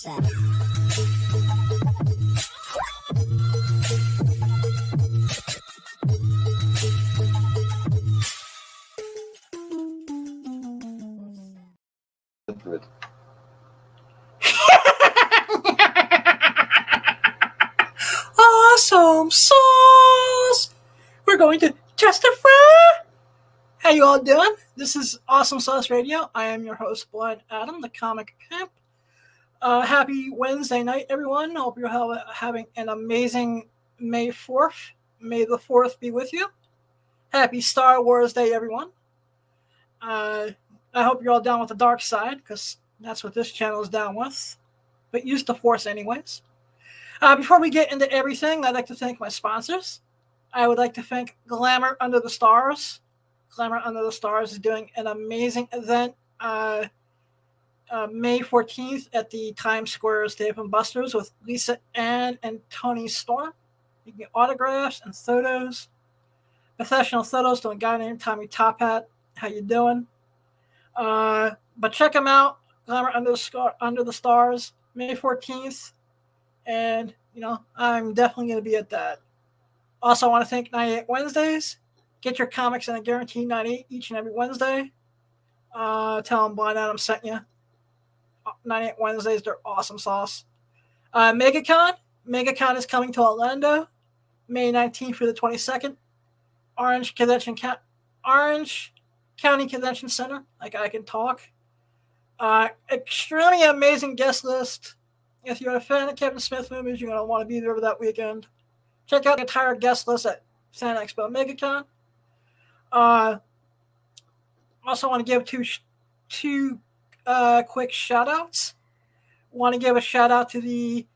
said. Awesome sauce! We're going to testify! How you all doing? This is Awesome Sauce Radio. I am your host, Blind Adam, the comic pimp. Happy Wednesday night, everyone. Hope you're having an amazing May 4th. May the 4th be with you. Happy Star Wars Day, everyone. I hope you're all down with the dark side, because that's what this channel is down with. But use the Force anyways. Before we get into everything, I'd like to thank my sponsors. I would like to thank Glamour Under the Stars. Glamour Under the Stars is doing an amazing event May 14th at the Times Square Dave & Buster's with Lisa Ann and Tony Storm. You can get autographs and photos. Professional photos to a guy named Tommy Top Hat. How you doing? But check them out. Glamour Under the Stars, May 14th. And, I'm definitely going to be at that. Also, I want to thank 98 Wednesdays. Get your comics in a guaranteed 98 each and every Wednesday. Tell them Blind Adam sent you. 98 Wednesdays, they're awesome sauce. MegaCon. MegaCon is coming to Orlando, May 19th through the 22nd. Orange County Convention Center. Like I can talk. Extremely amazing guest list. If you're a fan of Kevin Smith movies, you're going to want to be there for that weekend. Check out the entire guest list at San Expo MegaCon. Also want to give two quick shout-outs. Want to give a shout-out to the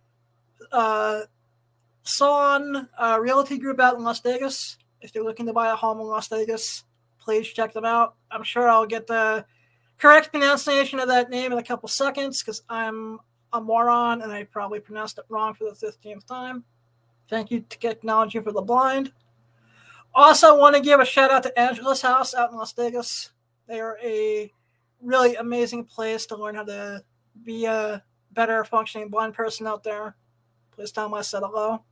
Son Realty Group out in Las Vegas. If you're looking to buy a home in Las Vegas, please check them out. I'm sure I'll get the correct pronunciation of that name in a couple seconds because I'm a moron and I probably pronounced it wrong for the 15th time. Thank you to Technology for the Blind. Also want to give a shout out to Angela's House out in Las Vegas. They are a really amazing place to learn how to be a better functioning blind person out there. Please tell them I said hello.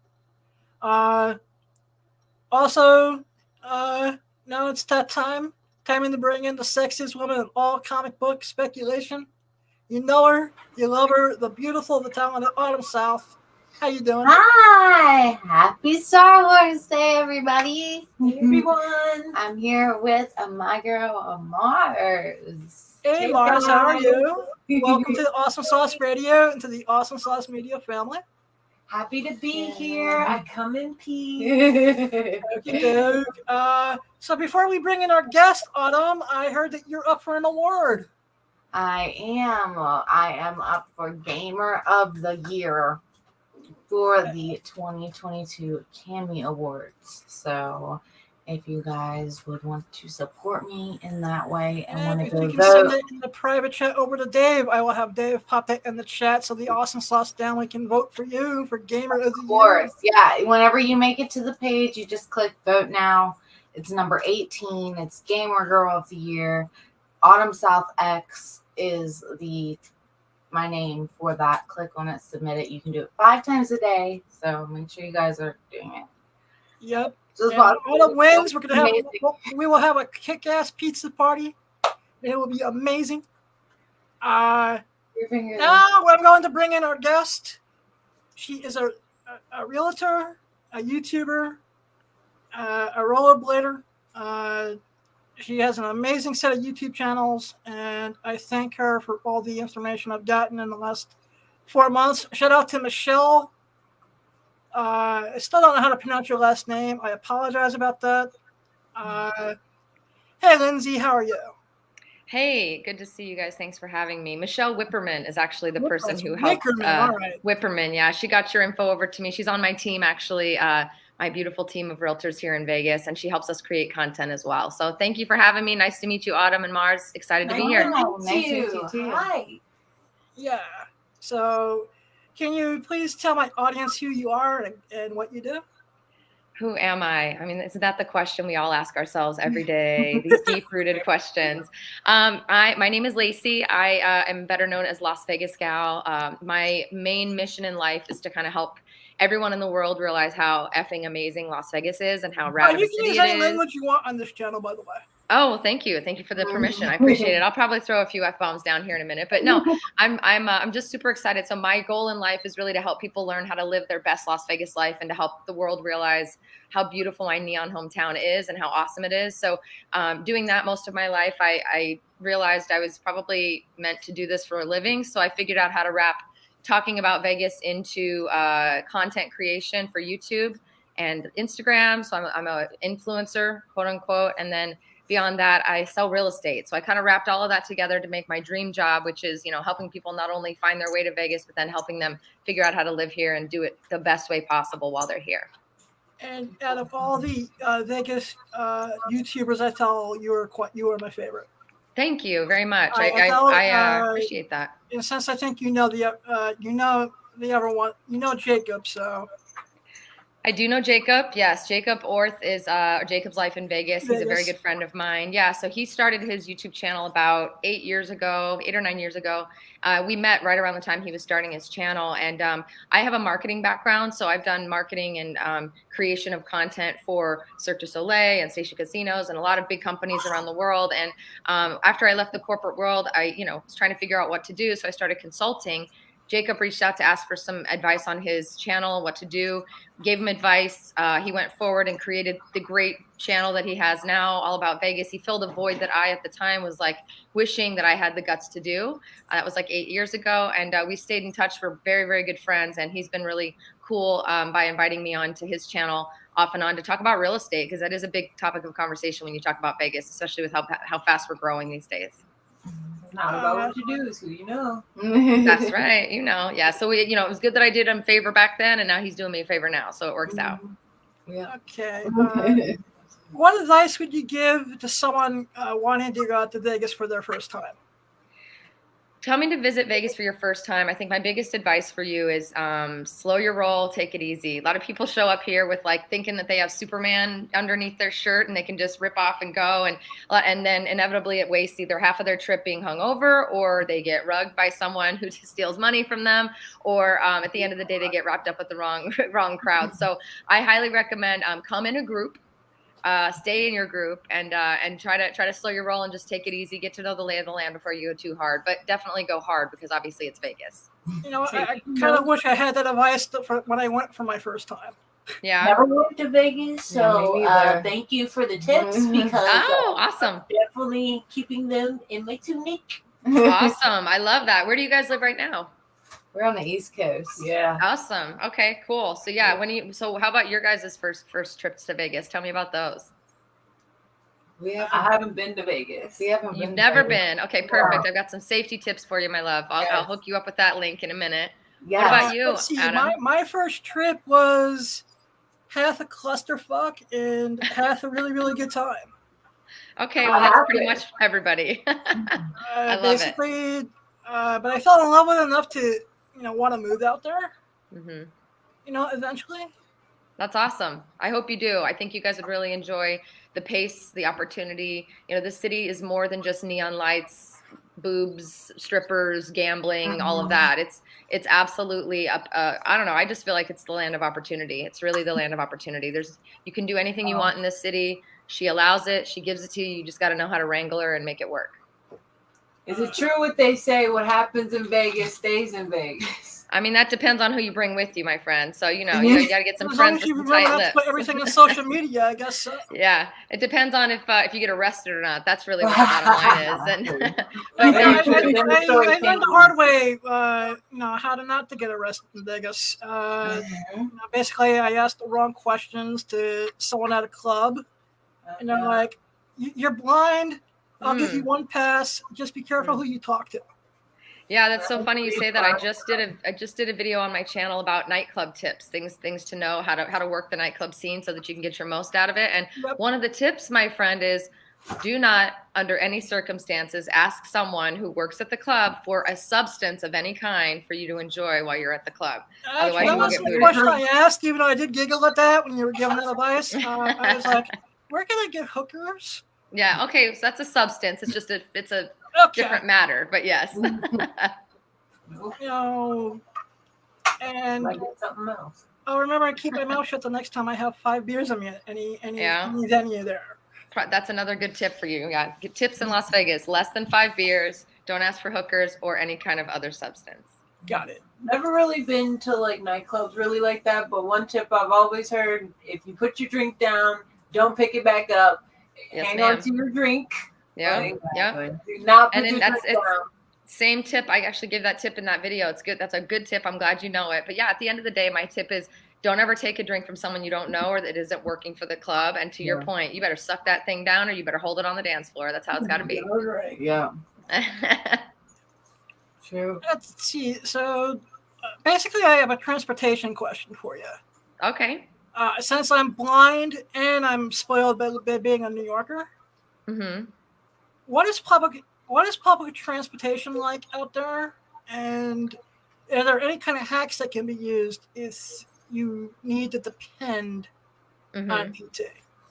Also, now it's that time to bring in the sexiest woman in all comic book speculation. You know her, you love her, the beautiful, the talented Autumn South. How you doing? Hi! Happy Star Wars Day, everybody! Hey, everyone! I'm here with my girl, Mars. Hey, Mars, how are you? Welcome to the Awesome Sauce Radio and to the Awesome Sauce Media family. Happy to be here. I come in peace. Okey doke. So before we bring in our guest, Autumn, I heard that you're up for an award. I am up for Gamer of the Year for the 2022 Cammy Awards. So if you guys would want to support me in that way and want to go if you can vote, send it in the private chat over to Dave, I will have Dave pop it in the chat so the Awesome Sauce family can vote for you for Gamer of the Year. Of course, yeah. Whenever you make it to the page, you just click Vote Now. It's number 18. It's Gamer Girl of the Year. Autumn South X is my name for that. Click on it, submit it. You can do it 5 times a day, so make sure you guys are doing it. Yep. Just Autumn wins. We will have a kick-ass pizza party. It will be amazing. Now we're going to bring in our guest. She is a realtor, a YouTuber, a rollerblader. She has an amazing set of YouTube channels, and I thank her for all the information I've gotten in the last 4 months. Shout out to Michelle. I still don't know how to pronounce your last name. I apologize about that. Hey, Lindsay, how are you? Hey, good to see you guys. Thanks for having me. Michelle Whipperman is actually the person who helped. Whipperman, yeah. She got your info over to me. She's on my team, actually. My beautiful team of realtors here in Vegas, and she helps us create content as well. So thank you for having me. Nice to meet you, Autumn and Mars. Excited to be here. Nice to meet you too. Hi. Yeah. So can you please tell my audience who you are and what you do? Who am I? I mean, isn't that the question we all ask ourselves every day? These deep-rooted questions. My name is Lacey. I am better known as Las Vegas Gal. My main mission in life is to kind of help everyone in the world realize how effing amazing Las Vegas is and how rad of a city it is. You can use any language you want on this channel, by the way. Oh, thank you. Thank you for the permission. I appreciate it. I'll probably throw a few F-bombs down here in a minute, but no, I'm just super excited. So my goal in life is really to help people learn how to live their best Las Vegas life and to help the world realize how beautiful my neon hometown is and how awesome it is. So doing that most of my life, I realized I was probably meant to do this for a living. So I figured out how to wrap talking about Vegas into content creation for YouTube and Instagram. So I'm an influencer, quote unquote. And then beyond that, I sell real estate. So I kind of wrapped all of that together to make my dream job, which is, helping people not only find their way to Vegas, but then helping them figure out how to live here and do it the best way possible while they're here. And out of all the Vegas YouTubers, I tell you are my favorite. Thank you very much. I appreciate that. And since I think the other one, Jacob, so. I do know Jacob. Yes, Jacob Orth is Jacob's Life in Vegas. He's a very good friend of mine. Yeah, so he started his YouTube channel about 8 or 9 years ago. We met right around the time he was starting his channel. And I have a marketing background, so I've done marketing and creation of content for Cirque du Soleil and Station Casinos and a lot of big companies around the world. And after I left the corporate world, I was trying to figure out what to do, so I started consulting. Jacob reached out to ask for some advice on his channel, what to do, gave him advice. He went forward and created the great channel that he has now, all about Vegas. He filled a void that I, at the time, was like wishing that I had the guts to do. That was like 8 years ago. And we stayed in touch. We're very, very good friends. And he's been really cool by inviting me onto his channel off and on to talk about real estate, because that is a big topic of conversation when you talk about Vegas, especially with how fast we're growing these days. Not about what you do, is who you know. That's right. Yeah. So it was good that I did him a favor back then, and now he's doing me a favor now. So it works out. Yeah. Okay. What advice would you give to someone wanting to go out to Vegas for their first time? Coming to visit Vegas for your first time, I think my biggest advice for you is slow your roll, take it easy. A lot of people show up here with thinking that they have Superman underneath their shirt and they can just rip off and go, and then inevitably it wastes either half of their trip being hungover, or they get rugged by someone who steals money from them, or at the end of the day they get wrapped up with the wrong crowd. So I highly recommend come in a group. Stay in your group and try to slow your roll and just take it easy. Get to know the lay of the land before you go too hard, but definitely go hard because obviously it's Vegas. I kind of wish I had that advice when I went for my first time. Yeah, never went to Vegas, so thank you for the tips because awesome. Definitely keeping them in my tunic. Awesome, I love that. Where do you guys live right now? We're on the East Coast. Yeah. Awesome. Okay, cool. So yeah, so how about your guys' first trips to Vegas? Tell me about those. I haven't been to Vegas. You've never been. Okay, perfect. I've got some safety tips for you, my love. I'll hook you up with that link in a minute. Yes. What about you, Adam? My first trip was half a clusterfuck and half a really, really good time. Okay, well that's pretty much everybody. I love it. But I fell in love with it enough to want to move out there. Mm-hmm. Eventually. That's awesome. I hope you do. I think you guys would really enjoy the pace, the opportunity. The city is more than just neon lights, boobs, strippers, gambling, all of that. It's absolutely I don't know. I just feel like it's the land of opportunity. It's really the land of opportunity. You can do anything you want in this city. She allows it. She gives it to you. You just got to know how to wrangle her and make it work. Is it true what they say? What happens in Vegas stays in Vegas. I mean, that depends on who you bring with you, my friend. So, you got to get some friends with some tight lips. Put everything on social media, I guess. So. Yeah, it depends on if you get arrested or not. That's really what the bottom line is. I learned the hard way, how to not to get arrested in Vegas. Basically, I asked the wrong questions to someone at a club, and they're like, "You're blind. I'll give you one pass. Just be careful who you talk to." Yeah, that's so funny you say that. I just did a video on my channel about nightclub tips, things to know how to work the nightclub scene so that you can get your most out of it. And one of the tips, my friend, is do not, under any circumstances, ask someone who works at the club for a substance of any kind for you to enjoy while you're at the club. Otherwise, that wasn't the question I asked, even though I did giggle at that when you were giving that advice. I was like, where can I get hookers? Yeah, okay, so that's a substance. It's just it's a different matter, but yes. And I get something else. I'll remember to keep my mouth shut the next time I have 5 beers in me, any venue there. That's another good tip for you. Yeah, get tips in Las Vegas. Less than 5 beers. Don't ask for hookers or any kind of other substance. Got it. Never really been to like nightclubs really like that, but one tip I've always heard: if you put your drink down, don't pick it back up. Hang on to your drink. Yeah, yeah. Do not put your drink down. Same tip. I actually gave that tip in that video. It's good. That's a good tip. I'm glad you know it. But yeah, at the end of the day, my tip is don't ever take a drink from someone you don't know or that isn't working for the club. And to your point, you better suck that thing down or you better hold it on the dance floor. That's how it's got to be. All right. Yeah. True. Let's see. So basically, I have a transportation question for you. Okay. Since I'm blind and I'm spoiled by being a New Yorker, what is public transportation like out there? And are there any kind of hacks that can be used if you need to depend on PT?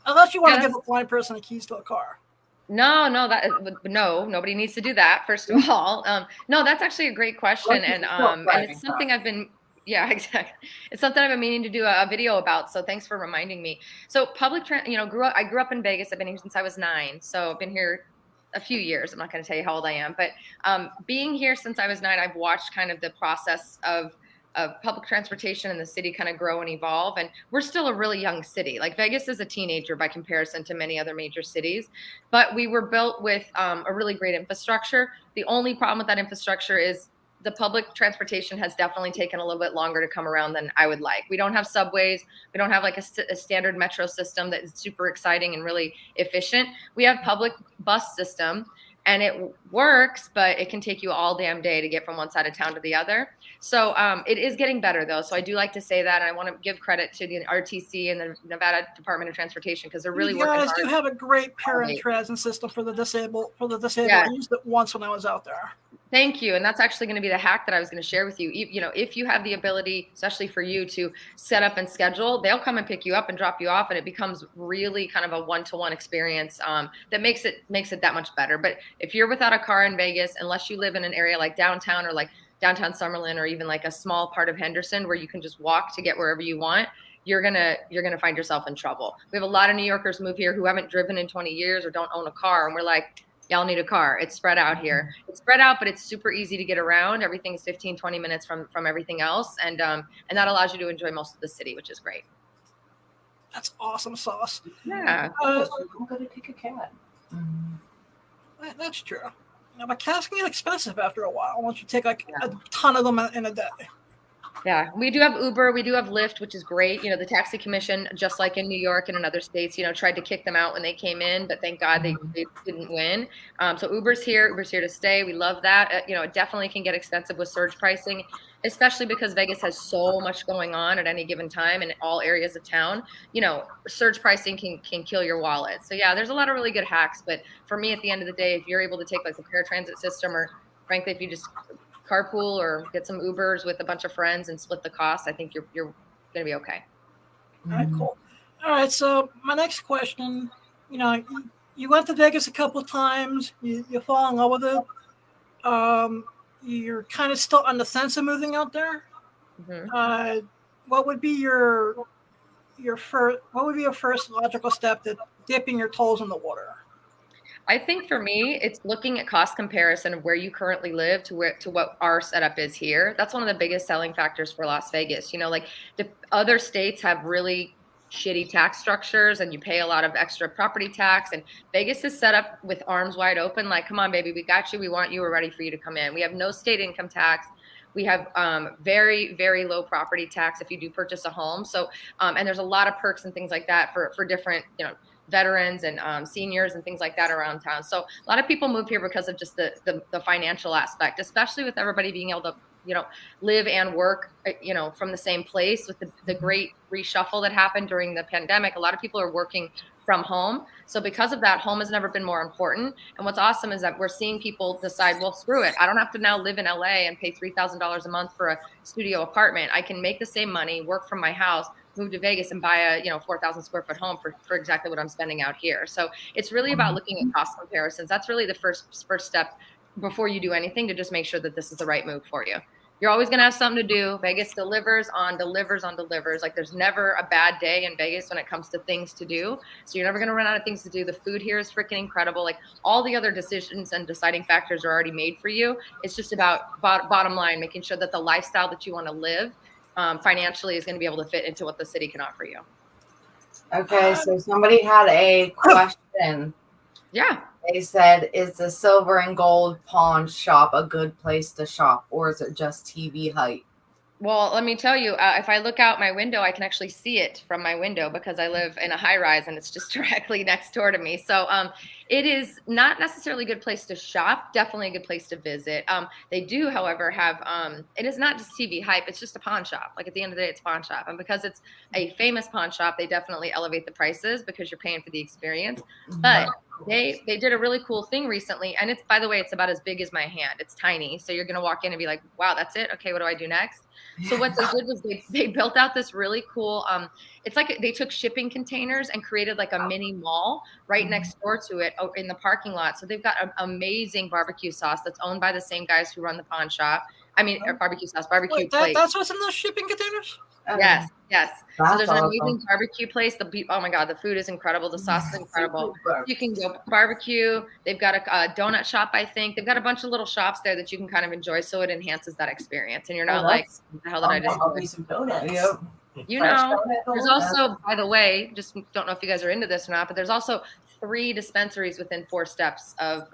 Unless you want to give a blind person the keys to a car. No, nobody needs to do that. First of all, no, that's actually a great question, and it's something I've been. Yeah, exactly. It's something I've been meaning to do a video about. So thanks for reminding me. So public, I grew up in Vegas. I've been here since I was 9. So I've been here a few years. I'm not going to tell you how old I am, but being here since I was 9, I've watched kind of the process of public transportation in the city kind of grow and evolve. And we're still a really young city. Like Vegas is a teenager by comparison to many other major cities, but we were built with a really great infrastructure. The only problem with that infrastructure is the public transportation has definitely taken a little bit longer to come around than I would like. We don't have subways. We don't have like a standard metro system that is super exciting and really efficient. We have public bus system and it works, but it can take you all damn day to get from one side of town to the other. So it is getting better though. So I do like to say that. And I want to give credit to the RTC and the Nevada Department of Transportation because they're really working hard. You guys do have a great parent-transit system for the disabled. I used it once when I was out there. Thank you. And that's actually going to be the hack that I was going to share with you. If you have the ability, especially for you, to set up and schedule, they'll come and pick you up and drop you off. And it becomes really kind of a one-to-one experience that makes it that much better. But if you're without a car in Vegas, unless you live in an area like downtown or like downtown Summerlin or even like a small part of Henderson where you can just walk to get wherever you want, you're gonna find yourself in trouble. We have a lot of New Yorkers move here who haven't driven in 20 years or don't own a car. And we're like, y'all need a car. It's spread out here. It's spread out, but it's super easy to get around. Everything's 15, 20 minutes from everything else. And that allows you to enjoy most of the city, which is great. That's awesome sauce. Yeah. I'm going to take a cab. That's true. But cabs can get expensive after a while once you take like a ton of them in a day. Yeah, we do have Uber, we do have Lyft, which is great. The taxi commission, just like in New York and in other states, tried to kick them out when they came in, but thank God they didn't win. So Uber's here to stay. We love that. It definitely can get expensive with surge pricing, especially because Vegas has so much going on at any given time in all areas of town. Surge pricing can kill your wallet. So yeah, there's a lot of really good hacks. But for me, at the end of the day, if you're able to take like the paratransit system, or frankly, if you just carpool or get some Ubers with a bunch of friends and split the cost, I think you're going to be okay. All right, cool. All right, so my next question, you went to Vegas a couple of times, you fall in love with it. You're kind of still on the fence of moving out there. What would be your first logical step to dipping your toes in the water? I think for me, it's looking at cost comparison of where you currently live to what our setup is here. That's one of the biggest selling factors for Las Vegas. Like the other states have really shitty tax structures and you pay a lot of extra property tax, and Vegas is set up with arms wide open. Like, come on, baby, we got you. We want you. We're ready for you to come in. We have no state income tax. We have very, very low property tax if you do purchase a home. So, and there's a lot of perks and things like that for different, veterans and seniors and things like that around town. So a lot of people move here because of just the financial aspect, especially with everybody being able to live and work, from the same place with the great reshuffle that happened during the pandemic. A lot of people are working from home. So because of that, home has never been more important. And what's awesome is that we're seeing people decide, well, screw it. I don't have to now live in LA and pay $3,000 a month for a studio apartment. I can make the same money, work from my house, move to Vegas and buy a 4,000 square foot home for exactly what I'm spending out here. So it's really about looking at cost comparisons. That's really the first step before you do anything, to just make sure that this is the right move for you. You're always going to have something to do. Vegas delivers on delivers on delivers. Like, there's never a bad day in Vegas when it comes to things to do. So you're never going to run out of things to do. The food here is freaking incredible. Like, all the other decisions and deciding factors are already made for you. It's just about bottom line, making sure that the lifestyle that you want to live financially is going to be able to fit into what the city can offer you. Okay, so somebody had a question. Yeah. They said, is the silver and gold pawn shop a good place to shop, or is it just TV hype? Well, let me tell you, if I look out my window, I can actually see it from my window because I live in a high rise and it's just directly next door to me. So it is not necessarily a good place to shop, definitely a good place to visit. They do, however, have, it is not just TV hype, it's just a pawn shop. Like, at the end of the day, it's a pawn shop. And because it's a famous pawn shop, they definitely elevate the prices because you're paying for the experience. But they did a really cool thing recently. And it's, by the way, it's about as big as my hand. It's tiny. So you're going to walk in and be like, wow, that's it. Okay, what do I do next? So what they did was they built out this really cool, it's like they took shipping containers and created like a mini mall right next door to it in the parking lot. So they've got an amazing barbecue sauce that's owned by the same guys who run the pawn shop. I mean, barbecue sauce, barbecue plate. That's what's in those shipping containers? Yes. So there's an awesome. amazing barbecue place. Oh my God, the food is incredible. The sauce is incredible. You can go barbecue. They've got a donut shop, I think. They've got a bunch of little shops there that you can kind of enjoy, so it enhances that experience. And you're not like, what the hell did I just do? Some donuts. Yep. There's also, by the way, just don't know if you guys are into this or not, but there's also 3 dispensaries within 4 steps of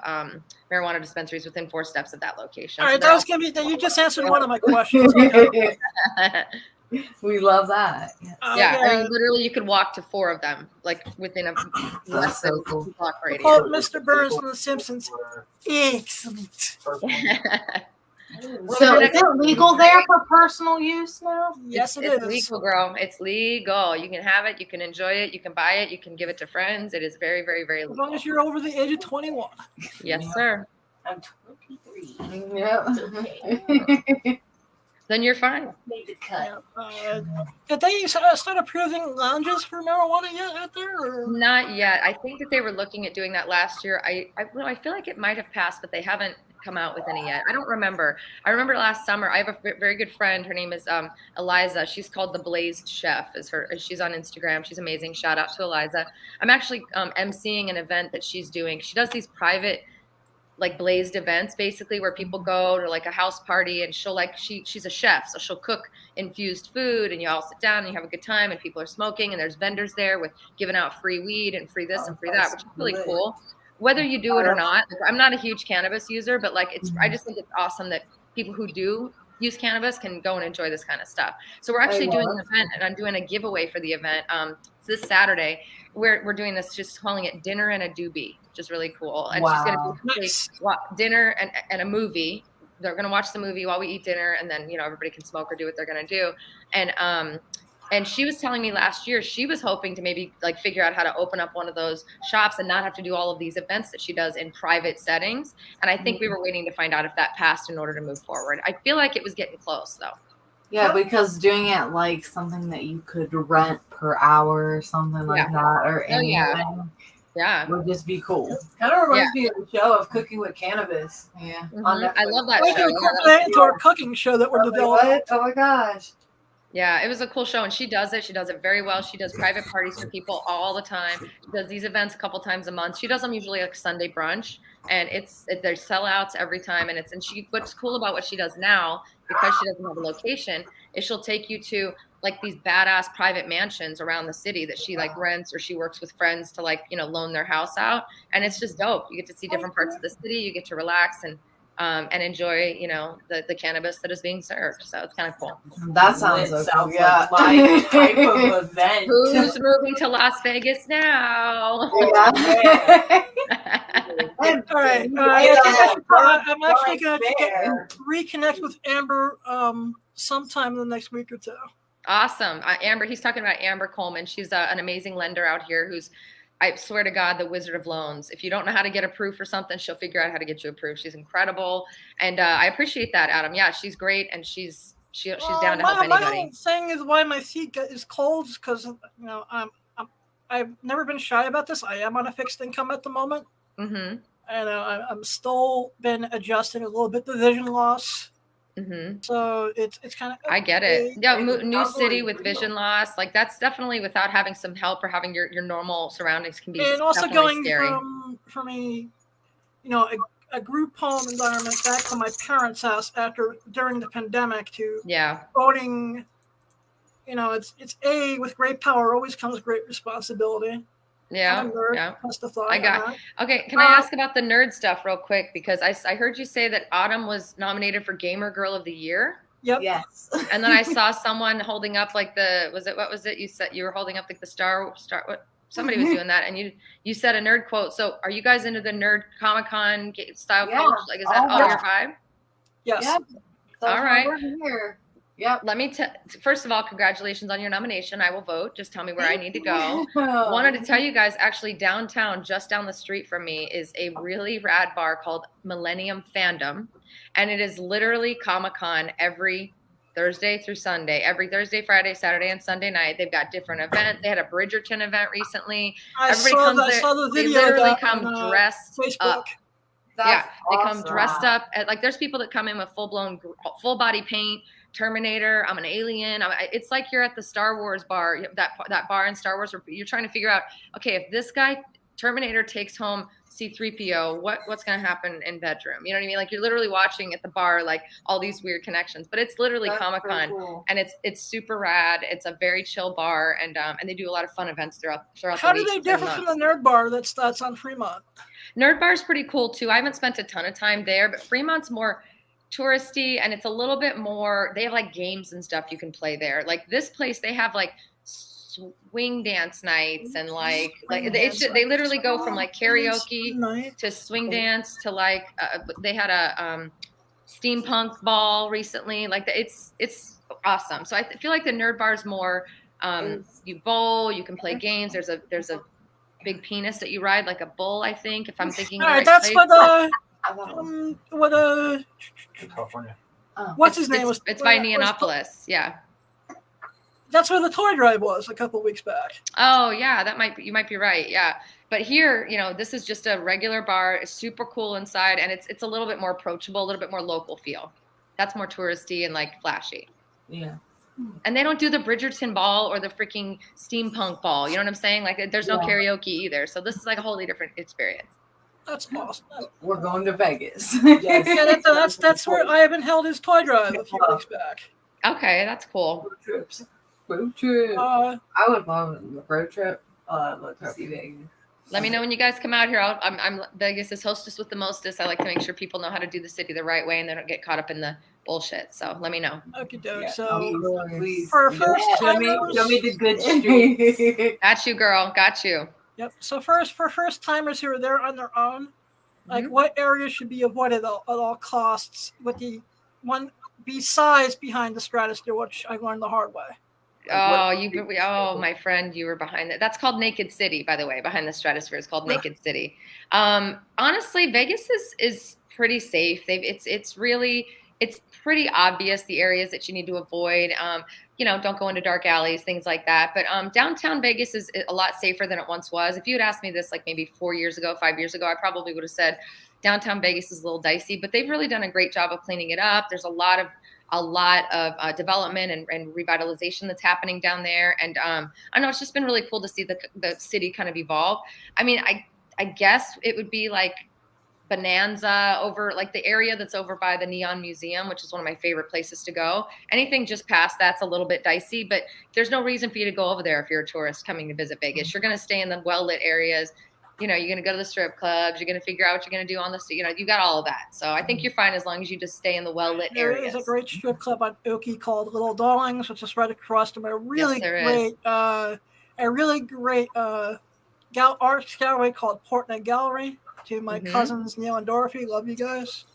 marijuana dispensaries within 4 steps of that location. All right, so that was going to be, you just answered one of my questions. We love that. Yeah, I mean, literally, you could walk to 4 of them, like within a less than cool. block radius. Quote Mr. Burns from The Simpsons. Excellent. So is it legal there for personal use now? Yes, it's legal, girl. It's legal. You can have it. You can enjoy it. You can buy it. You can give it to friends. It is very, very, very legal. As long as you're over the age of 21. Yes, sir. I'm 23. Yep. Then you're fine. Made the cut. Did they start approving lounges for marijuana yet out there? Or? Not yet. I think that they were looking at doing that last year. I feel like it might have passed, but they haven't come out with any yet. I don't remember. I remember last summer, I have a very good friend. Her name is Eliza. She's called The Blazed Chef. She's on Instagram. She's amazing. Shout out to Eliza. I'm actually emceeing an event that she's doing. She does these private, like, blazed events, basically, where people go to like a house party, and she's a chef, so she'll cook infused food, and you all sit down and you have a good time, and people are smoking, and there's vendors there with giving out free weed and free this and free that, which is really cool. Whether you do it or not, like, I'm not a huge cannabis user, but like, I just think it's awesome that people who do use cannabis can go and enjoy this kind of stuff. So we're actually doing an event, and I'm doing a giveaway for the event. This Saturday, we're doing this, just calling it Dinner and a Doobie, which is really cool. And she's going to do dinner and a movie. They're going to watch the movie while we eat dinner, and then, everybody can smoke or do what they're going to do. And she was telling me last year she was hoping to maybe like figure out how to open up one of those shops and not have to do all of these events that she does in private settings. And I think we were waiting to find out if that passed in order to move forward. I feel like it was getting close, though. Yeah, because doing it like something that you could rent per hour or something like that, or anything. Yeah, would just be cool. Kind of reminds me of the show of Cooking with Cannabis. Yeah, I love that show. We incorporate into our cooking show that we're developing. Oh my gosh. Yeah, it was a cool show, and she does it very well. She does private parties for people all the time. She does these events a couple times a month. She does them usually like Sunday brunch, and there's sellouts every time. And what's cool about what she does now, because she doesn't have a location, is she'll take you to like these badass private mansions around the city that she like rents, or she works with friends to like, loan their house out. And it's just dope. You get to see different parts of the city. You get to relax, and and enjoy, the cannabis that is being served. So it's kind of cool. That sounds sounds yeah. like my type of event. Who's moving to Las Vegas now? Yeah. All right. I'm actually going to reconnect with Amber sometime in the next week or two. Awesome. Amber, he's talking about Amber Coleman. She's an amazing lender out here who's, I swear to God, the wizard of loans. If you don't know how to get approved for something, she'll figure out how to get you approved. She's incredible. And I appreciate that, Adam. Yeah, she's great. And she's down to help anybody. My whole thing is why my feet is cold because, I've never been shy about this. I am on a fixed income at the moment. Mm-hmm. And I'm still been adjusting a little bit the vision loss. Mm-hmm. So it's kind of. I get it. Yeah, new city with vision loss, like that's definitely without having some help or having your normal surroundings can be. And also going scary. from a group home environment back to my parents' house during the pandemic to owning. It's with great power always comes great responsibility. Yeah. Yeah. Okay. Can I ask about the nerd stuff real quick? Because I heard you say that Autumn was nominated for Gamer Girl of the Year. Yep. Yes. And then I saw someone holding up what was it? You said you were holding up like the star, what? Somebody was doing that. And you said a nerd quote. So are you guys into the nerd Comic-Con style culture? Like, is that all your vibe? Yes. Yep. All right. We're here. Yep. Let me first of all, congratulations on your nomination. I will vote. Just tell me where I need to go. Wanted to tell you guys, actually downtown, just down the street from me, is a really rad bar called Millennium Fandom. And it is literally Comic-Con every Thursday through Sunday, every Thursday, Friday, Saturday, and Sunday night. They've got different events. They had a Bridgerton event recently. I saw the video. They literally come dressed Facebook. up. They come dressed up. There's people that come in with full body paint. Terminator, I'm an alien. It's like you're at the Star Wars bar, that bar in Star Wars where you're trying to figure out, okay, if this guy Terminator takes home C-3PO, what's going to happen in bedroom? You know what I mean? Like you're literally watching at the bar, like all these weird connections, but it's literally Comic-Con cool. And it's super rad. It's a very chill bar and they do a lot of fun events throughout the week. How do they differ from the Nerd Bar that's on Fremont? Nerd Bar is pretty cool too. I haven't spent a ton of time there, but Fremont's more touristy and it's a little bit more, they have like games and stuff you can play there. Like this place, they have like swing dance nights and they literally go from like karaoke to swing dance to like they had a steampunk ball recently. Like it's awesome. So I feel like the Nerd Bar is more you bowl, you can play games. There's a big penis that you ride like a bull, I think, if I'm thinking all right, that's place. California. What's his name? It's by Neonopolis. Yeah. That's where the toy drive was a couple of weeks back. Oh yeah, you might be right. Yeah. But here, this is just a regular bar. It's super cool inside and it's a little bit more approachable, a little bit more local feel. That's more touristy and like flashy. Yeah. And they don't do the Bridgerton ball or the freaking steampunk ball. You know what I'm saying? Like there's no karaoke either. So this is like a wholly different experience. That's awesome. We're going to Vegas. Yes. That's where Ivan held his toy drive a few weeks back. Okay, that's cool. Road trip. I would love a road trip. I'd love to see Vegas. Let me know when you guys come out here. I'm Vegas' hostess with the mostest. I like to make sure people know how to do the city the right way and they don't get caught up in the bullshit. So let me know. Okay, doke. Yeah, so please. For first show me the good streets. Got you, girl. Got you. Yep. So for first timers who are there on their own, like what areas should be avoided at all costs with the one besides behind the Stratosphere, which I learned the hard way. My friend, you were behind that. That's called Naked City, by the way. Behind the Stratosphere is called Naked City. Honestly, Vegas is pretty safe. It's pretty obvious the areas that you need to avoid. Don't go into dark alleys, things like that. But downtown Vegas is a lot safer than it once was. If you had asked me this like maybe 4 years ago, 5 years ago, I probably would have said downtown Vegas is a little dicey. But they've really done a great job of cleaning it up. There's a lot of development and revitalization that's happening down there. And I know it's just been really cool to see the city kind of evolve. I mean, I guess it would be like Bonanza over like the area that's over by the Neon Museum, which is one of my favorite places to go. Anything just past that's a little bit dicey, but there's no reason for you to go over there if you're a tourist coming to visit Vegas. You're going to stay in the well-lit areas. you're going to go to the strip clubs. You're going to figure out what you're going to do on the, you got all of that. So I think you're fine as long as you just stay in the well-lit areas. There is a great strip club on Oki called Little Darlings, which is right across from a really great arts gallery called Portland Gallery. To my cousins, Neil and Dorothy, love you guys.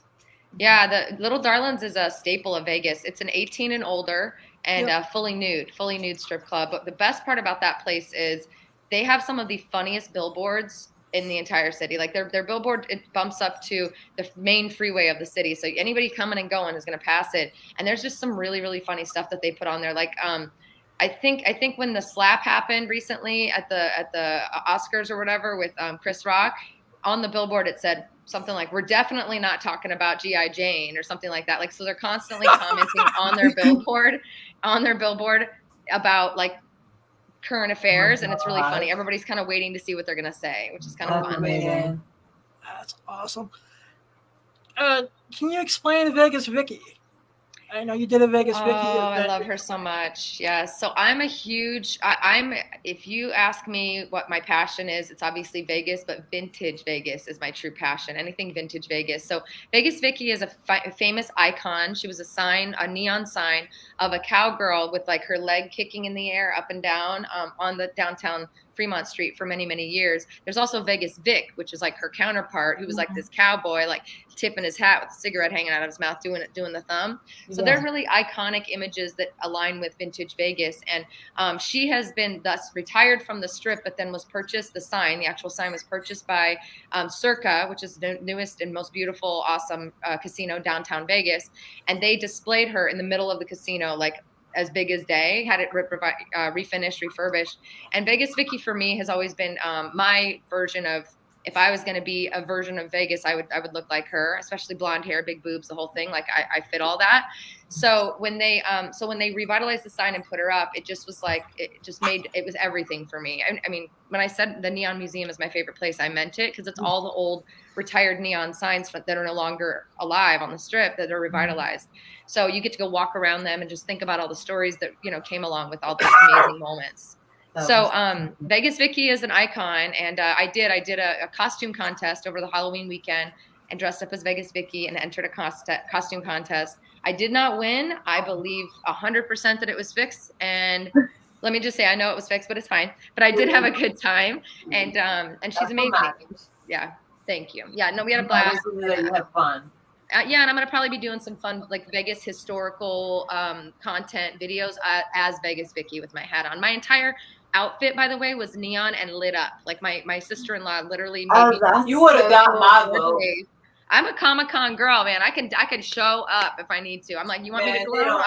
Yeah, the Little Darlings is a staple of Vegas. It's an 18 and older and fully nude strip club. But the best part about that place is they have some of the funniest billboards in the entire city. Like their billboard, it bumps up to the main freeway of the city. So anybody coming and going is going to pass it. And there's just some really, really funny stuff that they put on there. Like, I think when the slap happened recently at the Oscars or whatever with Chris Rock, on the billboard it said something like, "We're definitely not talking about G.I. Jane," or something like that. Like, so they're constantly commenting on their billboard about like current affairs, and it's really funny. Everybody's kind of waiting to see what they're gonna say, which is kind of fun. Man. That's awesome. Can you explain Vegas Vicky? I know you did a Vegas Vicky. I love her so much. Yes. So I'm a huge, if you ask me what my passion is, it's obviously Vegas, but vintage Vegas is my true passion. Anything vintage Vegas. So Vegas Vicky is a famous icon. She was a neon sign of a cowgirl with like her leg kicking in the air up and down on the downtown Fremont Street for many, many years. There's also Vegas Vic, which is like her counterpart, who was like this cowboy, like tipping his hat with a cigarette hanging out of his mouth, doing the thumb. So they're really iconic images that align with vintage Vegas. And she has been thus retired from the strip, but then was purchased. The actual sign was purchased by Circa, which is the newest and most beautiful, awesome casino downtown Vegas. And they displayed her in the middle of the casino, like as big as day, had it refinished, refurbished. And Vegas Vicky for me has always been my version of, if I was going to be a version of Vegas, I would look like her, especially blonde hair, big boobs, the whole thing. Like I fit all that. So when they revitalized the sign and put her up, it just was like, it was everything for me. I mean, when I said the Neon Museum is my favorite place, I meant it, because it's all the old retired neon signs that are no longer alive on the strip that are revitalized. So you get to go walk around them and just think about all the stories that, came along with all those amazing moments. So Vegas Vicky is an icon, and I did a costume contest over the Halloween weekend and dressed up as Vegas Vicky and entered a costume contest. I did not win. I believe 100% that it was fixed, and let me just say, I know it was fixed, but it's fine. But I did have a good time, and she's amazing. Yeah, thank you. Yeah, no, we had a blast. You have fun. Yeah, and I'm going to probably be doing some fun, like Vegas historical content videos as Vegas Vicky with my hat on. My entire outfit, by the way, was neon and lit up. Like my sister-in-law literally made me. You would have got my vote. I'm a Comic-Con girl, man. I can show up if I need to. I'm like, you want me to glow?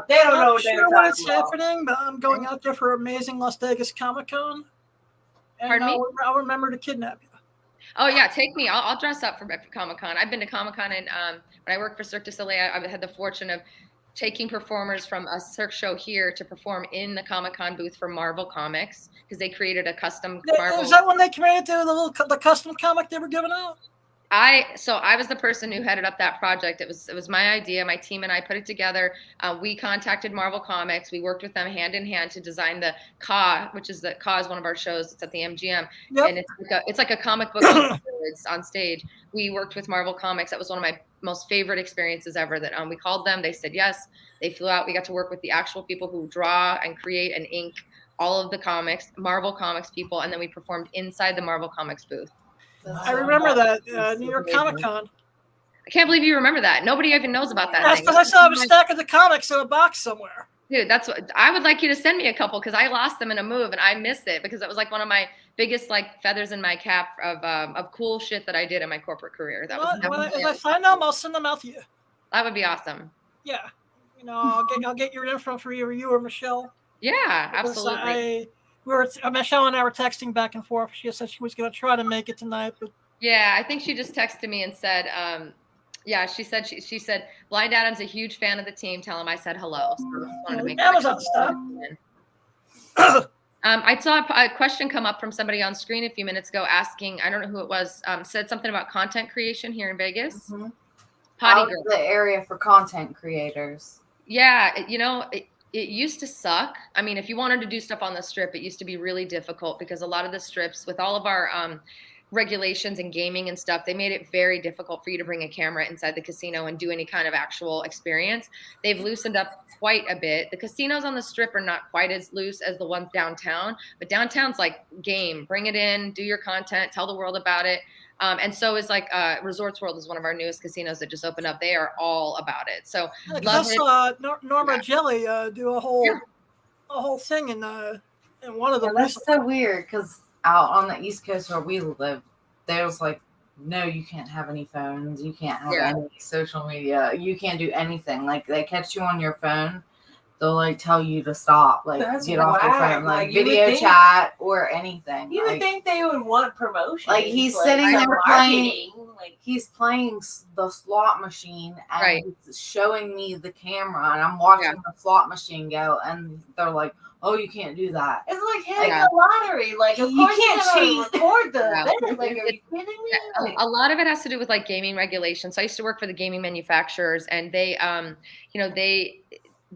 They don't know what's happening, but I'm going out there for amazing Las Vegas Comic-Con. And I'll remember to kidnap you. Oh yeah, take me. I'll dress up for Comic-Con. I've been to Comic-Con, and when I worked for Cirque du Soleil, I've had the fortune of taking performers from a Cirque show here to perform in the Comic-Con booth for Marvel Comics, because they created a custom Marvel. Is that when they created the custom comic they were giving out? I was the person who headed up that project. It was my idea. My team and I put it together. We contacted Marvel Comics. We worked with them hand in hand to design the KA, which is one of our shows. It's at the MGM, and it's like a comic book on stage. We worked with Marvel Comics. That was one of my most favorite experiences ever. That we called them. They said yes. They flew out. We got to work with the actual people who draw and create and ink all of the comics, Marvel Comics people, and then we performed inside the Marvel Comics booth. I remember that New York Comic Con. I can't believe you remember that. Nobody even knows about that. That's because I saw a stack of the comics in a box somewhere. Dude, that's what I would like you to send me a couple, because I lost them in a move and I miss it, because it was like one of my biggest like feathers in my cap of cool shit that I did in my corporate career. If I find them, I'll send them out to you. That would be awesome. Yeah, I'll get your info for you or Michelle. Yeah, absolutely. Michelle and I were texting back and forth. She said she was going to try to make it tonight, but yeah, I think she just texted me and said, she said Blind Adam's a huge fan of the team. Tell him I said hello. So I just wanted to make Amazon stuff. I saw a question come up from somebody on screen a few minutes ago asking, I don't know who it was, said something about content creation here in Vegas. Potty Girl. The area for content creators. Yeah, It used to suck. I mean, if you wanted to do stuff on the strip, it used to be really difficult because a lot of the strips, with all of our regulations and gaming and stuff, they made it very difficult for you to bring a camera inside the casino and do any kind of actual experience. They've loosened up quite a bit. The casinos on the strip are not quite as loose as the ones downtown, but downtown's like game. Bring it in, do your content, tell the world about it. And so is like Resorts World is one of our newest casinos that just opened up. They are all about it. So I saw Norma Jelly do a whole thing in one of the. That's so weird because out on the East Coast where we live, there's like, no, you can't have any phones. You can't have any social media. You can't do anything. Like they catch you on your phone, they'll like tell you to stop, like get off your phone, like video chat or anything. You would think they would want promotion. Like he's sitting there playing, like he's playing the slot machine and he's showing me the camera, and I'm watching the slot machine go, and they're like, "Oh, you can't do that." It's like hitting a lottery. Like of course you can't cheat. Record the event. Like, are you kidding me? A lot of it has to do with like gaming regulations. So I used to work for the gaming manufacturers, and they,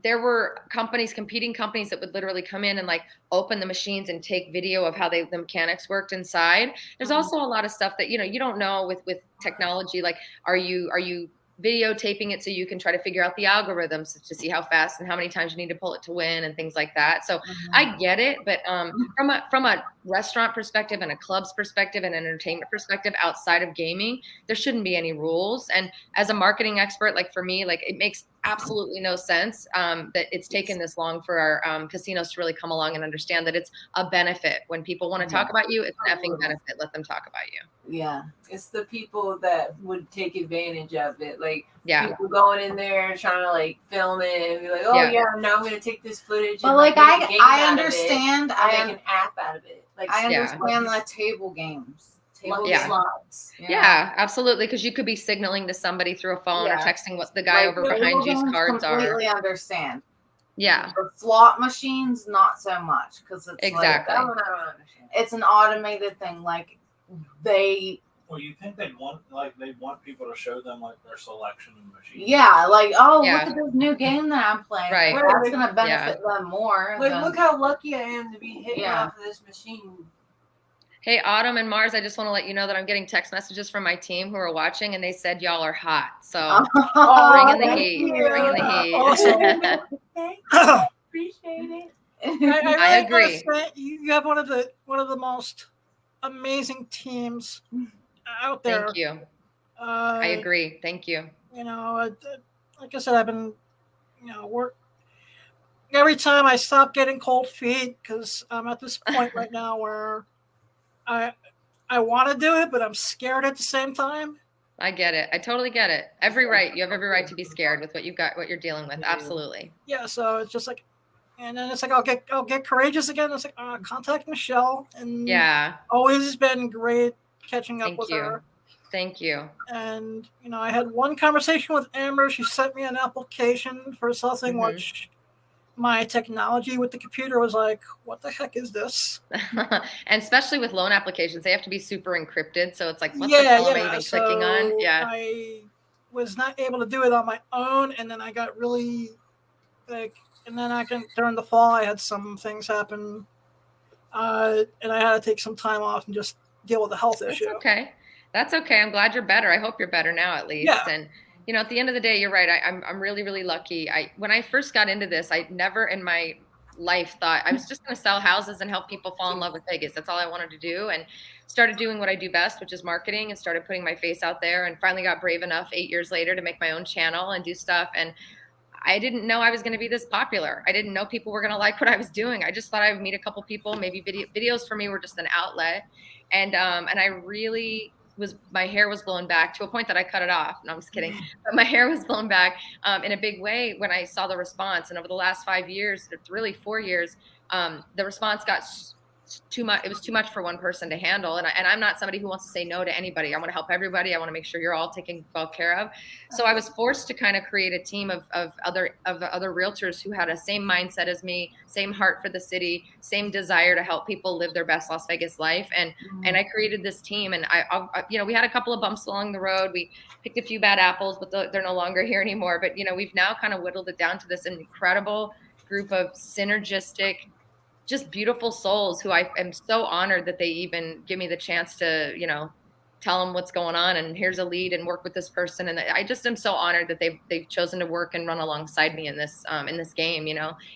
there were competing companies that would literally come in and like open the machines and take video of how the mechanics worked inside. There's also a lot of stuff that, you don't know with technology. Like, are you videotaping it so you can try to figure out the algorithms to see how fast and how many times you need to pull it to win and things like that. So I get it, but from a restaurant perspective and a club's perspective and entertainment perspective outside of gaming, there shouldn't be any rules. And as a marketing expert, like for me, like it makes absolutely no sense that it's taken this long for our casinos to really come along and understand that it's a benefit. When people want to talk about you, it's an effing benefit. Let them talk about you. Yeah. It's the people that would take advantage of it. Like people going in there trying to like film it and be like, oh now I'm going to take this footage. But like I understand. I make an app out of it. Like I understand the table games. Slots. Yeah, absolutely. Because you could be signaling to somebody through a phone or texting what the guy over behind you's cards are. Completely understand. Yeah. The slot machines, not so much, because it's exactly. Like, I don't understand. It's an automated thing. Like they. Well, you think they want people to show them like their selection of machines? Yeah, like look at this new game that I'm playing. Right. That's gonna benefit them more. Like, look how lucky I am to be hitting off of this machine. Hey, Autumn and Mars, I just want to let you know that I'm getting text messages from my team who are watching, and they said y'all are hot. So bring in the heat. Bring in the heat. Awesome. Appreciate it. I agree. You have one of the most amazing teams out there. Thank you. I agree. Thank you. Like I said, I've been, work. Every time I stop getting cold feet, because I'm at this point right now where I want to do it, but I'm scared at the same time. I get it. I totally get it. You have every right to be scared with what you've got, what you're dealing with. Absolutely. Yeah. So it's just like, and then it's like, I'll get courageous again. It's like, contact Michelle. And always been great catching up with her. Thank you. And, I had one conversation with Amber. She sent me an application for something which my technology with the computer was like, what the heck is this? And especially with loan applications, they have to be super encrypted. So it's like, what the hell am I even clicking on? Yeah. I was not able to do it on my own. And then I got really and then during the fall, I had some things happen. And I had to take some time off and just deal with a health issue. That's okay. I'm glad you're better. I hope you're better now, at least. Yeah. And, at the end of the day, you're right. I'm really, really lucky. When I first got into this, I never in my life thought I was just going to sell houses and help people fall in love with Vegas. That's all I wanted to do. And started doing what I do best, which is marketing, and started putting my face out there, and finally got brave enough 8 years later to make my own channel and do stuff. And I didn't know I was going to be this popular. I didn't know people were going to like what I was doing. I just thought I would meet a couple people. Maybe videos for me were just an outlet. And I really my hair was blown back to a point that I cut it off. No, I'm just kidding. But my hair was blown back in a big way when I saw the response. And over the last 5 years, really 4 years, the response got too much. It was too much for one person to handle. And I'm not somebody who wants to say no to anybody. I want to help everybody. I want to make sure you're all taken well care of. So I was forced to kind of create a team of other realtors who had a same mindset as me, same heart for the city, same desire to help people live their best Las Vegas life. And I created this team, and we had a couple of bumps along the road. We picked a few bad apples, but they're no longer here anymore. But we've now kind of whittled it down to this incredible group of synergistic, just beautiful souls who I am so honored that they even give me the chance to, tell them what's going on, and here's a lead and work with this person. And I just am so honored that they've chosen to work and run alongside me in this game.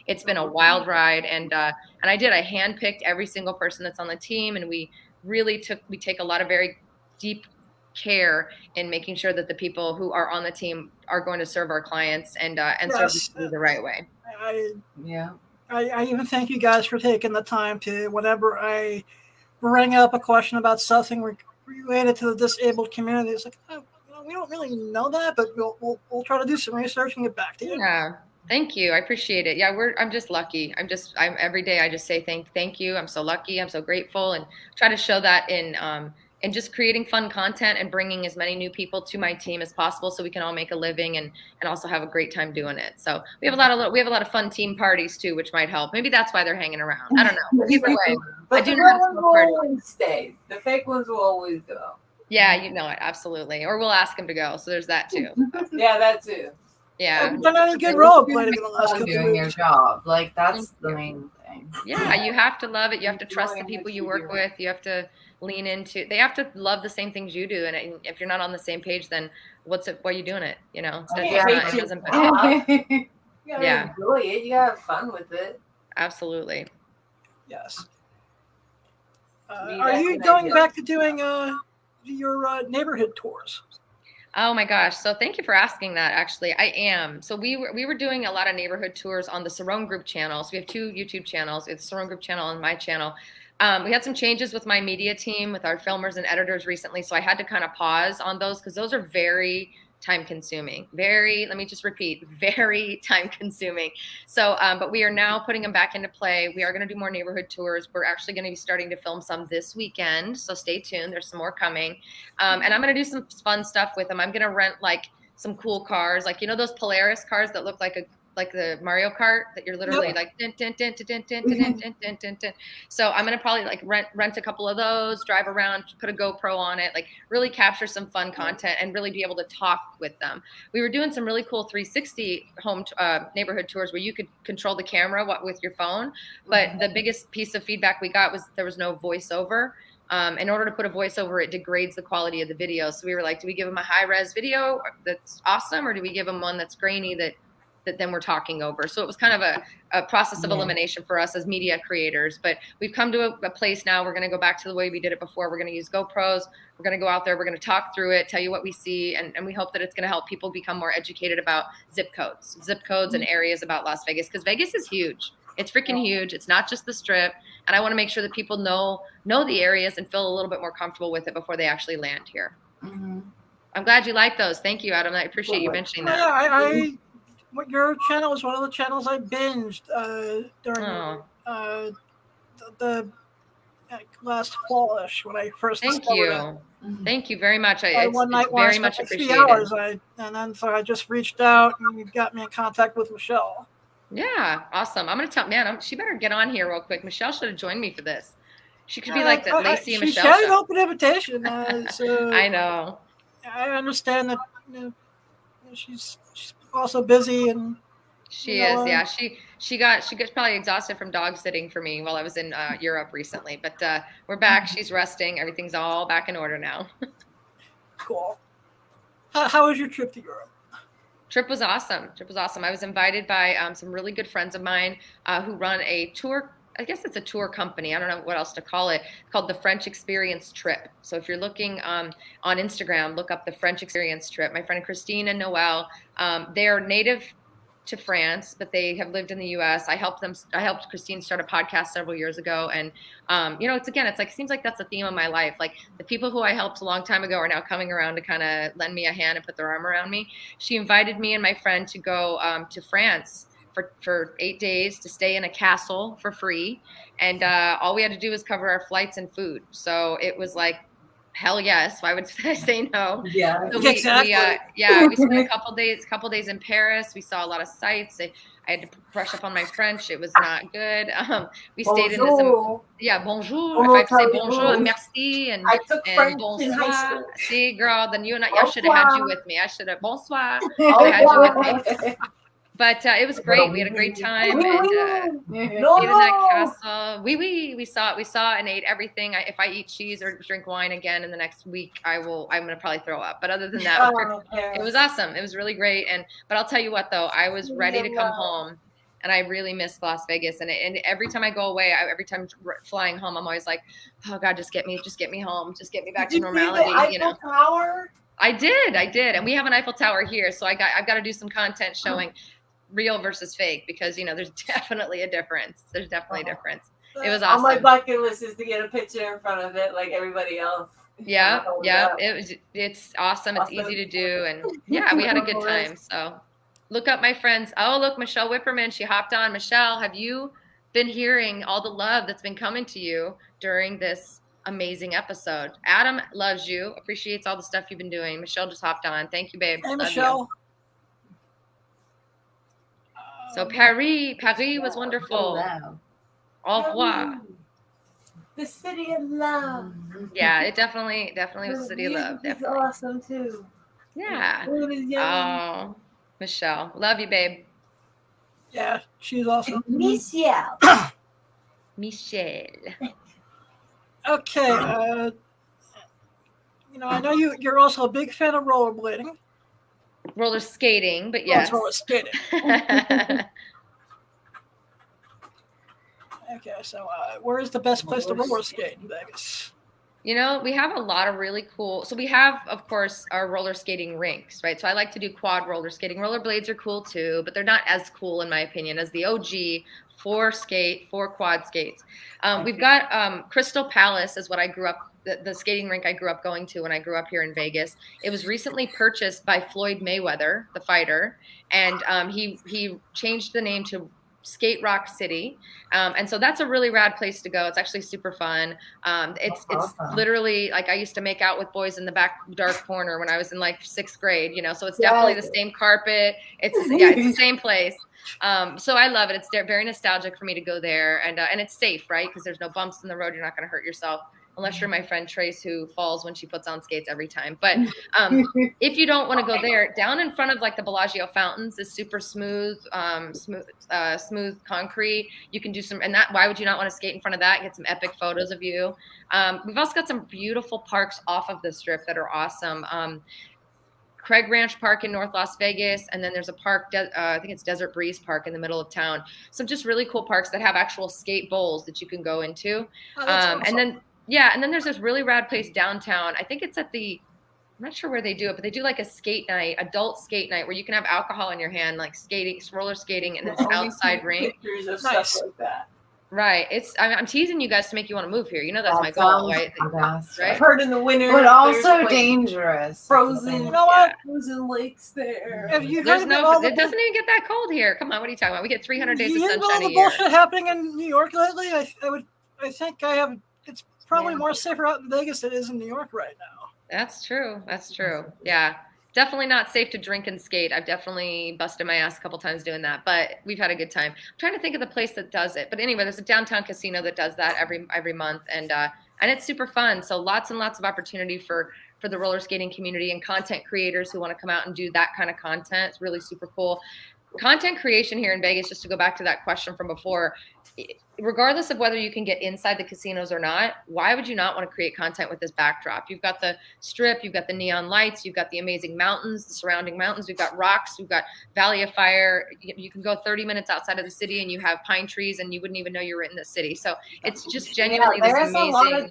It's been a wild ride, and I handpicked every single person that's on the team, and we take a lot of very deep care in making sure that the people who are on the team are going to serve our clients and serve the right way. I even thank you guys for taking the time to, whenever I bring up a question about something related to the disabled community, it's like, we don't really know that, but we'll try to do some research and get back to you. Yeah, thank you. I appreciate it. Yeah, I'm just lucky. I'm every day I just say thank you. I'm so lucky. I'm so grateful, and try to show that in just creating fun content and bringing as many new people to my team as possible, so we can all make a living and also have a great time doing it. So we have a lot of fun team parties too, which might help. Maybe that's why they're hanging around. I don't know. Either way, but the real ones will always stay. The fake ones will always go. Yeah, you know it, absolutely. Or we'll ask them to go. So there's that too. Yeah, that too. Yeah. I've done any good role playing in the last couple doing your job. Like, that's the main thing. Yeah, you have to love it. You have to trust the people you work with. You have to lean into. They have to love the same things you do. And if you're not on the same page, then why are you doing it? You gotta enjoy it. You gotta have fun with it. Absolutely. Yes. Are you going back to doing your neighborhood tours? Oh my gosh. So thank you for asking that. Actually, I am. So we were doing a lot of neighborhood tours on the Sarone Group channel. So we have 2 YouTube channels. It's the Sarone Group channel and my channel. We had some changes with my media team, with our filmers and editors recently. So I had to kind of pause on those because those are very time consuming. Let me just repeat, very time consuming. So, but we are now putting them back into play. We are going to do more neighborhood tours. We're actually going to be starting to film some this weekend. So stay tuned. There's some more coming. And I'm going to do some fun stuff with them. I'm going to rent like some cool cars, like, those Polaris cars that look like the Mario Kart that you're literally like din, din, din, din, din, din, din, din, din, din, din. So I'm gonna probably like rent a couple of those, drive around, put a GoPro on it, like really capture some fun content and really be able to talk with them. We were doing some really cool 360 home neighborhood tours where you could control the camera with your phone, but the biggest piece of feedback we got was there was no voiceover. In order to put a voiceover, it degrades the quality of the video. So we were like, do we give them a high-res video that's awesome, or do we give them one that's grainy that then we're talking over? So it was kind of a process of elimination for us as media creators. But we've come to a place now. We're going to go back to the way we did it before. We're going to use GoPros. We're going to go out there. We're going to talk through it, tell you what we see. And we hope that it's going to help people become more educated about zip codes and areas about Las Vegas, because Vegas is huge. It's freaking huge. It's not just the Strip. And I want to make sure that people know the areas and feel a little bit more comfortable with it before they actually land here. Mm-hmm. I'm glad you like those. Thank you, Adam. I appreciate you mentioning that. Yeah, your channel is one of the channels I binged during the last fall-ish when I first discovered it. Mm-hmm. Thank you very much. One night very much appreciated. Hours, so I just reached out and you got me in contact with Michelle. Yeah, awesome. I'm going to tell, she better get on here real quick. Michelle should have joined me for this. She could be like the Lacey and Michelle. She had an open invitation. So I know. I understand that she's also busy, and she is. Yeah, she got probably exhausted from dog sitting for me while I was in Europe recently. But we're back. She's resting. Everything's all back in order now. Cool. How was your trip to Europe? Trip was awesome. I was invited by some really good friends of mine who run a tour. I guess it's a tour company. I don't know what else to call it. It's called the French Experience Trip. So if you're looking on Instagram, look up the French Experience Trip. My friend Christine and Noelle, they're native to France, but they have lived in the U.S. I helped Christine start a podcast several years ago. And, it seems like that's the theme of my life. Like the people who I helped a long time ago are now coming around to kind of lend me a hand and put their arm around me. She invited me and my friend to go to France for 8 days to stay in a castle for free. And all we had to do was cover our flights and food. So it was like, hell yes. Why would I say no? Yeah, so we spent a couple days in Paris. We saw a lot of sights. I had to brush up on my French. It was not good. We stayed in this. Bonjour. If I say bonjour and merci and French bonsoir. in high school. See, girl, then you and I should have had you with me. I should have bonsoir. I had you with me. But it was great. We had a great time. And, No, ate in no. that castle. We saw and ate everything. If I eat cheese or drink wine again in the next week, I'm gonna probably throw up. But other than that, it was awesome. It was really great. But I'll tell you what though, I was ready to come home, and I really missed Las Vegas. And every time I go away, every time flying home, I'm always like, oh God, just get me home, just get me back to normality. You know, Tower? I did, and we have an Eiffel Tower here, so I've got to do some content showing real versus fake, because there's definitely a difference. There's definitely a difference. It was awesome. On my bucket list is to get a picture in front of it like everybody else. Yeah. It's awesome. It's easy to do, and we had a good time. So look up my friends. Oh, look, Michelle Whipperman. She hopped on. Michelle, have you been hearing all the love that's been coming to you during this amazing episode? Adam loves you, appreciates all the stuff you've been doing. Michelle just hopped on. Thank you, babe. Hey, love Michelle. You. So Paris was wonderful. Hello. Au revoir. The city of love. Yeah, it definitely was a city of love. It's Definitely. awesome too. Yeah. Food is yummy. Oh, Michelle, love you, babe. Yeah, she's awesome. Michelle. Michelle. Okay, I know you're also a big fan of rollerblading. Roller skating, but yes. Roller skating. Okay, so where is the best place to roller skate in Vegas? We have a lot of really cool. So we have, of course, our roller skating rinks, right? So I like to do quad roller skating. Rollerblades are cool too, but they're not as cool, in my opinion, as the OG four quad skates. We've got Crystal Palace is what I grew up, the skating rink I grew up going to when I grew up here in Vegas. It was recently purchased by Floyd Mayweather, the fighter, and he changed the name to Skate Rock City. And so that's a really rad place to go. It's actually super fun. It's literally like I used to make out with boys in the back dark corner when I was in like 6th grade, so it's definitely the same carpet. It's the same place. So I love it. It's very nostalgic for me to go there, and it's safe, right? Because there's no bumps in the road. You're not going to hurt yourself. Unless you're my friend Trace, who falls when she puts on skates every time. But if you don't want to go there, down in front of like the Bellagio fountains is super smooth concrete. You can do why would you not want to skate in front of that? Get some epic photos of you. We've also got some beautiful parks off of the strip that are awesome. Craig Ranch Park in North Las Vegas, and then there's a park, I think it's Desert Breeze Park in the middle of town. Some just really cool parks that have actual skate bowls that you can go into. Awesome. And then there's this really rad place downtown. I think it's I'm not sure where they do it, but they do like a skate night, adult skate night, where you can have alcohol in your hand, like roller skating in this outside rink. Pictures of Nice. stuff like that. Right. I'm teasing you guys to make you want to move here. That's my goal, right? I've Right? heard in the winter, But there's, also like, dangerous. frozen. You know what? Frozen lakes there. Have you There's heard about all it doesn't even get that cold here. Come on, what are you talking about? We get 300 days of you heard about all sunshine a the year. bullshit happening in New York lately? I think I have. It's probably more safer out in Vegas than it is in New York right now. That's true. Yeah. Definitely not safe to drink and skate. I've definitely busted my ass a couple times doing that, but we've had a good time. I'm trying to think of the place that does it. But anyway, there's a downtown casino that does that every month, and it's super fun. So lots and lots of opportunity for the roller skating community and content creators who want to come out and do that kind of content. It's really super cool. Content creation here in Vegas, just to go back to that question from before, regardless of whether you can get inside the casinos or not, why would you not want to create content with this backdrop? You've got the strip, you've got the neon lights, you've got the amazing mountains, the surrounding mountains, we've got rocks, we've got Valley of Fire. You can go 30 minutes outside of the city and you have pine trees and you wouldn't even know you were in the city. So it's just genuinely this amazing. A lot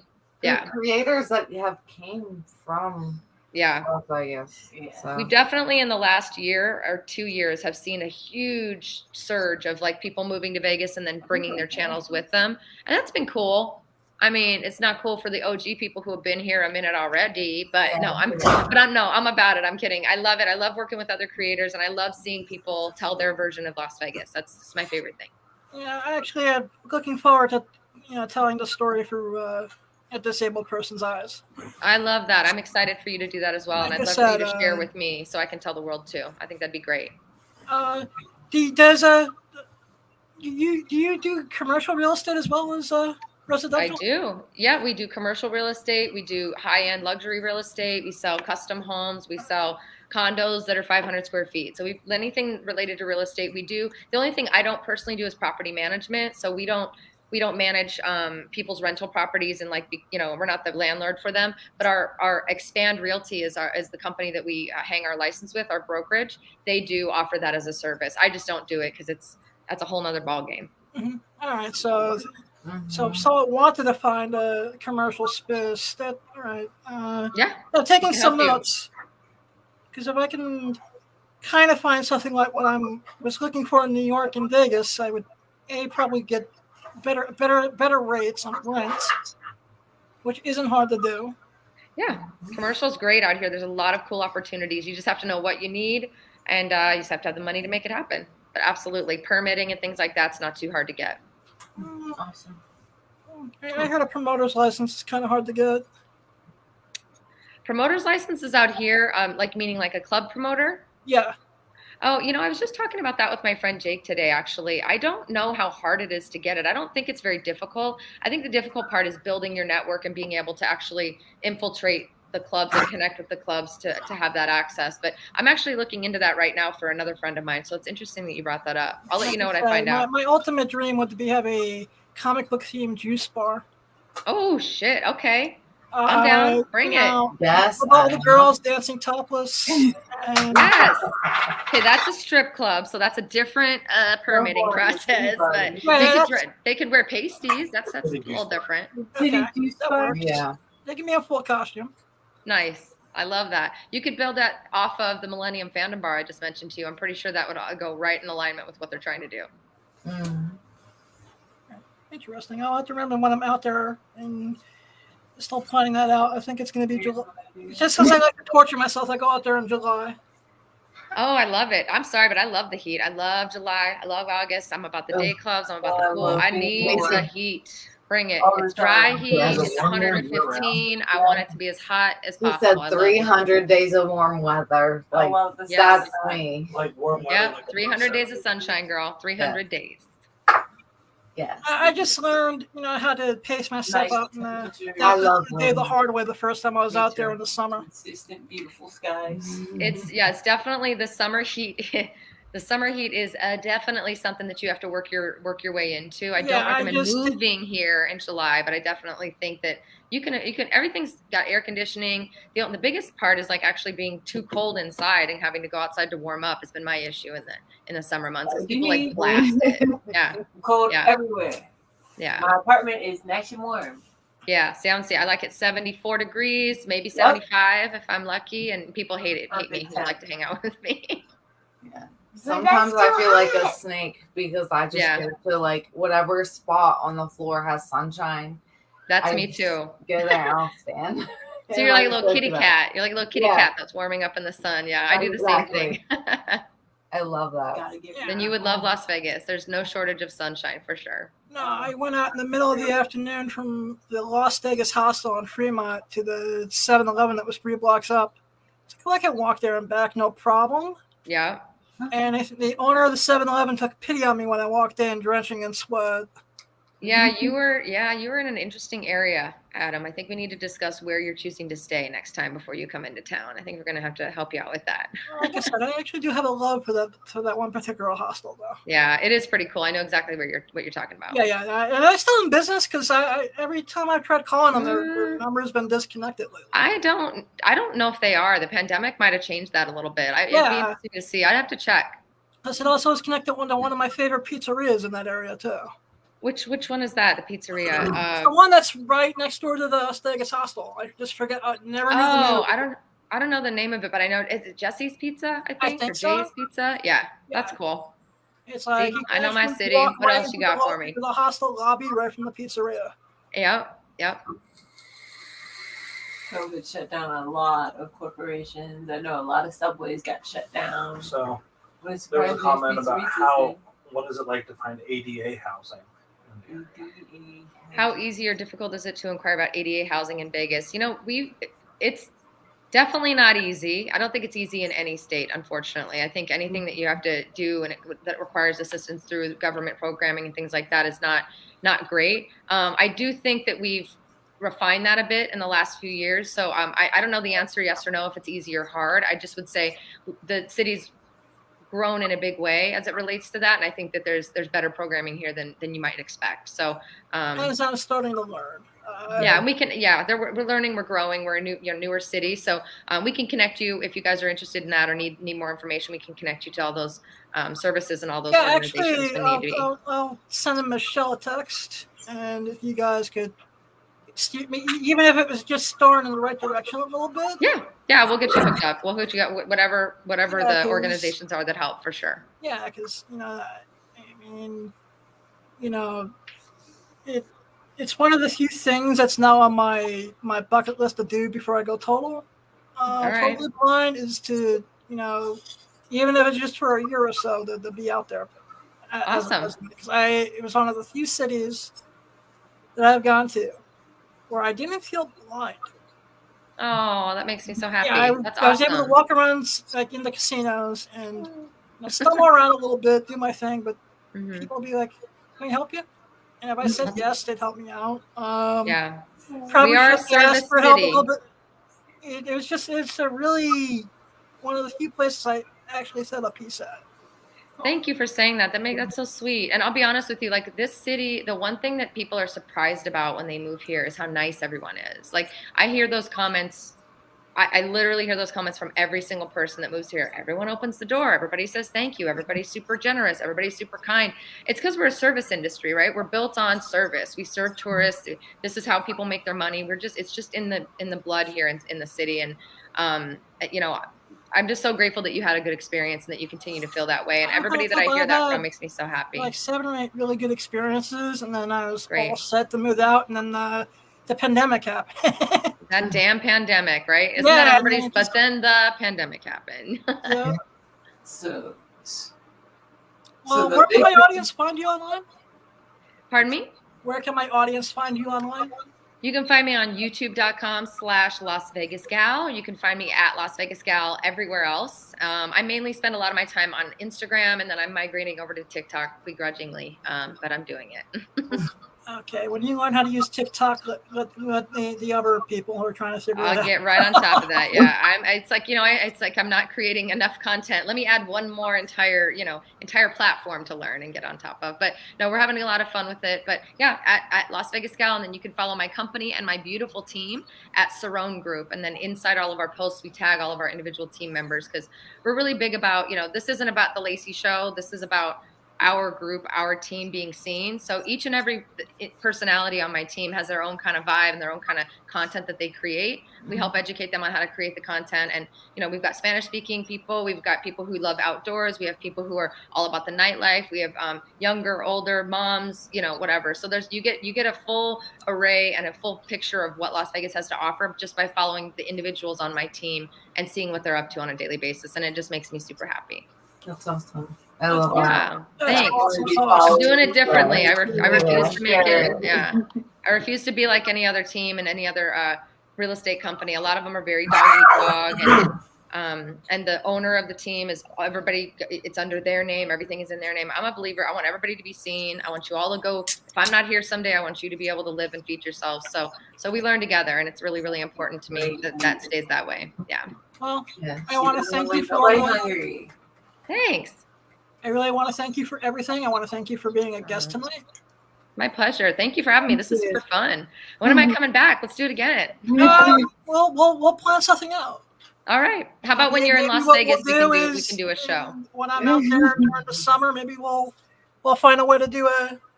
of creators that have came from Vegas. So. We definitely in the last year or 2 years have seen a huge surge of like people moving to Vegas and then bringing their channels with them. And that's been cool. I mean, it's not cool for the OG people who have been here a minute already, but I'm about it. I'm kidding. I love it. I love working with other creators and I love seeing people tell their version of Las Vegas. That's my favorite thing. Yeah, I actually am looking forward to, telling the story through a disabled person's eyes. I love that. I'm excited for you to do that as well. Like and I'd love for you to share with me so I can tell the world too. I think that'd be great. Do you do commercial real estate as well as residential? I do. Yeah, we do commercial real estate. We do high-end luxury real estate. We sell custom homes. We sell condos that are 500 square feet. So anything related to real estate, we do. The only thing I don't personally do is property management. So we don't manage people's rental properties and we're not the landlord for them. But our Expand Realty is the company that we hang our license with, our brokerage. They do offer that as a service. I just don't do it because that's a whole nother ball game. Mm-hmm. All right, so someone wanted to find a commercial space. All right. I'm taking some notes because if I can kind of find something like what I was looking for in New York and Vegas, I would probably get better rates on rents, which isn't hard to do. Yeah, commercial's great out here. There's a lot of cool opportunities. You just have to know what you need, and you just have to have the money to make it happen. But absolutely, permitting and things like that's not too hard to get. Awesome. I heard a promoter's license is kind of hard to get. Promoter's licenses out here, meaning like a club promoter? Yeah. Oh, I was just talking about that with my friend Jake today, actually. I don't know how hard it is to get it. I don't think it's very difficult. I think the difficult part is building your network and being able to actually infiltrate the clubs and connect with the clubs to have that access. But I'm actually looking into that right now for another friend of mine. So it's interesting that you brought that up. I'll let you know what I find out. My ultimate dream would be have a comic book themed juice bar. Oh, shit. Okay. I'm down. Bring it. Yes. With all the girls dancing topless. Yes. Okay, that's a strip club, so that's a different permitting process. But they could wear pasties. That's a little different. Okay. Yeah. They give me a full costume. Nice. I love that. You could build that off of the Millennium Fandom Bar I just mentioned to you. I'm pretty sure that would go right in alignment with what they're trying to do. Interesting. I'll have to remember when I'm out there and still planning that out. I think it's going to be July. Just because I like to torture myself, I go out there in July. Oh, I love it. I'm sorry, but I love the heat. I love July. I love August. I'm about the day clubs. I'm about the pool. I need the heat. Bring it. It's dry heat. It's 115. I want it to be as hot as possible. He said 300 days of warm weather. Like, that's me. Like warm weather. Yep, 300 days of sunshine, girl. 300 days. Yes. I just learned, how to pace myself out. I love the hard way the first time I was out there in the summer. Consistent, beautiful skies. It's definitely the summer heat. The summer heat is definitely something that you have to work your way into. I don't recommend moving here in July, but I definitely think that you can. Everything's got air conditioning. The biggest part is actually being too cold inside and having to go outside to warm up has been my issue in the summer months because people blast it. Yeah, cold everywhere. Yeah, my apartment is nice and warm. Yeah, see, I like it 74 degrees, maybe 75 if I'm lucky, and people hate me who like to hang out with me. Yeah. Sometimes I feel like a snake because I just go to whatever spot on the floor has sunshine. That's me too. Go there, I'll stand. So you're like a little kitty cat. You're like a little kitty cat that's warming up in the sun. Yeah, I do the same thing. I love that. Then you would love Las Vegas. There's no shortage of sunshine for sure. No, I went out in the middle of the afternoon from the Las Vegas hostel in Fremont to the 7-Eleven that was 3 blocks up. So I can walk there and back, no problem. Yeah. And the owner of the 7-Eleven took pity on me when I walked in, drenching in sweat. Yeah, you were in an interesting area, Adam. I think we need to discuss where you're choosing to stay next time before you come into town. I think we're going to have to help you out with that. Like I said, I actually do have a love for that one particular hostel, though. Yeah, it is pretty cool. I know exactly what you're talking about. Yeah. And I'm still in business because every time I've tried calling them, their number's been disconnected lately. I don't know if they are. The pandemic might have changed that a little bit. It'd be interesting to see. I'd have to check. Plus, it also is connected to one of my favorite pizzerias in that area too. Which one is that? The pizzeria? The one that's right next door to the Las Vegas hostel. I just forget. I never knew the name. I don't know the name of it, but I know is it Jesse's Pizza? I think or so. Jay's Pizza. Yeah, that's cool. It's like see, I know my city. What else you got for me? The hostel lobby right from the pizzeria. Yep. COVID shut down a lot of corporations. I know a lot of subways got shut down. So there was a comment about what is it like to find ADA housing? How easy or difficult is it to inquire about ADA housing in Vegas? It's definitely not easy. I don't think it's easy in any state, unfortunately. I think anything that you have to do that requires assistance through government programming and things like that is not great. I do think that we've refined that a bit in the last few years. So I don't know the answer, yes or no, if it's easy or hard. I just would say the city's grown in a big way as it relates to that, and I think that there's better programming here than you might expect. So as I'm starting to learn. We're learning, we're growing, we're a newer city, so we can connect you if you guys are interested in that or need more information. We can connect you to all those services and all those organizations. Actually, I'll send Michelle a text, and if you guys could steer me, even if it was just starting in the right direction a little bit. Yeah, we'll get you hooked up. We'll hook you up, whatever the organizations are that help, for sure. Yeah, because it's one of the few things that's now on my bucket list to do before I go total. Totally blind is to, even if it's just for a year or so, to be out there. Awesome. Because it was one of the few cities that I've gone to where I didn't feel blind. Oh, that makes me so happy. Yeah, That's I was awesome. able to walk around like in the casinos and stumble around a little bit, do my thing, but people would be like, "Can I help you?" And if I said yes, they'd help me out. Probably we are a service for help a city. little bit. It's a really one of the few places I actually said a piece at. Thank you for saying that. That's so sweet. And I'll be honest with you, like this city, the one thing that people are surprised about when they move here is how nice everyone is. Like I hear those comments. I literally hear those comments from every single person that moves here. Everyone opens the door. Everybody says thank you. Everybody's super generous. Everybody's super kind. It's because we're a service industry, right? We're built on service. We serve tourists. This is how people make their money. It's just in the blood here in the city. And I'm just so grateful that you had a good experience and that you continue to feel that way. And everybody that I hear that from makes me so happy. Like 7 or 8 really good experiences, and then I was all set to move out, and then the pandemic happened. That damn pandemic, right? Isn't that everybody's? But then the pandemic happened. Yeah. So where can my audience find you online? Pardon me? Where can my audience find you online? You can find me on youtube.com/Las Vegas Gal. You can find me at Las Vegas Gal everywhere else. I mainly spend a lot of my time on Instagram, and then I'm migrating over to TikTok begrudgingly, but I'm doing it. Okay, when you learn how to use TikTok, let the other people who are trying to figure it out. I'll get right on top of that. Yeah, it's like I'm not creating enough content. Let me add one more entire platform to learn and get on top of. But no, we're having a lot of fun with it. But yeah, at Las Vegas Gal, and then you can follow my company and my beautiful team at Cerrone Group. And then inside all of our posts, we tag all of our individual team members because we're really big about, this isn't about the Lacey show. This is about our group, our team being seen. So each and every personality on my team has their own kind of vibe and their own kind of content that they create. We help educate them on how to create the content. And, we've got Spanish speaking people. We've got people who love outdoors. We have people who are all about the nightlife. We have younger, older moms, whatever. So you get a full array and a full picture of what Las Vegas has to offer just by following the individuals on my team and seeing what they're up to on a daily basis. And it just makes me super happy. That's awesome. I love that. Thanks. I'm doing it differently. I refuse to make it. Yeah. I refuse to be like any other team and any other real estate company. A lot of them are very dog eat dog, and the owner of the team is everybody. It's under their name. Everything is in their name. I'm a believer. I want everybody to be seen. I want you all to go. If I'm not here someday, I want you to be able to live and feed yourselves. So we learn together, and it's really, really important to me that stays that way. Yeah. Well, I want to thank you for Thanks. I really want to thank you for everything. I want to thank you for being a guest tonight. My pleasure. Thank you for having me. This is super fun. When am I coming back? Let's do it again. We'll plan something out. All right. How about when you're in Las Vegas, we can do a show. When I'm out there during the summer, maybe we'll find a way to do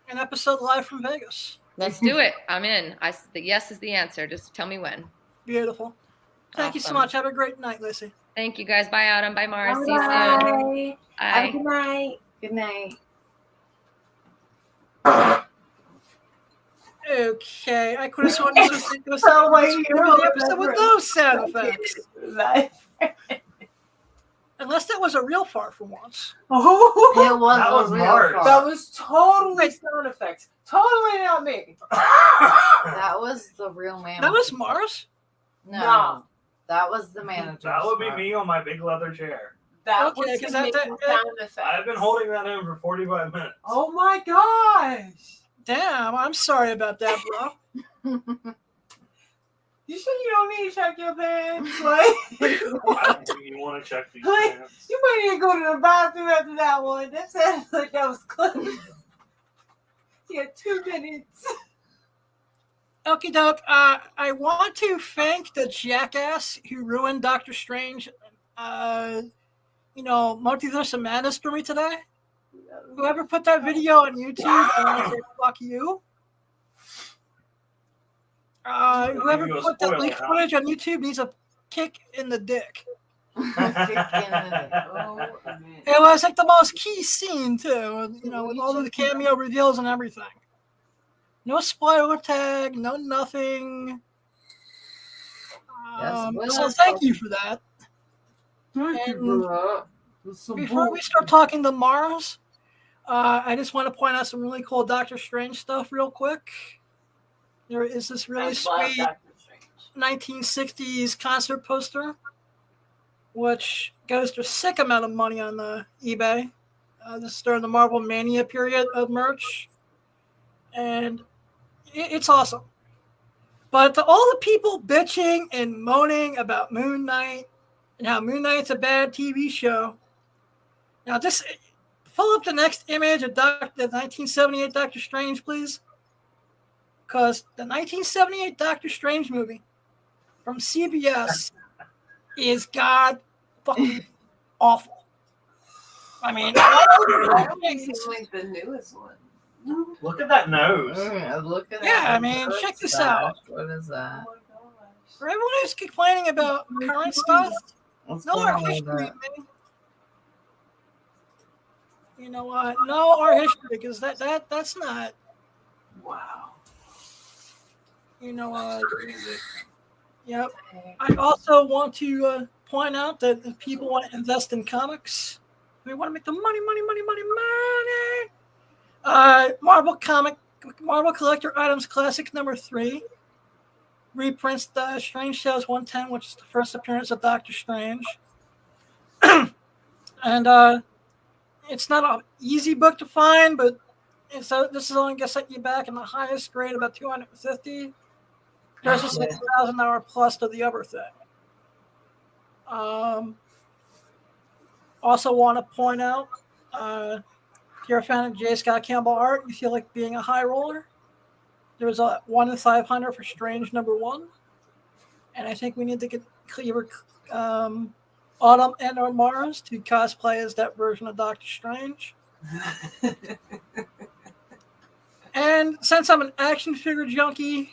an episode live from Vegas. Let's do it. I'm in. The yes is the answer. Just tell me when. Beautiful. Thank you so much. Have a great night, Lacey. Thank you guys. Bye, Adam. Bye, Mars. See you soon. Bye. Have a good night. Good night. Okay, I could have sworn this was the episode with those sound effects. Unless that was a real fart for once. Oh, it was a real fart. That was totally sound effects. Totally not me. That was the real man. That was Mars? No. That was the manager. That would be me on my big leather chair. That was the sound effect. I've been holding that in for 45 minutes. Oh my gosh. Damn, I'm sorry about that, bro. You sure you don't need to check your pants? Like, I don't think you want to check these Like, pants. you might need to go to the bathroom after that one. That sounds like that was close. You had 2 minutes. Okie doke. I want to thank the jackass who ruined Doctor Strange, Multiverse of Madness for me today. Whoever put that video on YouTube, I want to say fuck you. Whoever put that leaked footage on YouTube needs a kick in the dick. It was like the most key scene too, with all of the cameo reveals and everything. No spoiler tag, no nothing. So thank you for that. Before we start talking to Mars, I just want to point out some really cool Doctor Strange stuff real quick. There is this really sweet 1960s concert poster, which goes to a sick amount of money on the eBay. This is during the Marvel Mania period of merch, and it's awesome. But to all the people bitching and moaning about Moon Knight and how Moon Knight's a bad TV show, now just pull up the next image of the 1978 Doctor Strange, please. Because the 1978 Doctor Strange movie from CBS is god fucking awful. I mean, I don't think it's like the newest one. Look at that nose. Look at that. Yeah, I mean, check this out. What is that? Oh my gosh. For everyone who's complaining about current stuff, What's know going our on with history, that? man. You know what? Know our history, because that's not. Wow. You know what? Crazy. Yep. I also want to point out that if people want to invest in comics, they want to make the money. Marvel Collector Items Classic number 3 reprints the Strange Tales 110, which is the first appearance of Doctor Strange. And it's not an easy book to find, but this is only going to set you back in the highest grade, about 250. There's a $6,000 plus to the other thing. Also want to point out, if you're a fan of J. Scott Campbell art, you feel like being a high roller, there was a 1 in 500 for Strange number 1. And I think we need to get Cleaver, Autumn and or Mars to cosplay as that version of Doctor Strange. And since I'm an action figure junkie,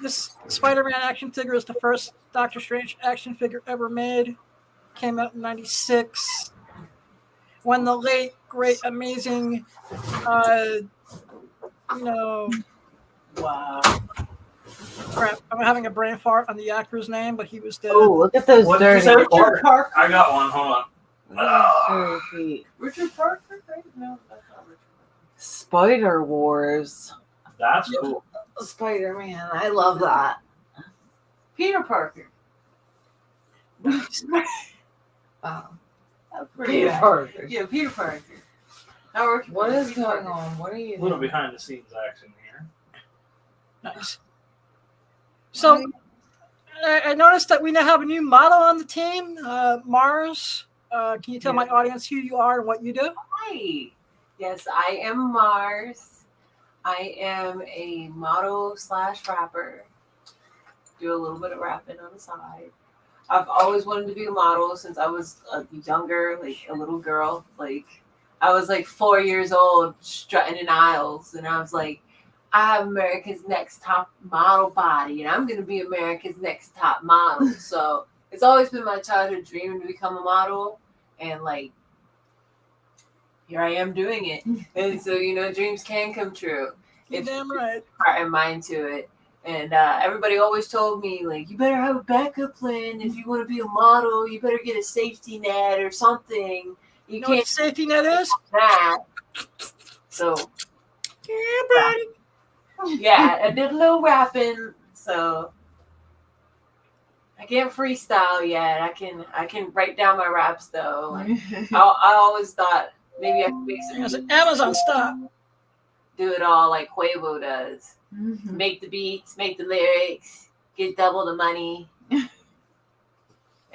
this Spider-Man action figure is the first Doctor Strange action figure ever made. Came out in '96. When the late, great, amazing, Wow. crap, I'm having a brain fart on the actor's name, but he was dead. Oh, look at those What did you dirty say? Parker. I got one. Hold on. feet. Richard Parker, right? No, that's not Richard Parker. Spider Wars. That's cool. Spider-Man. I love that. Peter Parker. Wow. That's pretty Peter bad. Parker. Yeah, Peter Parker. What is going on? What are you A little doing? behind the scenes action here. Nice. So, I noticed that we now have a new model on the team, Mars. Can you tell my audience who you are and what you do? Hi. Yes, I am Mars. I am a model / rapper. Do a little bit of rapping on the side. I've always wanted to be a model since I was younger, like a little girl. Like I was like 4 years old, strutting in aisles, and I was like, I have America's Next Top Model body, and I'm gonna be America's Next Top Model. So it's always been my childhood dream to become a model, and like here I am doing it. And so dreams can come true. You're damn right. Heart and mind to it. And everybody always told me, like, you better have a backup plan. If you want to be a model, you better get a safety net or something. You know can't what safety net is? that. So, Yeah, buddy. yeah, I did a little rapping. So, I can't freestyle yet. I can write down my raps, though. I always thought maybe I could make some There's an Amazon stop. do it all like Quavo does. Mhm. Make the beats, make the lyrics, get double the money, and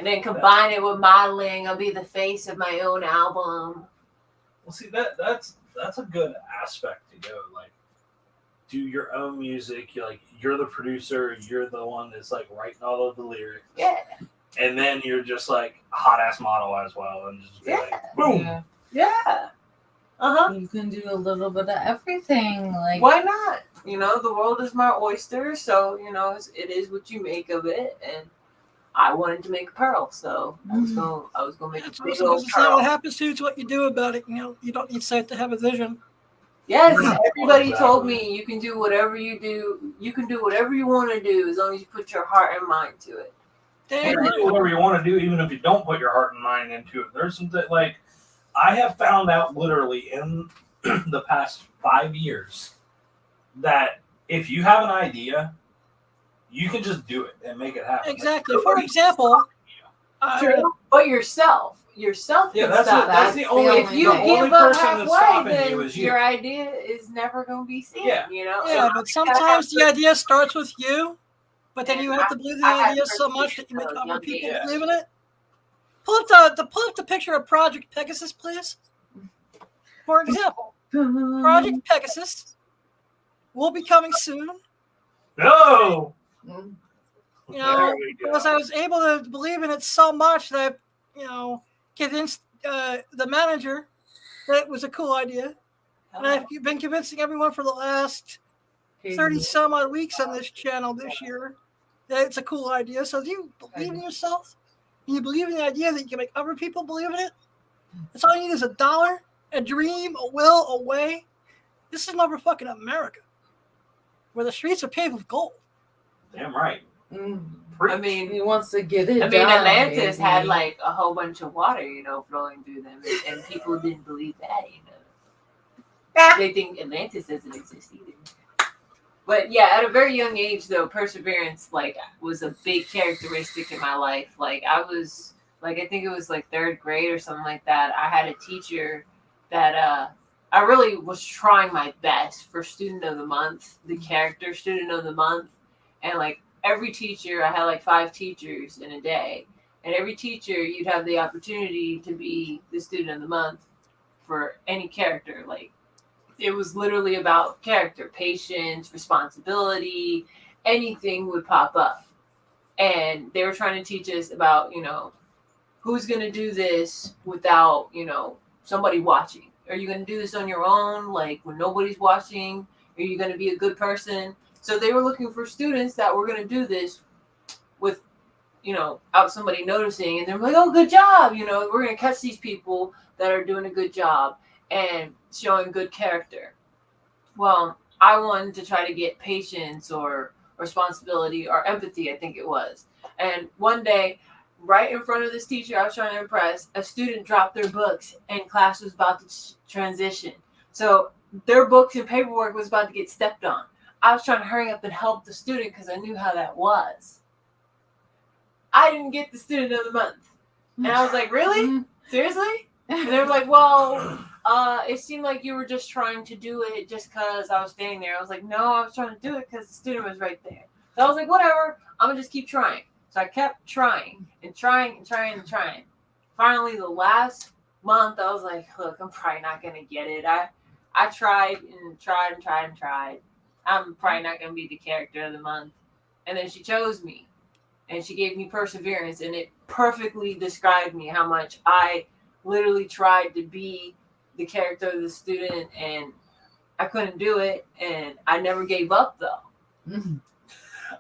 then combine it with modeling. I'll be the face of my own album. Well, see that's a good aspect to go. Like, do your own music. You're the producer. You're the one that's like writing all of the lyrics. Yeah. And then you're just like a hot ass model as well, and just be like, boom. Yeah. Yeah. You can do a little bit of everything. Like, Why not? You know, the world is my oyster, so you know it is what you make of it. And I wanted to make a pearl, so I was gonna make It's a big awesome old because it's not pearl. what happens to you, it's what you do about it. You know, you don't need sight to have a vision. Yes, Yeah, everybody told exactly. me you can do whatever you do. You can do whatever you want to do as long as you put your heart and mind to it. Damn You can do right. whatever you want to do, even if you don't put your heart and mind into it. There's some like I have found out literally in the past 5 years that if you have an idea, you can just do it and make it happen. Exactly. For example, But yourself Yeah, can that's stop. that's the only. If you the only give up person that's halfway, stopping then you is you. your idea is never going to be seen. Yeah. You know. yeah, And but sometimes the idea starts with you, but then And you have to believe the I had idea so much that you make perseverance other at a people young age. believe in it. Pull up the picture of Project Pegasus, please. For example, Project Pegasus will be coming soon. No. Mm. You know, because I was able to believe in it so much that convinced the manager that it was a cool idea, and I've been convincing everyone for the last 30 some odd weeks on this channel this year that it's a cool idea. So if you believe in yourself, and you believe in the idea that you can make other people believe in it, that's all you need is $1, a dream, a will, a way. This is motherfucking America, where the streets are paved with gold. Damn right. I mean, he wants to get it. Atlantis had like a whole bunch of water, flowing through them, and people didn't believe that. They think Atlantis doesn't exist either. But yeah, at a very young age, though, perseverance was a big characteristic in my life. I think it was like 3rd grade or something like that. I had a teacher that I really was trying my best for Student of the Month, the character Student of the Month, and every teacher, I had 5 teachers in a day, and every teacher you'd have the opportunity to be the Student of the Month for any character. It was literally about character, patience, responsibility, anything would pop up. And they were trying to teach us about, who's going to do this without, somebody watching. Are you going to do this on your own, when nobody's watching? Are you going to be a good person? So they were looking for students that were going to do this with, out somebody noticing. And they're like, oh, good job. We're going to catch these people that are doing a good job and showing good character. Well, I wanted to try to get patience or responsibility or empathy, I think it was. And one day, right in front of this teacher I was trying to impress, a student dropped their books and class was about to transition. So their books and paperwork was about to get stepped on. I was trying to hurry up and help the student because I knew how that was. I didn't get the Student of the Month. And I was like, really? Seriously? And they were like, well, it seemed like you were just trying to do it just because I was standing there. I was like, no, I was trying to do it because the student was right there. So I was like, whatever, I'm going to just keep trying. So I kept trying and trying and trying and trying. Finally, the last month, I was like, look, I'm probably not going to get it. I tried and tried and tried and tried. I'm probably not going to be the character of the month. And then she chose me. And she gave me perseverance. And it perfectly described me how much I literally tried to be the character of the student, and I couldn't do it, and I never gave up though. Mm-hmm.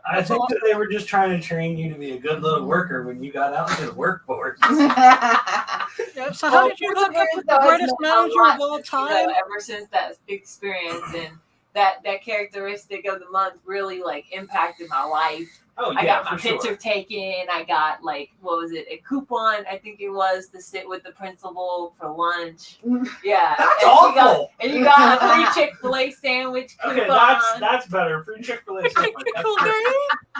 I think that they were just trying to train you to be a good little worker when you got out into the workforce. Yeah, so how did you hook up with the greatest manager of all time? Ever since that experience, and that characteristic of the month really impacted my life Oh, I yeah, got my for sure. picture taken. I got like, what was it? A coupon, I think it was, to sit with the principal for lunch. Yeah. That's and awful. You got a free Chick-fil-A sandwich coupon. Okay, that's better. Free Chick-fil-A sandwich.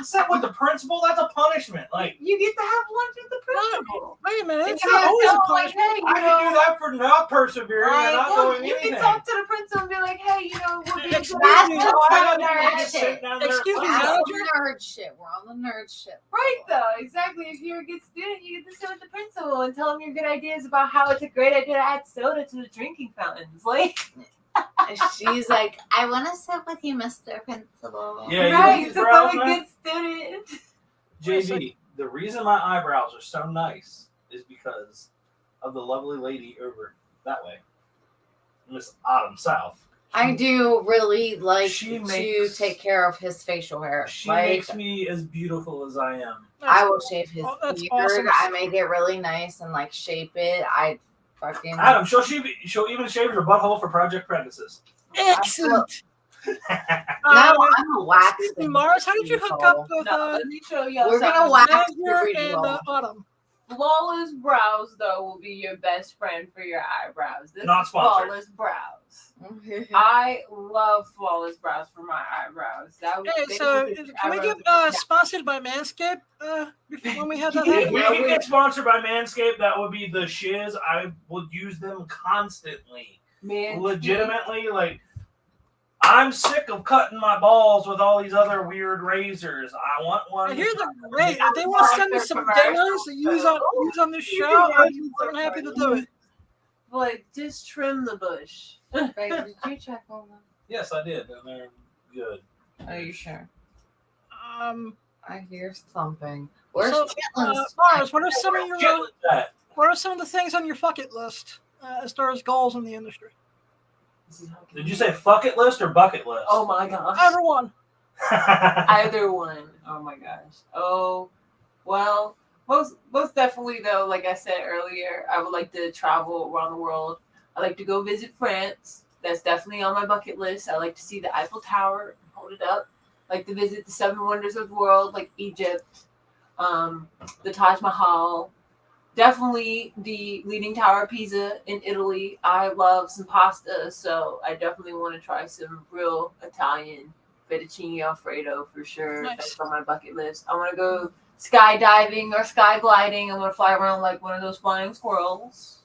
Sit with the principal. That's a punishment. Like you get to have lunch with the principal. Wait a minute. And It's you not gotta always tell a them, like, punishment. hey, I can do that for not persevering and not doing you anything. can talk to the principal and be like, hey, you know, we'll be Excuse able me. to That's I the gotta do is nerd just sit shit. down there. Excuse me, That's manager? the nerd shit. We're on the nerd shit. Right, though. Exactly. If you're a good student, you get to sit with the principal and tell him your good ideas about how it's a great idea to add soda to the drinking fountains. Like, She's like, I want to sit with you, Mr. Principal. Yeah, you right, use so brows I'm a now? good student. JV, the reason my eyebrows are so nice is because of the lovely lady over that way, Miss Autumn South. I do really like She to makes- take care of his facial hair. She Like, makes me as beautiful as I am. I will shave his That's beard. awesome. I make it really nice and like shape it. I fucking Adam, she'll even shave her butthole for Project Pegasus. Excellent. No, I'm a wax. Excuse me, Mars. How did you hook up with No, let me show you. We're gonna something. wax Manager every and roll. Autumn? Flawless brows, though, will be your best friend for your eyebrows. This Not is sponsored. Flawless brows. I love flawless brows for my eyebrows. Hey, so can we get sponsored by Manscaped when we have that If happen? we can get sponsored by Manscaped, that would be the shiz. I would use them constantly. Legitimately, like, I'm sick of cutting my balls with all these other weird razors. I want one. I hear they're great. If they want to send us some demos to use on this show, I'm more than happy to do it. Like, just trim the bush. Babe, did you check on them? Yes, I did, and they're good. Are you sure? I hear thumping. Where's so, Chitlins? Mars, what are some of your Shit with that. what are some of the things on your bucket list as far as goals in the industry? Did you say fuck it list or bucket list? Oh my gosh. Either one. Either one. Oh my gosh. Oh, well, most definitely though, like I said earlier, I would like to travel around the world. I like to go visit France. That's definitely on my bucket list. I like to see the Eiffel Tower, hold it up. I like to visit the 7 wonders of the world, like Egypt, the Taj Mahal. Definitely the Leaning Tower of Pisa in Italy. I love some pasta, so I definitely want to try some real Italian fettuccine Alfredo for sure. Nice. That's on my bucket list. I want to go skydiving or sky gliding. I want to fly around like one of those flying squirrels.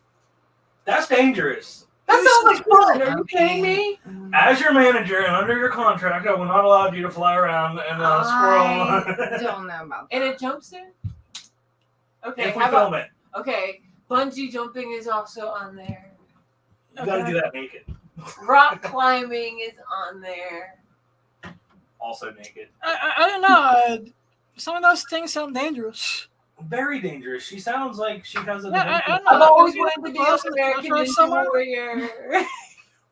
That's dangerous. That sounds like fun. Are you kidding me? As your manager and under your contract, I will not allow you to fly around in a I squirrel. don't know about that. In a jumpsuit? Okay, If we how film about, it, okay, bungee jumping is also on there. you gotta do that naked. Rock climbing is on there. Also naked. I don't know. Some of those things sound dangerous. Very dangerous. She sounds like she has an Yeah, adventure. I I've know. always Maybe wanted to be close an to the American contract Ninja somewhere? Warrior.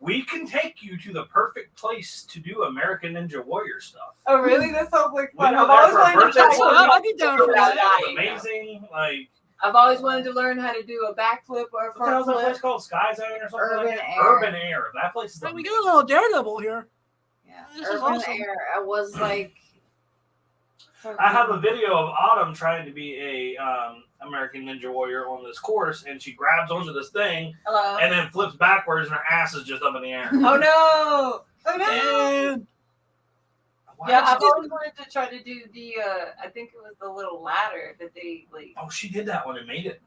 We can take you to the perfect place to do American Ninja Warrior stuff. Oh, really? That sounds like fun. We go I've there always for a wanted to birthday try party. I'll be down for without that. dying. Amazing. Like, I've always wanted to learn how to do a backflip or a what the hell's front that place flip. called? Sky Zone or something Urban like that? Air. Urban Air. That place is Hey, we amazing. got a little Daredevil here. Yeah, This is Urban awesome. Air. I was like, I have a video of Autumn trying to be a American Ninja Warrior on this course, and she grabs onto this thing Hello. and then flips backwards, and her ass is just up in the air. Oh no! Oh no! And Why Yeah, is I've this- always wanted to try to do the. I think it was the little ladder that they like. Oh, she did that one and made it.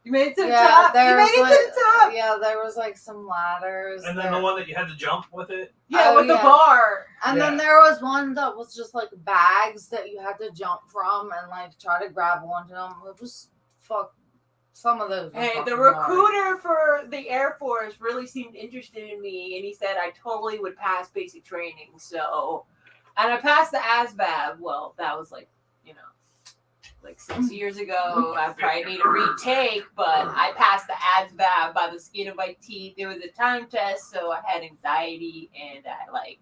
You made it to the yeah, top. You there made was it like, to the top. yeah, there was like some ladders. And then the one that you had to jump with it. Yeah, Oh, with the yeah. bar. And Yeah. then there was one that was just like bags that you had to jump from and like try to grab onto them. It was some of those. were Hey, the fucking hard. recruiter for the Air Force really seemed interested in me, and he said I totally would pass basic training. So, and I passed the ASVAB. Well, that was like, like 6 years ago. I probably need a retake, but I passed the ASVAB by the skin of my teeth. It was a time test, so I had anxiety, and I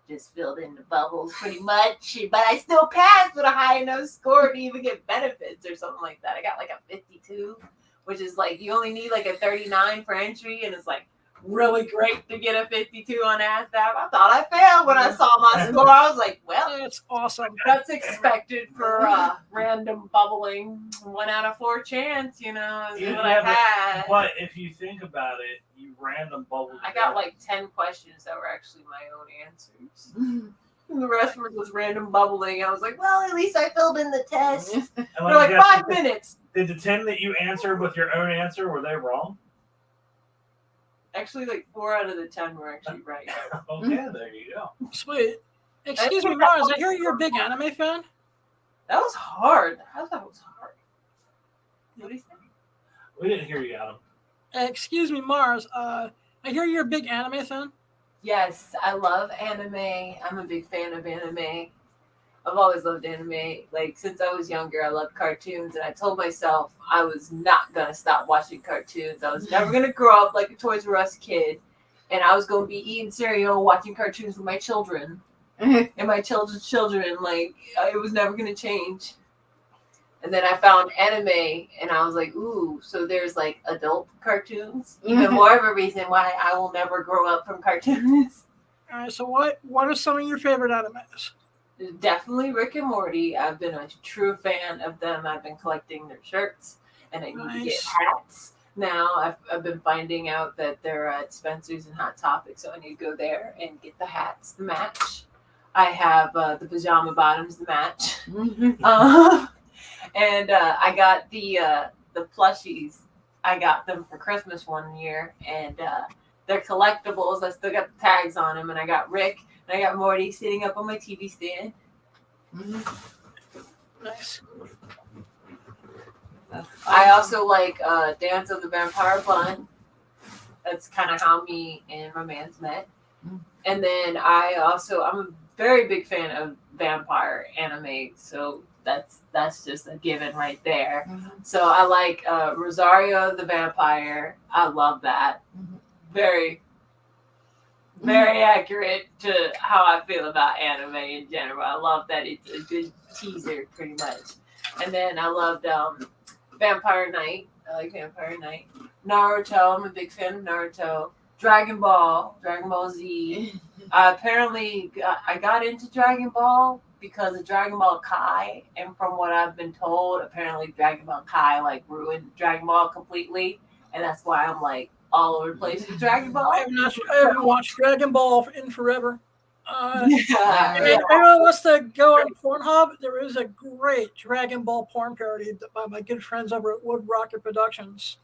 just filled in the bubbles pretty much. But I still passed with a high enough score to even get benefits or something like that. I got like a 52. Which is like you only need like a 39 for entry, and it's like really great to get a 52 on ASVAB. I thought I failed when I saw my score. I was like, well, That's awesome. that's expected for random bubbling. 1 out of 4 chance, is what I had. But if you think about it, you random bubbled. I got like 10 questions that were actually my own answers. And the rest were just random bubbling. I was like, well, at least I filled in the test. They're like 5 minutes. Did the 10 that you answered with your own answer, were they wrong? Actually, like 4 out of the 10 were actually right. Okay, there you go. Sweet. Excuse me, Mars, I hear you're a big anime fan? That was hard. I thought it was hard. What do you think? We didn't hear you, Adam. Excuse me, Mars, I hear you're a big anime fan? Yes, I love anime. I'm a big fan of anime. I've always loved anime. Like, since I was younger, I loved cartoons, and I told myself I was not going to stop watching cartoons. I was never going to grow up like a Toys R Us kid, and I was going to be eating cereal, watching cartoons with my children, and my children's children. Like, it was never going to change. And then I found anime, and I was like, ooh, so there's, like, adult cartoons? Even more of a reason why I will never grow up from cartoons. All right, so what are some of your favorite animes? Definitely Rick and Morty. I've been a true fan of them. I've been collecting their shirts, and I need to get hats. Now I've been finding out that they're at Spencer's and Hot Topic, so I need to go there and get the hats to match. I have the pajama bottoms to match. And I got the plushies. I got them for Christmas one year, and they're collectibles. I still got the tags on them, and I got Rick and I got Morty sitting up on my TV stand. Nice. I also like Dance of the Vampire Bun. That's kind of how me and my man's met. And then I'm a very big fan of vampire anime, so that's just a given right there. So I like Rosario the Vampire. I love that. Very, very accurate to how I feel about anime in general. I love that it's a good teaser, pretty much. And then I loved Vampire Knight. I like Vampire Knight. Naruto. I'm a big fan of Naruto. Dragon Ball Z. Apparently, I got into Dragon Ball because of Dragon Ball Kai, and from what I've been told, apparently Dragon Ball Kai like ruined Dragon Ball completely, and that's why I'm like all over the place with Dragon Ball. I haven't watched Dragon Ball in forever. Everyone wants to go on Pornhub. There is a great Dragon Ball porn parody by my good friends over at Wood Rocket Productions.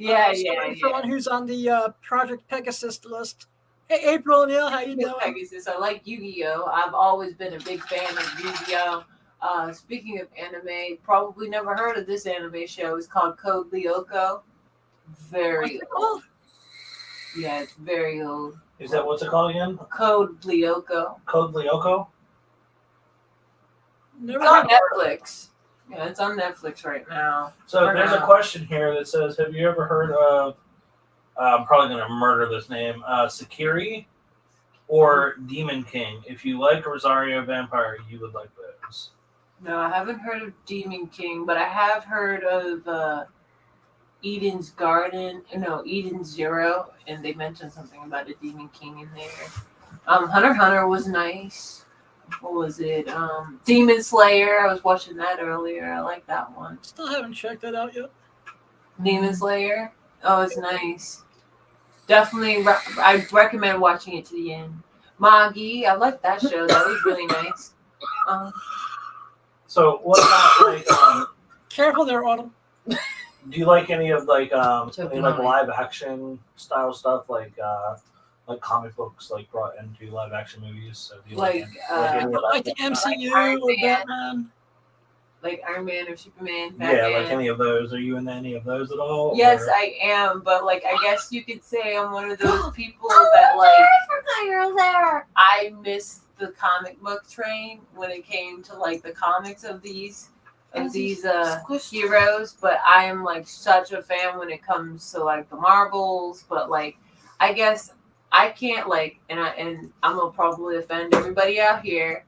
Someone who's on the Project Pegasus list. Hey, April O'Neil, how you doing? Pegasus. I like Yu-Gi-Oh! I've always been a big fan of Yu-Gi-Oh! Speaking of anime, probably never heard of this anime show. It's called Code Lyoko. Very old. Yeah, it's very old. Is that what's it called again? Code Lyoko. Code Lyoko? It's on Netflix. Yeah, it's on Netflix right now. So there's a question here that says, have you ever heard of, I'm probably going to murder this name, Sakiri or Demon King? If you like Rosario Vampire, you would like those. No, I haven't heard of Demon King, but I have heard of Eden's Zero, and they mentioned something about a Demon King in there. Hunter x Hunter was nice. What was it? Demon Slayer. I was watching that earlier. I like that one. Still haven't checked that out yet. Demon Slayer. Oh, it's nice. Definitely, I recommend watching it to the end. Magi. I like that show. That was really nice. So what about like? Careful there, Autumn. Do you like any of like live action style stuff like comic books like brought into live action movies? So do you like the MCU or Batman? Like Iron Man or Superman. Batman. Yeah, like any of those. Are you into any of those at all? Yes, I am. But like, I guess you could say I'm one of those people that like. I forgot you were there. I missed the comic book train when it came to like the comics of these heroes. But I am like such a fan when it comes to like the Marvels. But like, I guess I can't like, and I'm gonna probably offend everybody out here.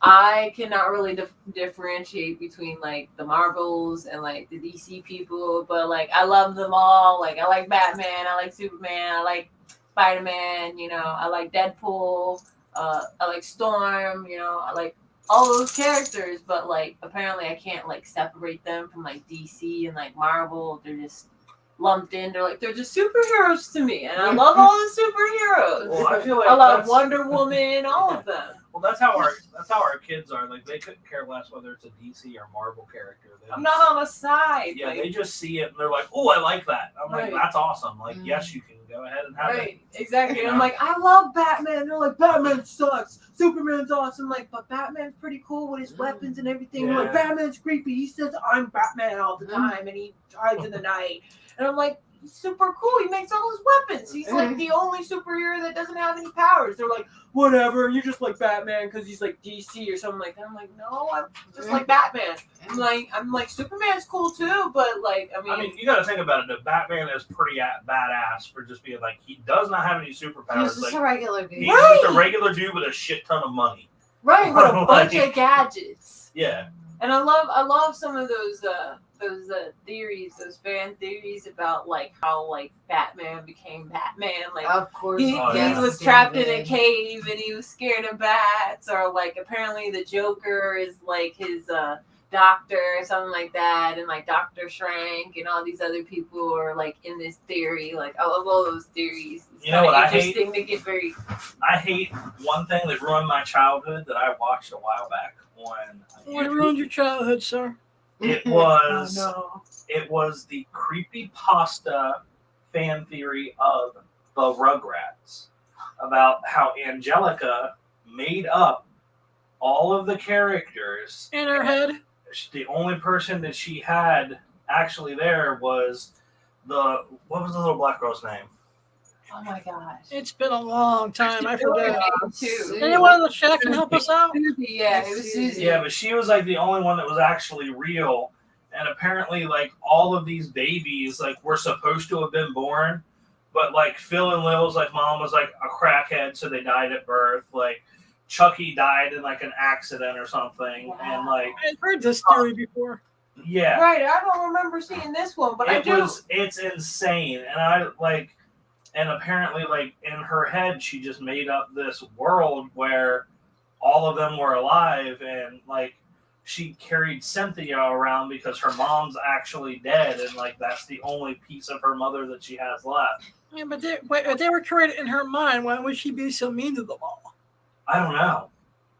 I cannot really differentiate between like the Marvels and like the DC people, but like I love them all. Like I like Batman, I like Superman, I like Spider-Man, you know, I like Deadpool, I like Storm, you know, I like all those characters, but like apparently I can't like separate them from like DC and like Marvel. They're just lumped in. They're just superheroes to me, and I love all the superheroes. Well, I feel like I love Wonder Woman, all of them. Well, that's how our kids are. Like they couldn't care less whether it's a DC or Marvel character. I'm not on the side. Yeah, like, they just see it and they're like, "Oh, I like that." I'm like, Right. "That's awesome." Like, yes, you can go ahead and have it. right, exactly. And I'm like, I love Batman. They're like, Batman sucks. Superman's awesome. Like, but Batman's pretty cool with his weapons and everything. Yeah. Like, Batman's creepy. He says, "I'm Batman" all the time, and he hides in the night. And I'm like, he's super cool. He makes all his weapons. He's like the only superhero that doesn't have any powers. They're like, whatever, you just like Batman because he's like DC or something like that. I'm like, no, I'm just like Batman. I'm like Superman's cool too, but like, I mean, you got to think about it. The Batman is pretty badass for just being like, he does not have any superpowers. He's just like, a regular dude. he's just a regular dude with a shit ton of money. right, with a bunch of gadgets. Yeah. And I love some of those theories, those fan theories about like how like Batman became Batman. Like Of course, he yeah. was trapped in a cave and he was scared of bats, or like apparently the Joker is like his doctor or something like that, and like Dr. Shrank and all these other people are like in this theory. Like I love all those theories. It's You know what I interesting to get very. I hate one thing that ruined my childhood that I watched a while back on. What ruined your childhood, sir? It was Oh, it was the creepypasta fan theory of the Rugrats about how Angelica made up all of the characters. In her head. The only person that she had actually there was what was the little black girl's name? oh my gosh. It's been a long time. I forget. Too. Anyone in the chat can help us out? Yeah, it was Susie. Yeah, but she was like the only one that was actually real. And apparently, like, all of these babies, like, were supposed to have been born. But, like, Phil and Lil's, like, mom was, like, a crackhead, so they died at birth. Like, Chucky died in, like, an accident or something. Wow. And, like, I've heard this theory before. yeah. Right, I don't remember seeing this one, but I do. It's insane. And apparently, like, in her head, she just made up this world where all of them were alive. And, like, she carried Cynthia around because her mom's actually dead, and like that's the only piece of her mother that she has left. Yeah, but they were created in her mind. Why would she be so mean to them all? I don't know.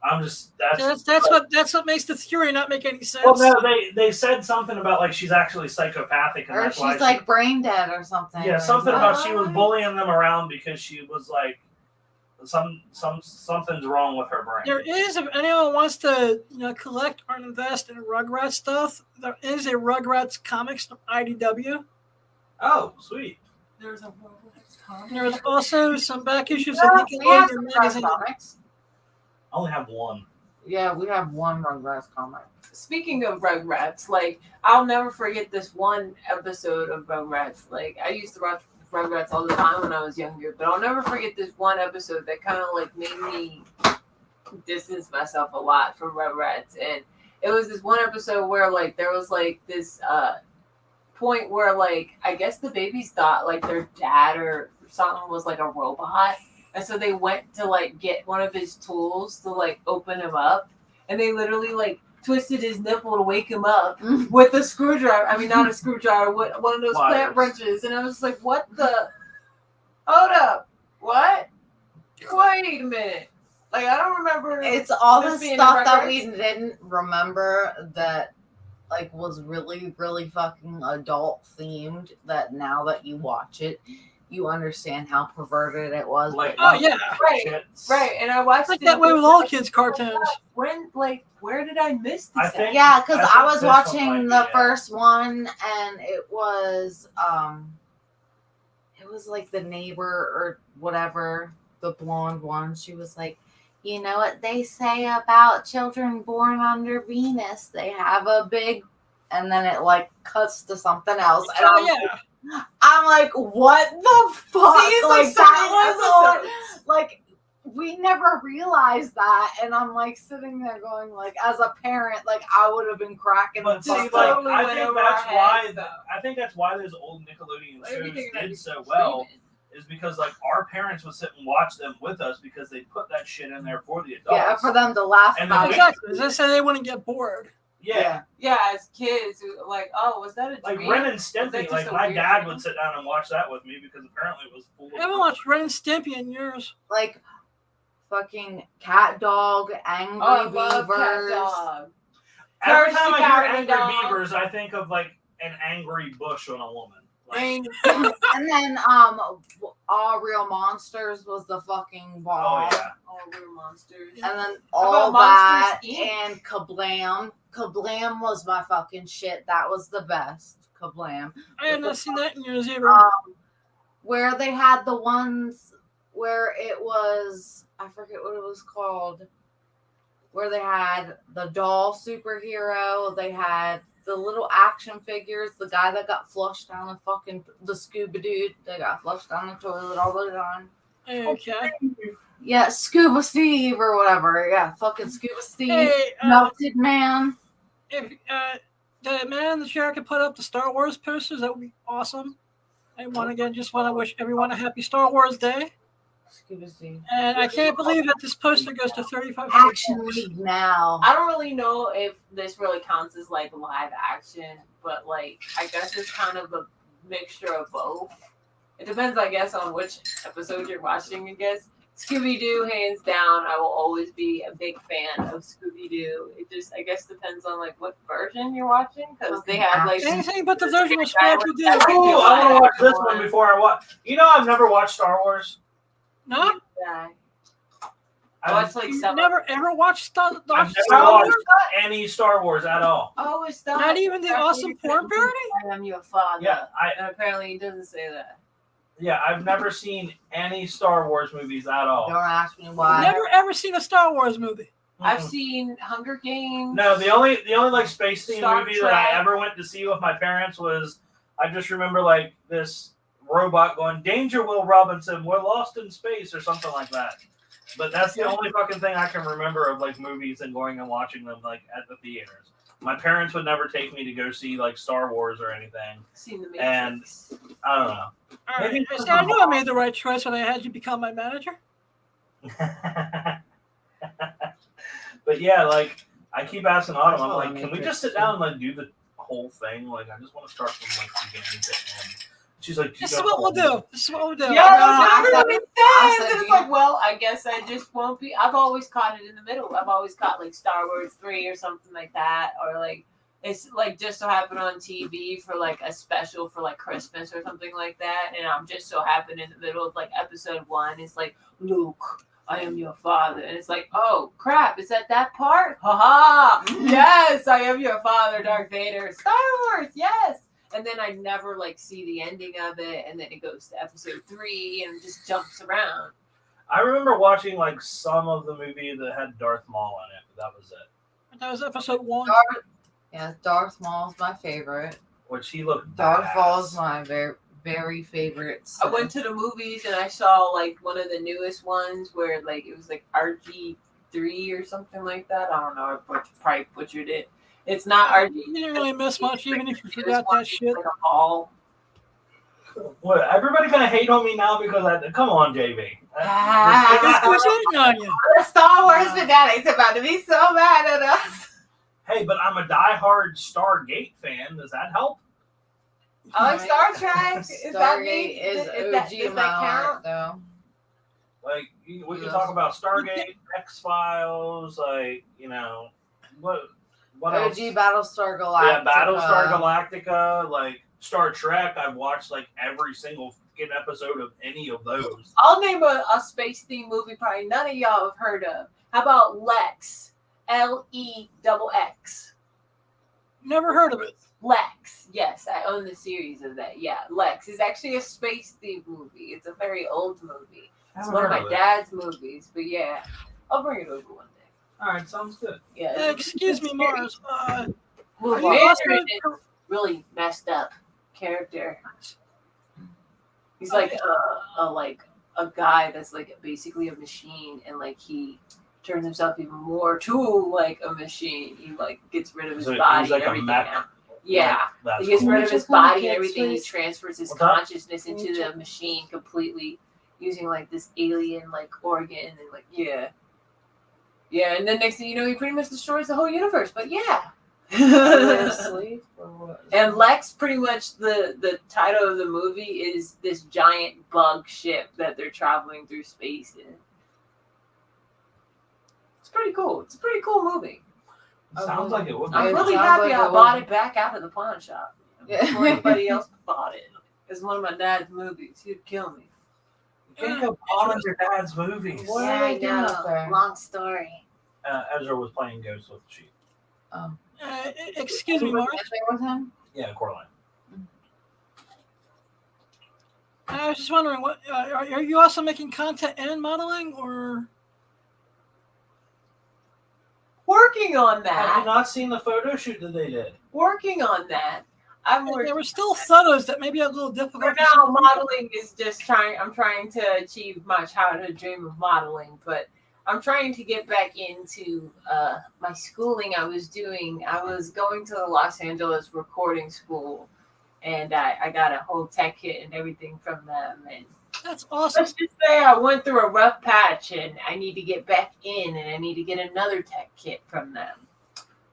I'm just That's what makes the theory not make any sense. well, no, they said something about like she's actually psychopathic, and Or that's why she's like brain dead or something. yeah, or something about she was What? bullying them around because she was like something's wrong with her brain. There is, if anyone wants to, collect or invest in Rugrats stuff, there is a Rugrats comics from IDW. Oh, sweet. There's a Rugrats comic. There's also some back issues Yeah, of we have Nickelodeon some magazine. comics. I only have one. Yeah, we have one Rugrats comic. Speaking of Rugrats, like I'll never forget this one episode of Rugrats. Like I used to watch Rugrats all the time when I was younger, but I'll never forget this one episode that kind of like made me distance myself a lot from Rugrats. And it was this one episode where like there was like this point where like I guess the babies thought like their dad or something was like a robot, and so they went to like get one of his tools to like open him up, and they literally like twisted his nipple to wake him up with a screwdriver. I mean, not a screwdriver, one of those plant wrenches. And I was like, what the? Hold up. What? Wait a minute. Like, I don't remember. It's all the this being stuff in that Rugrats. we didn't remember that like was really, really fucking adult themed, that now that you watch it, you understand how perverted it was. Like, Oh, yeah. Right. shits. Right. And I watched It's like it that way with all kids' cartoons. When, like, where did I miss this? I at? think- Yeah, because I I was think this one watching might the be, first one, and it was like the neighbor or whatever, the blonde one. She was like, you know what they say about children born under Venus? They have a big, and then it like cuts to something else. And Oh, yeah. I'm like, what the fuck? See, it's like that certain was all, episodes. like we never realized that, and I'm like sitting there going, like, as a parent, like I would have been cracking. But see, the like, totally I went think over that's our why heads, though. I think that's why those old Nickelodeon shows Everything that did we so well. streaming. Is because like our parents would sit and watch them with us because they put that shit in there for the adults. Yeah, for them to laugh And about the it. Exactly. They say they wouldn't get bored. Yeah. Yeah, as kids, we were like, oh, was that a Like dream? Ren and Was that Stimpy, just like a my weird dad dream? would sit down and watch that with me because apparently it was full I haven't watched Ren and Stimpy in years. Like fucking Cat Dog, Angry Oh, I love Beavers. Cat Dog. Every Curse time the I hear cowardly Angry dog. Beavers, I think of like an angry bush on a woman. Like, And then All Real Monsters was the fucking oh bomb. yeah. Oh, we're monsters. And then How all about that Monsters, Inc.? and Kablam. Kablam was my fucking shit. That was the best. Kablam. I had not seen that in years either. Where they had the ones where it was, I forget what it was called, where they had the doll superhero, they had the little action figures, the guy that got flushed down the scuba dude that got flushed down the toilet all the time. Okay. Yeah, Scuba Steve or whatever. Yeah, fucking Scuba Steve. Hey, Melted Man. if the man in the chair could put up the Star Wars posters, that would be awesome. I want to wish everyone a happy Star Wars Day. Scuba Steve. And I can't believe that this poster goes to $3,500. Action League now. I don't really know if this really counts as like live action, but like I guess it's kind of a mixture of both. It depends, I guess, on which episode you're watching. I guess Scooby-Doo, hands down, I will always be a big fan of Scooby-Doo. It just, I guess, depends on like what version you're watching because they have like Anything but the version of Sparky Doo. Oh, I want to watch this one before I watch. You know, I've never watched Star Wars. No? Yeah. I watched like You seven. never ever watched Star I've never Wars? watched any Star Wars at all. Oh, it's not. Not even the awesome porn parody? I am your father. Yeah, And apparently it doesn't say that. I've never seen any Star Wars movies at all. Don't ask me why. Never ever seen a Star Wars movie. I've Mhm. seen Hunger Games. No, the only like space theme Star movie that I Trek. ever went to see with my parents was I just remember like this robot going, "Danger, Will Robinson, we're lost in space," or something like that. But that's the only fucking thing I can remember of like movies and going and watching them like at the theaters. My parents would never take me to go see like Star Wars or anything. Seen the And- Matrix. I don't know. All right. See, I knew I made the right choice when I had you become my manager. But yeah, like I keep asking Autumn, I'm That's what like, I can we made just sit down and like do the whole thing? Like I just want to start from like beginning to end. She's like, This is what we'll do. This is what we'll do. Yeah, I that's said- what it I says. said, And it's yeah. like, well, I guess I just won't be. I've always caught it in the middle. I've always caught like Star Wars 3 or something like that, or like it's like just so happened on TV for like a special for like Christmas or something like that, and I'm just so happened in the middle of like episode 1. It's like, Luke, I am your father, and it's like, oh crap, is that part? Haha! Yes, I am your father, Darth Vader. Star Wars, yes. And then I never like see the ending of it, and then it goes to episode 3 and it just jumps around. I remember watching like some of the movie that had Darth Maul in it, but that was it. That was episode 1. Yeah, Darth Maul's my favorite. Which he looked Darth badass. Maul's my very, very favorite. I went to the movies and I saw like one of the newest ones where like it was like RG3 or something like that. I don't know. I probably butchered it. It's not RG. You didn't really miss much, even if you It was forgot one that shit. like a ball. What? Everybody gonna hate on me now because I come on, JV. Who's hating on you? The Star Wars fanatics about to be so mad at us. Hey, but I'm a diehard Stargate fan. Does that help? I like Star Trek. Is that Stargate me? is Is that- OG does in that my heart, count? though. Like we can Yes. talk about Stargate, X-Files, like what else? OG Battlestar Galactica. Yeah, Battlestar Galactica, like Star Trek. I've watched like every single fucking episode of any of those. I'll name a space theme movie probably none of y'all have heard of. How about Lex? Lex. Never heard of it. Lex. Yes, I own the series of that. Yeah, Lex is actually a space theme movie. It's a very old movie. It's one of my dad's movies. But yeah, I'll bring it over one day. All right, sounds good. Yeah. Excuse me, Mars. Are Move you on. also, Mandarin is really messed up character. He's like a like a guy that's like basically a machine, and like he turns himself even more to like a machine. He like gets rid of his body he's like and everything. a mech. Now. Yeah, That's he gets cool. rid of his body and Kids, everything. He please. transfers his What's that? consciousness into the machine completely, using like this alien like organ and like yeah. And then next thing you know, he pretty much destroys the whole universe. But yeah. Seriously? And Lex, pretty much the title of the movie is this giant bug ship that they're traveling through space in. It's pretty cool. It's a pretty cool movie. Sounds like it would be. I'm really sounds happy like I it bought would. it back out of the pawn shop Yeah. before anybody else bought it. It's one of my dad's movies. He'd kill me. You can't go on your dad's movies. What yeah, are I they doing up there? know. Long story. Ezra was playing Ghost with the Sheep. Oh. Excuse me, Mark. With him? Yeah, Coraline. I was just wondering, what are you also making content and modeling, or? Working on Have you that. not seen the photo shoot that they did? Working on that. I'm working. There were still photos that may be a little difficult. For for some now, people. modeling is just I'm trying to achieve my childhood dream of modeling, but I'm trying to get back into my schooling. I was going to the Los Angeles recording school, and I got a whole tech kit and everything from them. And That's awesome. let's just say I went through a rough patch, and I need to get back in, and I need to get another tech kit from them.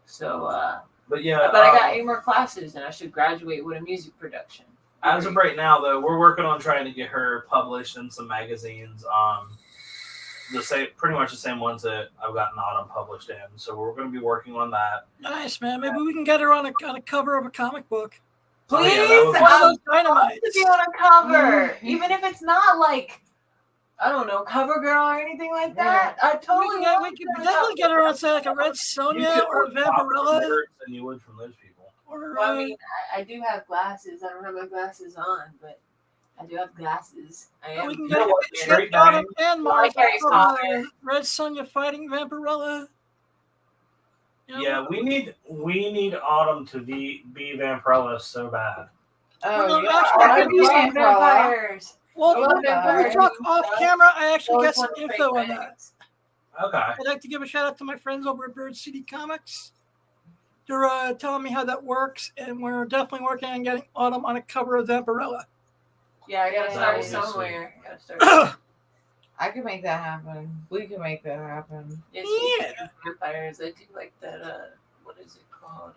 So, But yeah, but I got 8 more classes, and I should graduate with a music production. as of right now, though, we're working on trying to get her published in some magazines. Pretty much the same ones that I've gotten Autumn published in. So we're going to be working on that. Nice, man. Maybe we can get her on a cover of a comic book. Oh, Please, yeah, that would be One of I those would love to be dynamites. on a cover, even if it's not like I don't know, Cover Girl or anything like that. I totally We want could to be on a definitely get her cover. on, say, like a Red You Sonja could or a more profit from Vampirella. hers than you would from those people. Or, Well, I mean, I do have glasses. I don't have my glasses on, but I do have glasses. I am. we can You get know what? get Straight Autumn bang. and Mars Like Harry on Potter. Red Sonja fighting Vampirella. You know, Yeah, we need Autumn to be Vampirella so bad. Well, Oh, no, yeah. actually, I I could could be be Vampirella. vampires. well, I love when we vampires. talk off camera, I actually Always got some want to info trade on that. bags. Okay. I'd like to give a shout out to my friends over at Bird City Comics. They're telling me how that works, and we're definitely working on getting Autumn on a cover of Vampirella. Yeah, I gotta That start would be somewhere. Gotta start. I could make that happen. We can make that happen. Speaking of vampires, I do like that. What is it called?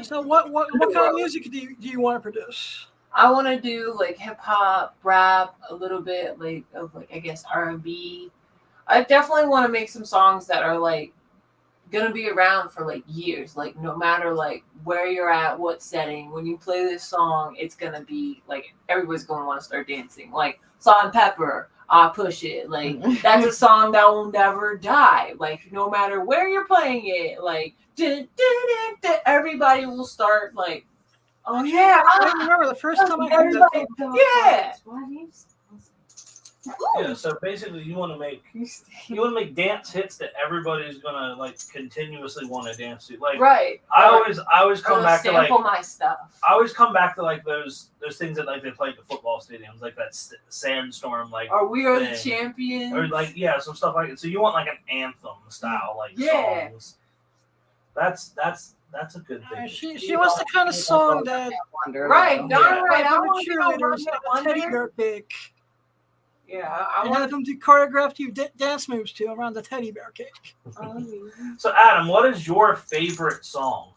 So what kind of music do you want to produce? I want to do like hip hop, rap, a little bit of I guess R&B. I definitely want to make some songs that are like gonna be around for like years. Like no matter like where you're at, what setting, when you play this song, it's gonna be like everybody's gonna want to start dancing. Like Salt and Pepper, I Push It. Like that's a song that will never die. Like no matter where you're playing it, like everybody will start like, oh yeah, I remember the first time I heard that. everybody, yeah. Yeah. So basically, you want to make dance hits that everybody's gonna like continuously want to dance to. Like Right. I always Or come they'll back to like sample my stuff. I always come back to like those things that like they play at the football stadiums, like that sandstorm, like Or We Are the thing. Champions. or like some stuff like it. So you want like an anthem style like Yeah. songs. That's a good thing. She wants the kind of song that Right, darn Yeah. right. I like want to be on cheerleaders have a teddy bear cake. Yeah, I And want have them do choreographed you dance moves to around the teddy bear cake. So Adam, what is your favorite song?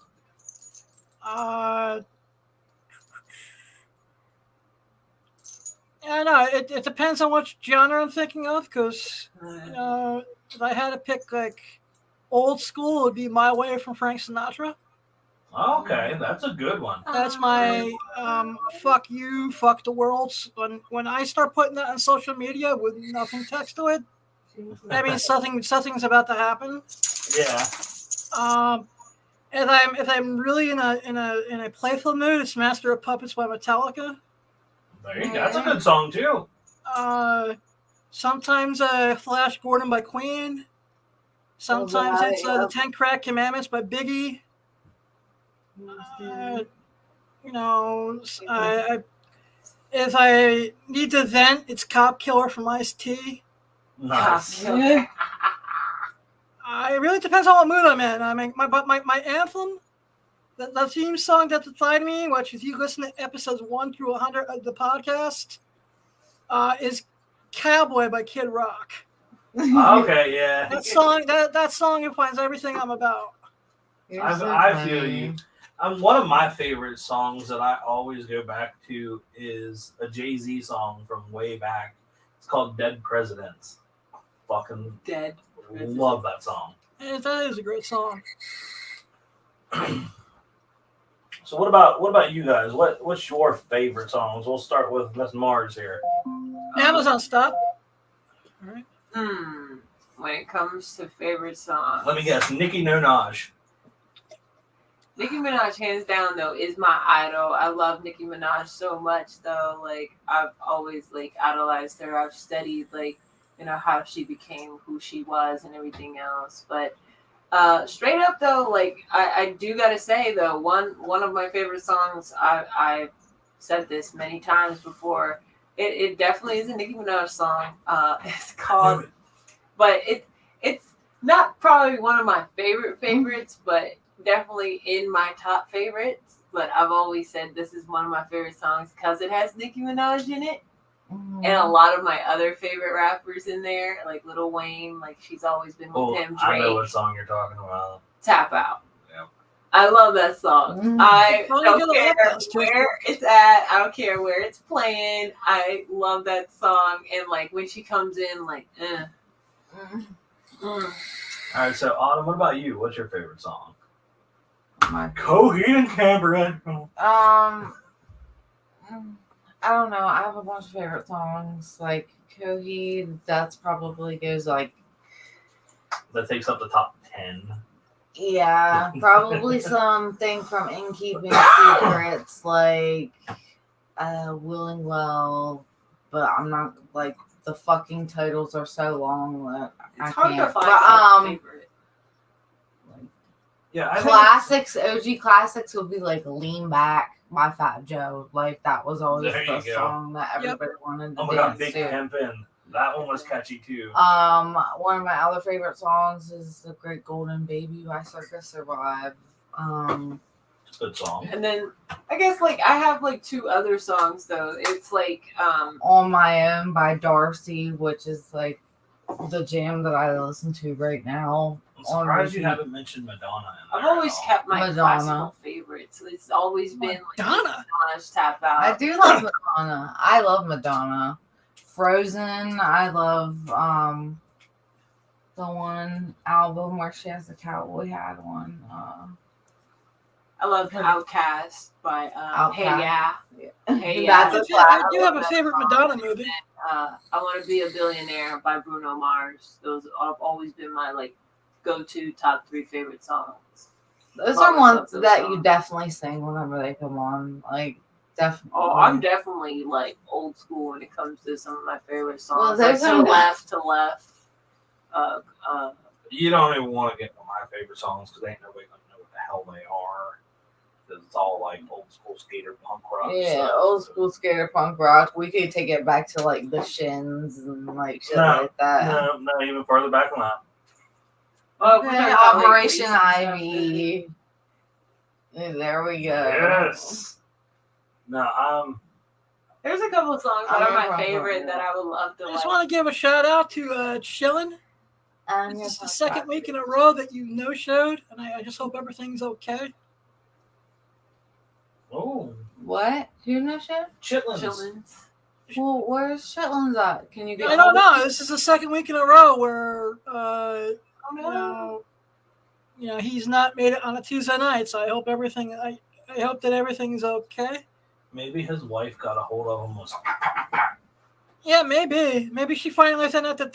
Yeah, no, it depends on what genre I'm thinking of, because if I had to pick like old school, it would be My Way from Frank Sinatra. Okay, that's a good one. That's my fuck you, fuck the world. When I start putting that on social media with nothing text to it, that means something's about to happen. Yeah. If I'm really in a playful mood, it's Master of Puppets by Metallica. There you go. That's a good song too. Sometimes Flash Gordon by Queen. Sometimes it's the 10 Crack Commandments by Biggie. If I need to vent, it's Cop Killer from Ice-T. Nice. Yeah. It really depends on what mood I'm in. I mean, my anthem, the theme song that defined me, which if you listen to episodes 1 through 100 of the podcast, is Cowboy by Kid Rock. Okay, yeah. That song defines everything I'm about. I feel you. One of my favorite songs that I always go back to is a Jay-Z song from way back. It's called Dead Presidents. Fucking Dead. love that song. And that is a great song. So what about you guys? What's your favorite songs? We'll start with Miss Mars here. Amazon stop. All right. When it comes to favorite songs, Let me guess, Nicki Minaj. Nicki Minaj, hands down, though, is my idol. I love Nicki Minaj so much, though. Like, I've always, like, idolized her. I've studied, like, you know, how she became who she was and everything else. But straight up, though, like, I do got to say, though, one of my favorite songs, I've said this many times before, it definitely is a Nicki Minaj song. It's called, but it's not probably one of my favorites, but definitely in my top favorites. But I've always said this is one of my favorite songs because it has Nicki Minaj in it. And a lot of my other favorite rappers in there, like Lil Wayne, like she's always been with him. Drake. I know what song you're talking about. Tap Out. Yep. I love that song. I don't care where it's at. I don't care where it's playing. I love that song. And like when she comes in, like, All right, so Autumn, what about you? What's your favorite song? Coheed and Cambria. I don't know. I have a bunch of favorite songs. Like Coheed, that's probably goes like. That takes up the top 10. Yeah, probably something from In Keeping Secrets, like Willing Well, but I'm not like the fucking titles are so long that it's I hard can't. to find a favorite. Yeah, classics, OG classics would be like Lean Back by Fat Joe. Like that was always the song that everybody wanted to Oh my god, dance Big to. Pimpin'. That one was catchy too. One of my other favorite songs is The Great Golden Baby by Circus Survive. Good song. And then I guess like I have like two other songs though. It's like On My Own by Darcy, which is like the jam that I listen to right now. I'm surprised you haven't mentioned Madonna. I've always kept my classical favorites. It's always been Madonna. Madonna's Tap Out. I do love Madonna. I love Madonna. Frozen. I love the one album where she has the cowboy hat on. I love Outcast by Hey Yeah. Hey Yeah. I do have a favorite Madonna movie. I Want to Be a Billionaire by Bruno Mars. Those have always been my like go-to top 3 favorite songs. Those are ones that you definitely sing whenever they come on. Like definitely. Oh, I'm definitely like old school when it comes to some of my favorite songs. Well, there's like Left to Left. You don't even want to get to my favorite songs because ain't nobody gonna know what the hell they are. Because it's all like old school skater punk rock. Yeah, stuff. old school skater punk rock. We could take it back to like the Shins and like shit like that. No, even farther back than that. Okay, Operation Ivy. There we go. Yes. No, there's a couple of songs that are my favorite that I would love to. I just want to give a shout out to Chillin'. This is the second week in a row that you no-showed, and I just hope everything's okay. Oh. What? Who no-showed? Chitlins. Well, where's Chitlins at? Can you get? I don't know. This is the second week in a row where you know he's not made it on a Tuesday night. So I hope I hope that everything's okay. Maybe his wife got a hold of him. Yeah, maybe. Maybe she finally found out that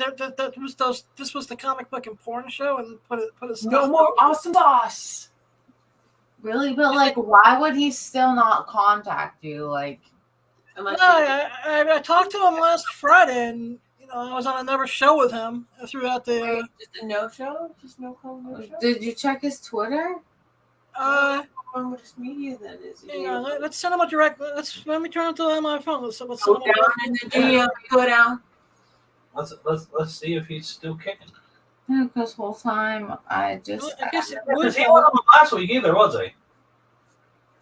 this was the comic book and porn show and put it. No more Awesome Boss. Really, but like, why would he still not contact you? Like, I talked to him last Friday, and you know I was on another show with him throughout the. Just a no show, just no show. Did you check his Twitter? wrong with this media then? Is it Let's send them a direct. Let me turn it to my phone. Let's send go them down in the DM. Go down. Let's see if he's still kicking. Yeah, because whole time I just. I guess it Because would. he wasn't on last week either, was he?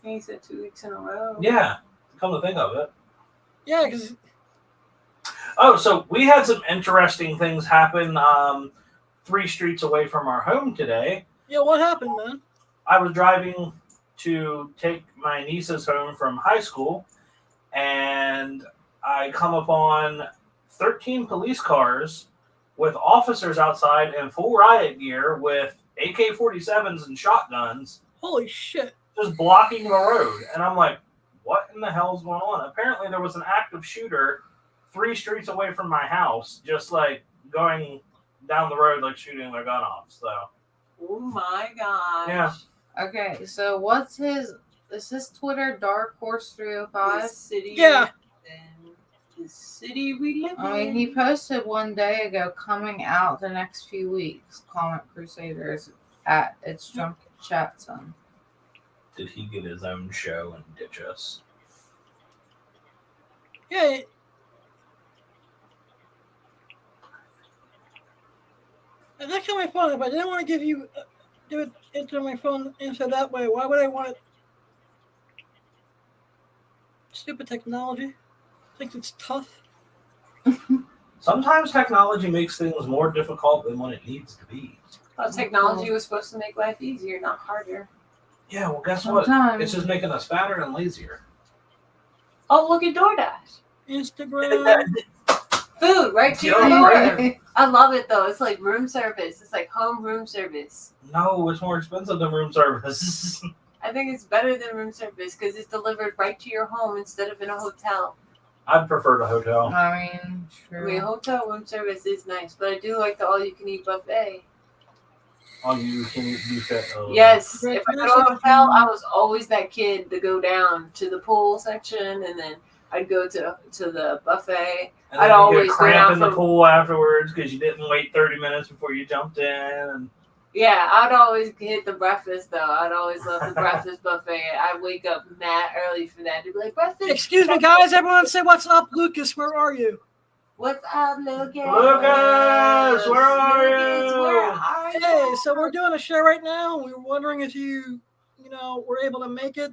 He said 2 weeks in a row. Yeah. Come to think of it. Yeah, because Oh, so we had some interesting things happen 3 streets away from our home today. yeah, what happened, man? I was driving to take my nieces home from high school, and I come upon 13 police cars with officers outside in full riot gear with AK-47s and shotguns Holy shit! just blocking the road. And I'm like, what in the hell is going on? Apparently there was an active shooter 3 streets away from my house, just like going down the road, like shooting their gun off. So, Oh my gosh. yeah. Okay, so what's his? Is his Twitter Dark Horse 305? The city. Yeah. And the city we live in. I mean, he posted one day ago, coming out the next few weeks. Comic Crusaders at its Drunk Chat Zone. Did he get his own show and ditch us? Yeah. That can be fun. If I didn't want to give you do it into my phone answer that way, why would I want it? Stupid technology. Thinks it's tough. Sometimes technology makes things more difficult than what it needs to be. Well, technology was supposed to make life easier, not harder. Yeah, well, guess what? Sometimes. It's just making us fatter and lazier. Oh, look at DoorDash. Instagram. Food right to your door. I love it though. It's like room service. It's like home room service. No, it's more expensive than room service. I think it's better than room service because it's delivered right to your home instead of in a hotel. I'd prefer the hotel. I mean, I true. mean, hotel room service is nice, but I do like the all-you-can-eat buffet. Oh, you can eat buffet. Oh. Yes, if I go to a hotel, I was always that kid to go down to the pool section, and then I'd go to the buffet. And I'd then you always get a go cramp down in the from- pool afterwards because you didn't wait 30 minutes before you jumped in. And Yeah, I'd always hit the breakfast though. I'd always love the breakfast buffet. I'd wake up mad early for that. To be like, breakfast. Excuse me, guys. Everyone say what's up, Lucas. Where are you? What's up, Lucas? Lucas, where are Lucas, you? where are you? Hey, so we're doing a show right now. We were wondering if you were able to make it.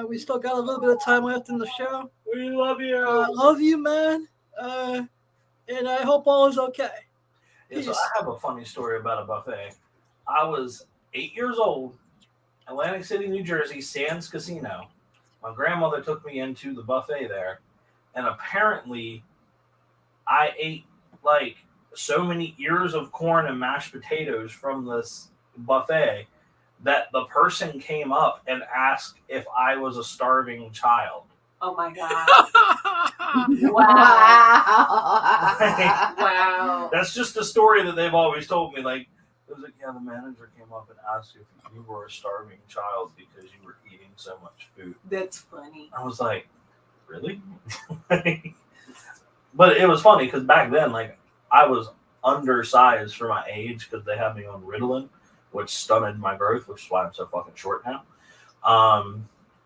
We still got a little bit of time left in the show. We love you. Love you, man. And I hope all is okay. Yeah, so I have a funny story about a buffet. I was 8 years old, Atlantic City, New Jersey, Sands Casino. My grandmother took me into the buffet there, and apparently I ate like so many ears of corn and mashed potatoes from this buffet that the person came up and asked if I was a starving child. Oh my god! Wow. Wow! That's just a story that they've always told me. Like, it was like, yeah, the manager came up and asked if you were a starving child because you were eating so much food. That's funny. I was like, really? But it was funny because back then, like, I was undersized for my age because they had me on Ritalin, which stunted my growth, which is why I'm so fucking short now.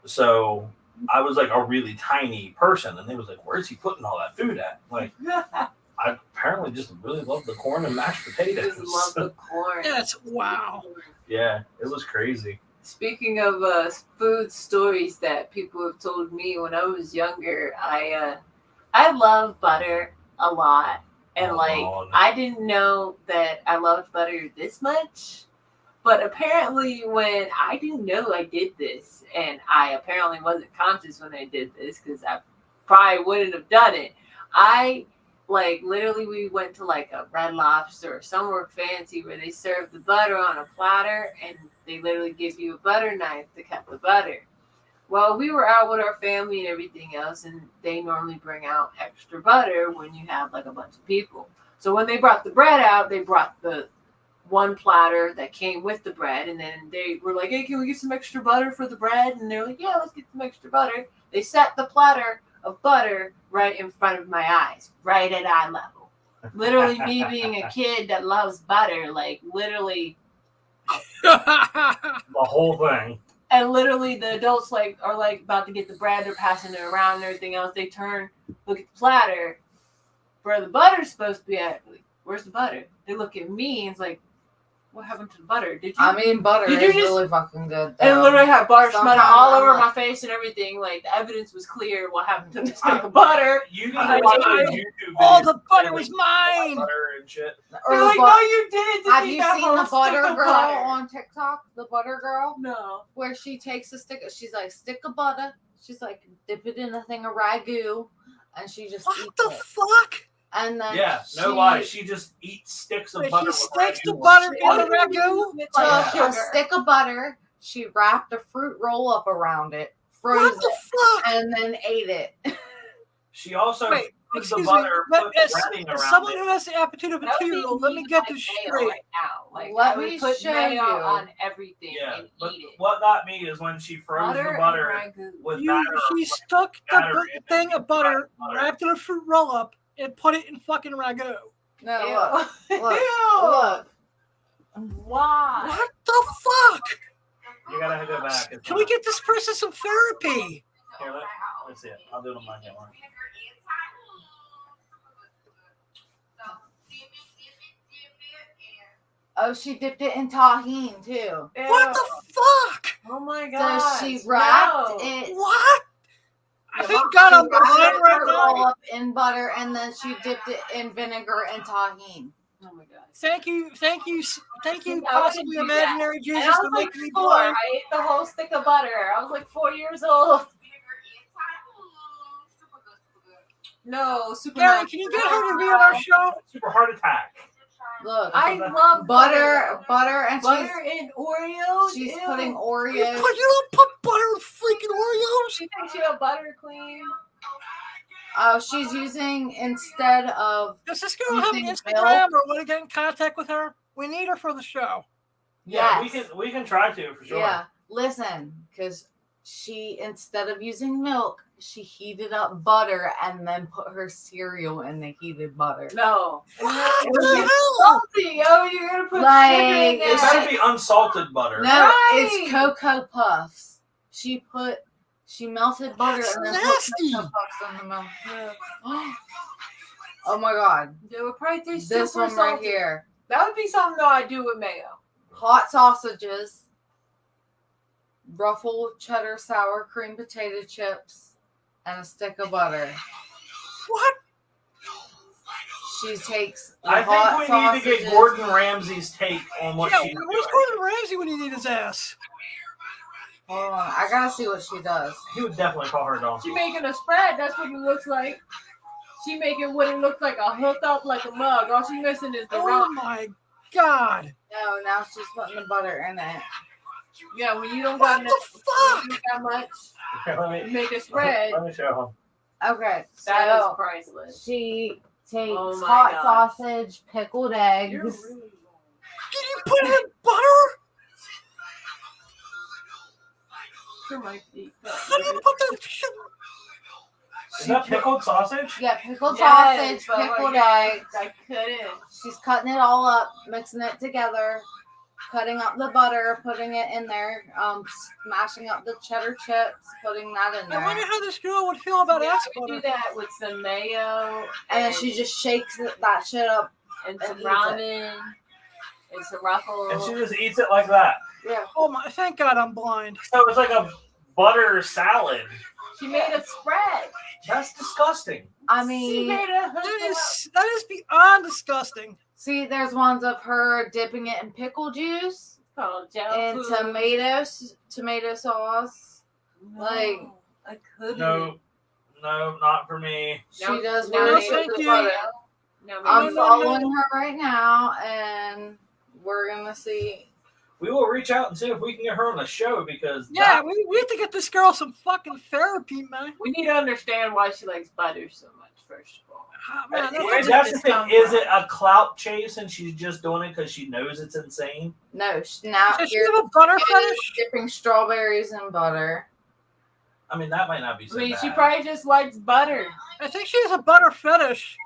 So I was like a really tiny person, and they was like, "Where's he putting all that food at?" Like, I apparently just really love the corn and mashed potatoes. Just love the corn. That's wow. Yeah, it was crazy. Speaking of food stories that people have told me when I was younger, I love butter a lot, and I didn't know that I loved butter this much. But apparently, when I didn't know I did this, and I apparently wasn't conscious when I did this because I probably wouldn't have done it. Literally, we went to like a Red Lobster or somewhere fancy where they serve the butter on a platter, and they literally give you a butter knife to cut the butter. Well, we were out with our family and everything else, and they normally bring out extra butter when you have like a bunch of people. So when they brought the bread out, they brought the one platter that came with the bread, and then they were like, "Hey, can we get some extra butter for the bread?" And they're like, "Yeah, let's get some extra butter." They set the platter of butter right in front of my eyes, right at eye level. Literally, me being a kid that loves butter, like literally The whole thing. And literally, the adults like are like about to get the bread. They're passing it around and everything else. They turn, look at the platter where the butter's supposed to be at. Like, where's the butter? They look at me and it's like, what happened to the butter? Did you? I mean, butter Did you is just- really fucking good. And literally had butter smeared Somehow all I'm over like- my face and everything. Like the evidence was clear. What happened to the stick of butter? You need to watch those YouTube videos. All the butter with was mine. Butter and shit. They're like, no, you didn't. Have you That seen whole the butter stick of girl butter. on TikTok? The butter girl, No. where she takes a stick. She's like, stick of butter. She's like, dip it in a thing of ragu, and she just What eats the it. fuck? And then Yeah, no lie. She just eats sticks of Wait, butter. she with sticks the ragu on butter it. in the ragu? took Yeah. a stick of butter. She wrapped a fruit roll up around it, froze What it, the fuck? and then ate it. She also Wait, puts the excuse me, butter, but put as, breading as around someone it. who has the aptitude of a That would be 2-year-old, let me get like this mayo straight. right now. Like Let I would me put show mayo you. on everything Yeah, and but eat it. what got me is when she froze the butter and ragu. with You, batter. she like, stuck batter the in it, thing of butter, butter. wrapped in a fruit roll up, and put it in fucking ragu. No, Ew. look, Ew. look. Why? What the fuck? You gotta go back. It's Can we not- get this person some therapy? Here, let's see it. I'll do it on my camera. Oh, she dipped it in tahine too. What the fuck? Oh my god. So she wrapped it. What? I Yeah, thank God I'm She wrapped behind her right roll now. up in butter, and then she dipped it in vinegar and tahine. Oh my god. Thank you, I possibly wouldn't do that. imaginary And Jesus I for was like making me 4. blind. I ate the whole stick of butter. I was like 4 years old. No, super. Gary, can you get her to be on our show? Super heart attack. Look, I love butter, and butter and Oreos. she's Ew. putting You Oreos. don't put butter in freaking Oreos. She thinks she a butter queen. Oh, she's using instead of Does this girl have an Using Instagram or want to get in contact with her? We need her for the show. Yeah, Yes. we can try to for sure. yeah. Listen, because she instead of using milk, she heated up butter and then put her cereal in the heated butter. No. What It the was hell? salty. Oh, you're gonna put Like, sugar in It it's- that. better be unsalted butter. No, Right. it's Cocoa Puffs. She melted butter That's and then nasty. put Cocoa Puffs in the milk. Oh my god. It would probably taste This super one right salty. here. That would be something though I'd do with mayo. Hot sausages, ruffled cheddar sour cream potato chips, and a stick of butter. What? She takes the I hot think we need to sausages. get Gordon Ramsay's take on what Yeah, she's where's doing. Gordon Ramsay when you need his ass? Hold on, I gotta see what she does. He would definitely call her a donkey. She making a spread. That's what it looks like. She making what it looks like a hook up like a mug. All she missing is the Oh rock. my God. No, now she's putting the butter in it. Yeah, when you don't What got the that much, Let you me, make a spread. let me show Okay, That is so priceless. she takes Oh my hot gosh. sausage, pickled eggs. You're really Did you put it in butter? for my feet. How do you put that shit? him. Is that pickled sausage? Yeah, pickled Yes, sausage, but like, pickled yeah, eggs. I couldn't. She's cutting it all up, mixing it together, cutting up the butter, putting it in there, smashing up the cheddar chips, putting that in I wonder there. how this girl would feel about Yeah, ass we do butter. that with some mayo And then she just shakes that shit up. and and some eats it. ramen and some ruffles. And she just eats it like that. Yeah, Oh my! Thank God I'm blind. So it's like a butter salad. she made a spread. That's disgusting. I She mean, made a That is beyond disgusting. see, there's ones of her dipping it in pickle juice called gel and food. tomato sauce. No, like- I couldn't. No, not for me. She No, does no, weird thank shit with you. butter. No, I'm No, no, following her right now, and we're gonna see. We will reach out and see if we can get her on the show because Yeah, we have to get this girl some fucking therapy, man. we need to understand why she likes butter so much. First of all, Ah, man, that's the thing. Is it a clout chase and she's just doing it because she knows it's insane? No, now Does she here have a butter it is fetish? dipping strawberries in butter. I mean, that might not be so I mean, bad. she probably just likes butter. I think she has a butter fetish.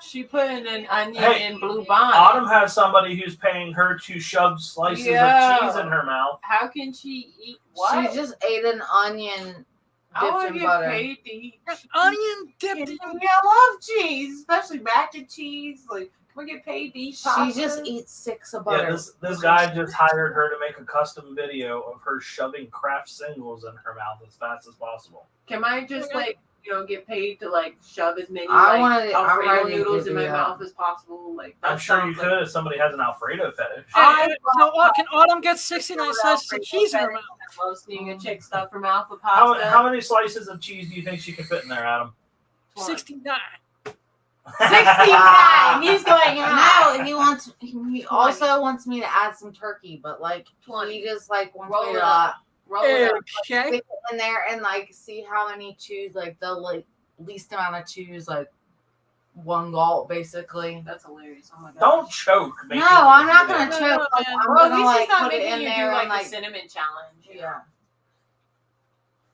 She put in an onion Hey, in blue bonnet. Autumn has somebody who's paying her to shove slices of cheese in her mouth. How can she eat what? She just ate an onion I dipped want in to get butter. paid to eat cheese. Onion dipped in. Yeah, I love cheese, especially mac and cheese. Like, can we get paid to eat pasta? She just eats sticks of butter. Yeah, this guy just hired her to make a custom video of her shoving Kraft singles in her mouth as fast as possible. Can I just get paid to shove as many I'm Alfredo ready noodles to in do my that. mouth as possible? Like, I'm sure you could if somebody has an Alfredo fetish. So can Autumn get 69 slices of cheese in her mouth? I love seeing a chick stuff her mouth with pasta. How many slices of cheese do you think she can fit in there, Adam? 69. 69. He's going No, he also wants me to add some turkey, but he just wants Roll me it to up. Roll it up. Okay. stick it in there and see how many chews, the least amount of chews, one gulp basically. That's hilarious. Oh my god. Don't choke. No, I'm not making gonna this choke. man. I'm Well, at gonna least he's not put it making in you there do and the cinnamon challenge. yeah.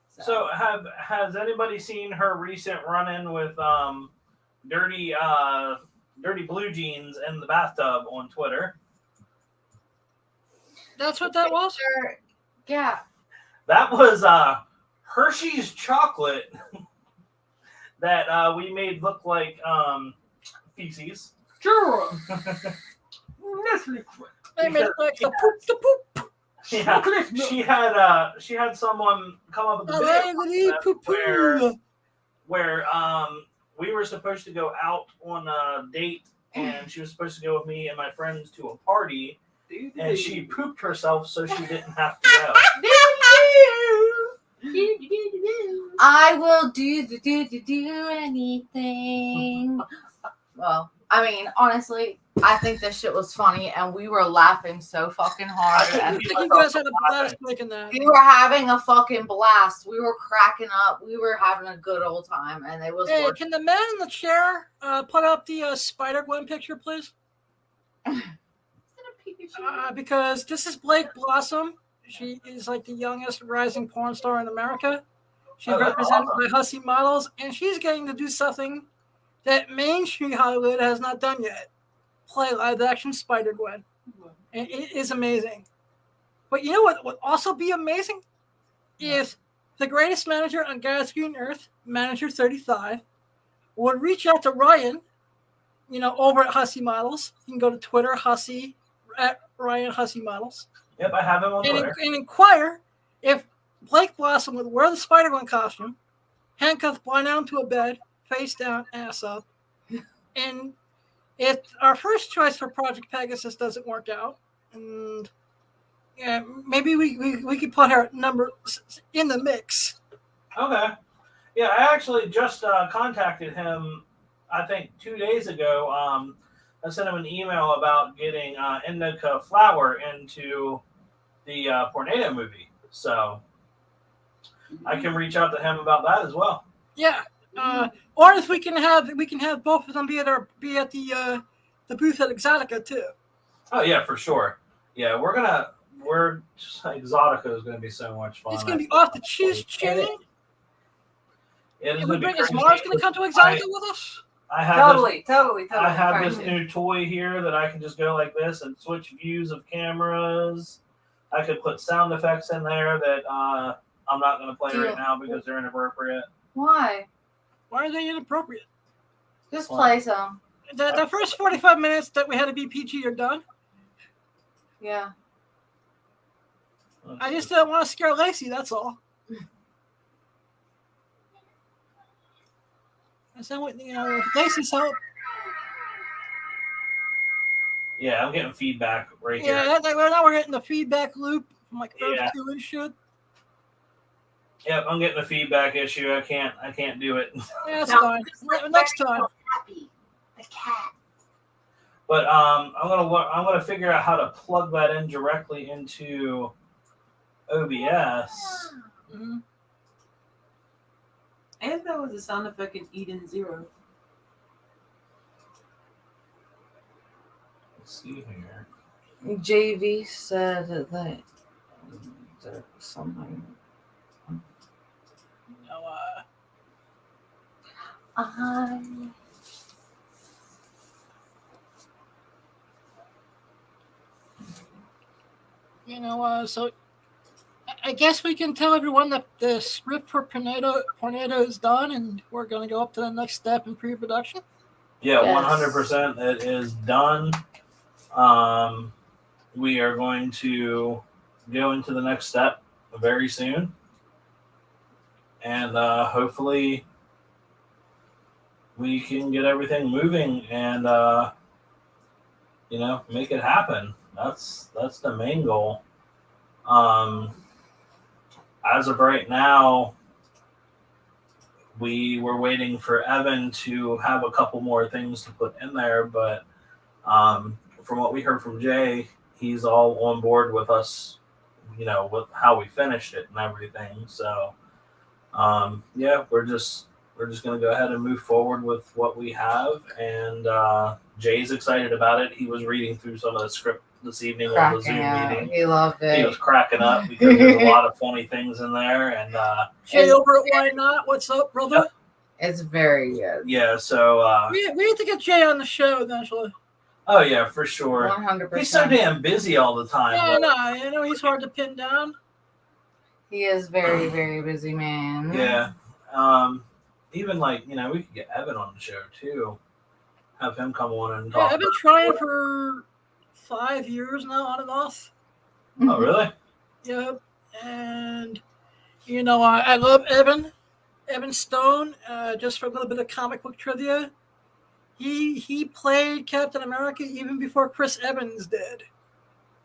So has anybody seen her recent run-in with dirty blue jeans in the bathtub on Twitter? That's what that was? Yeah. That was Hershey's chocolate that we made look like feces. Sure. Nestle. They made it like the poop. Yeah, she had someone come up with a bit where we were supposed to go out on a date, and she was supposed to go with me and my friends to a party, and she pooped herself so she didn't have to go. I will do anything. Well, I mean, honestly, I think this shit was funny, and we were laughing so fucking hard. I think you guys had a blast making that. We were having a fucking blast. We were cracking up. We were having a good old time, and it was. Hey, can the man in the chair put up the Spider-Gwen picture, please? Because this is Blake Blossom. She is the youngest rising porn star in America. She's represented by Hussy Models, and she's getting to do something that mainstream Hollywood has not done yet. Play live-action Spider-Gwen. And it is amazing. But you know what would also be amazing? If the greatest manager on God's green earth, Manager 35, would reach out to Ryan, over at Hussy Models. You can go to Twitter, Hussy, at Ryan Hussy Models. Yep, I have him on Twitter. And inquire if Blake Blossom would wear the Spider-Man costume, handcuffed blind down to a bed, face down, ass up. And if our first choice for Project Pegasus doesn't work out, and maybe we could put her number in the mix. Okay. Yeah, I actually just contacted him, I think 2 days ago. I sent him an email about getting Indica Flower into the Tornado movie. So I can reach out to him about that as well. Yeah. Or if we can have both of them be at the booth at Exotica too. Oh yeah, for sure. Yeah, Exotica is gonna be so much fun. It's gonna be off the cheese chain. And we bring us Mars gonna come to Exotica with us. I have Totally. I have this new toy here that I can just go like this and switch views of cameras. I could put sound effects in there that I'm not going to play right now because they're inappropriate. Why? Why are they inappropriate? Just play some. The first 45 minutes that we had to be PG are done. Yeah. I just didn't want to scare Lacey, that's all. I said, with Lacey's help. Yeah, I'm getting feedback right here. Yeah, now we're getting the feedback loop from Earth 2 and shit. Yep, I'm getting a feedback issue. I can't do it. Yeah, that's fine. Next time. Happy. The cat. But I'm gonna figure out how to plug that in directly into OBS. Mm-hmm. And that was a sound effect in Eden Zero. Let's see here. JV said that there's something. So I guess we can tell everyone that the script for Tornado is done, and we're going to go up to the next step in pre-production. Yeah, Yes. 100%. It is done. We are going to go into the next step very soon, and hopefully we can get everything moving and make it happen. That's the main goal. As of right now, we were waiting for Evan to have a couple more things to put in there, but from what we heard from Jay, he's all on board with us, with how we finished it and everything. So, we're just going to go ahead and move forward with what we have. And Jay's excited about it. He was reading through some of the script this evening on the Zoom meeting. He loved it. He was cracking up because there's a lot of funny things in there. And Jay over at Why Not? What's up, brother? It's very good. Yeah, so we need to get Jay on the show eventually. Oh yeah, for sure. 100%. He's so damn busy all the time. Yeah, I know he's hard to pin down. He is very, very busy man. Yeah. Even we could get Evan on the show too. Have him come on and talk. I've been trying for 5 years now, on and off. Oh really? Yeah, and I love Evan Stone. Just for a little bit of comic book trivia, he played Captain America even before Chris Evans did.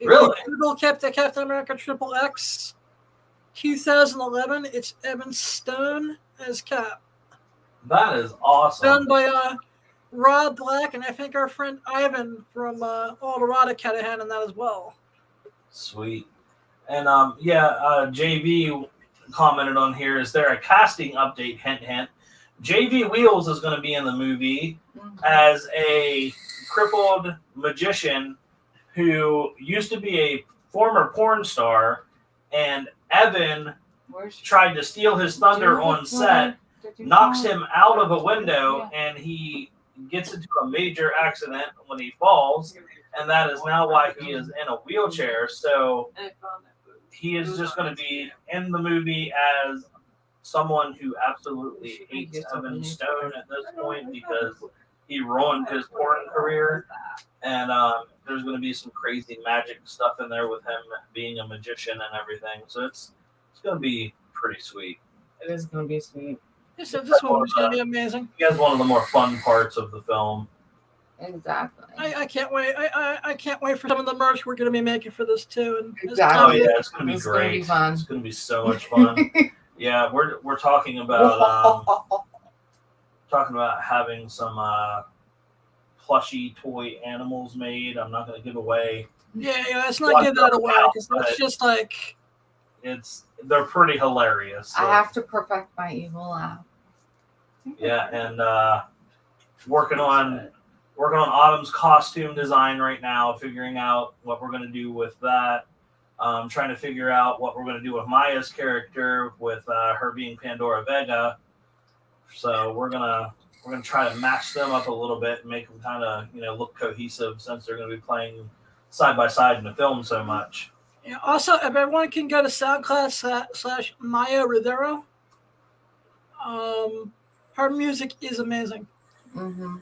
Really? Google Captain America XXX 2011. It's Evan Stone as Cap. That is awesome. Done by Rob Black, and I think our friend Ivan from Alderada had a hand in that as well. Sweet. And JV commented on here, is there a casting update? Hint, hint. JV Wheels is going to be in the movie as a crippled magician who used to be a former porn star, and Evan tried to steal his thunder on set, knocks him out of a window, and he gets into a major accident when he falls, and that is now why he is in a wheelchair. So he is just going to be in the movie as someone who absolutely hates Evan Stone at this point because he ruined his porn career. And there's going to be some crazy magic stuff in there with him being a magician and everything. So it's going to be pretty sweet. It is going to be sweet. This movie's going to be amazing. You guys, one of the more fun parts of the film. Exactly. I can't wait. I can't wait for some of the merch we're going to be making for this too. And exactly. Oh yeah, it's going to be great. Gonna be fun. It's going to be so much fun. Yeah, we're talking about having some plushy toy animals made. I'm not going to give away. Yeah, let's not give that away because it's just like they're pretty hilarious. So. I have to perfect my evil laugh. Yeah, and working on Autumn's costume design right now, figuring out what we're going to do with that. Trying to figure out what we're going to do with Maya's character, with her being Pandora Vega. So we're gonna try to match them up a little bit and make them kind of look cohesive since they're going to be playing side by side in the film so much. Yeah. Also, if everyone can go to SoundCloud / Maya Rivero, her music is amazing. Mm-hmm.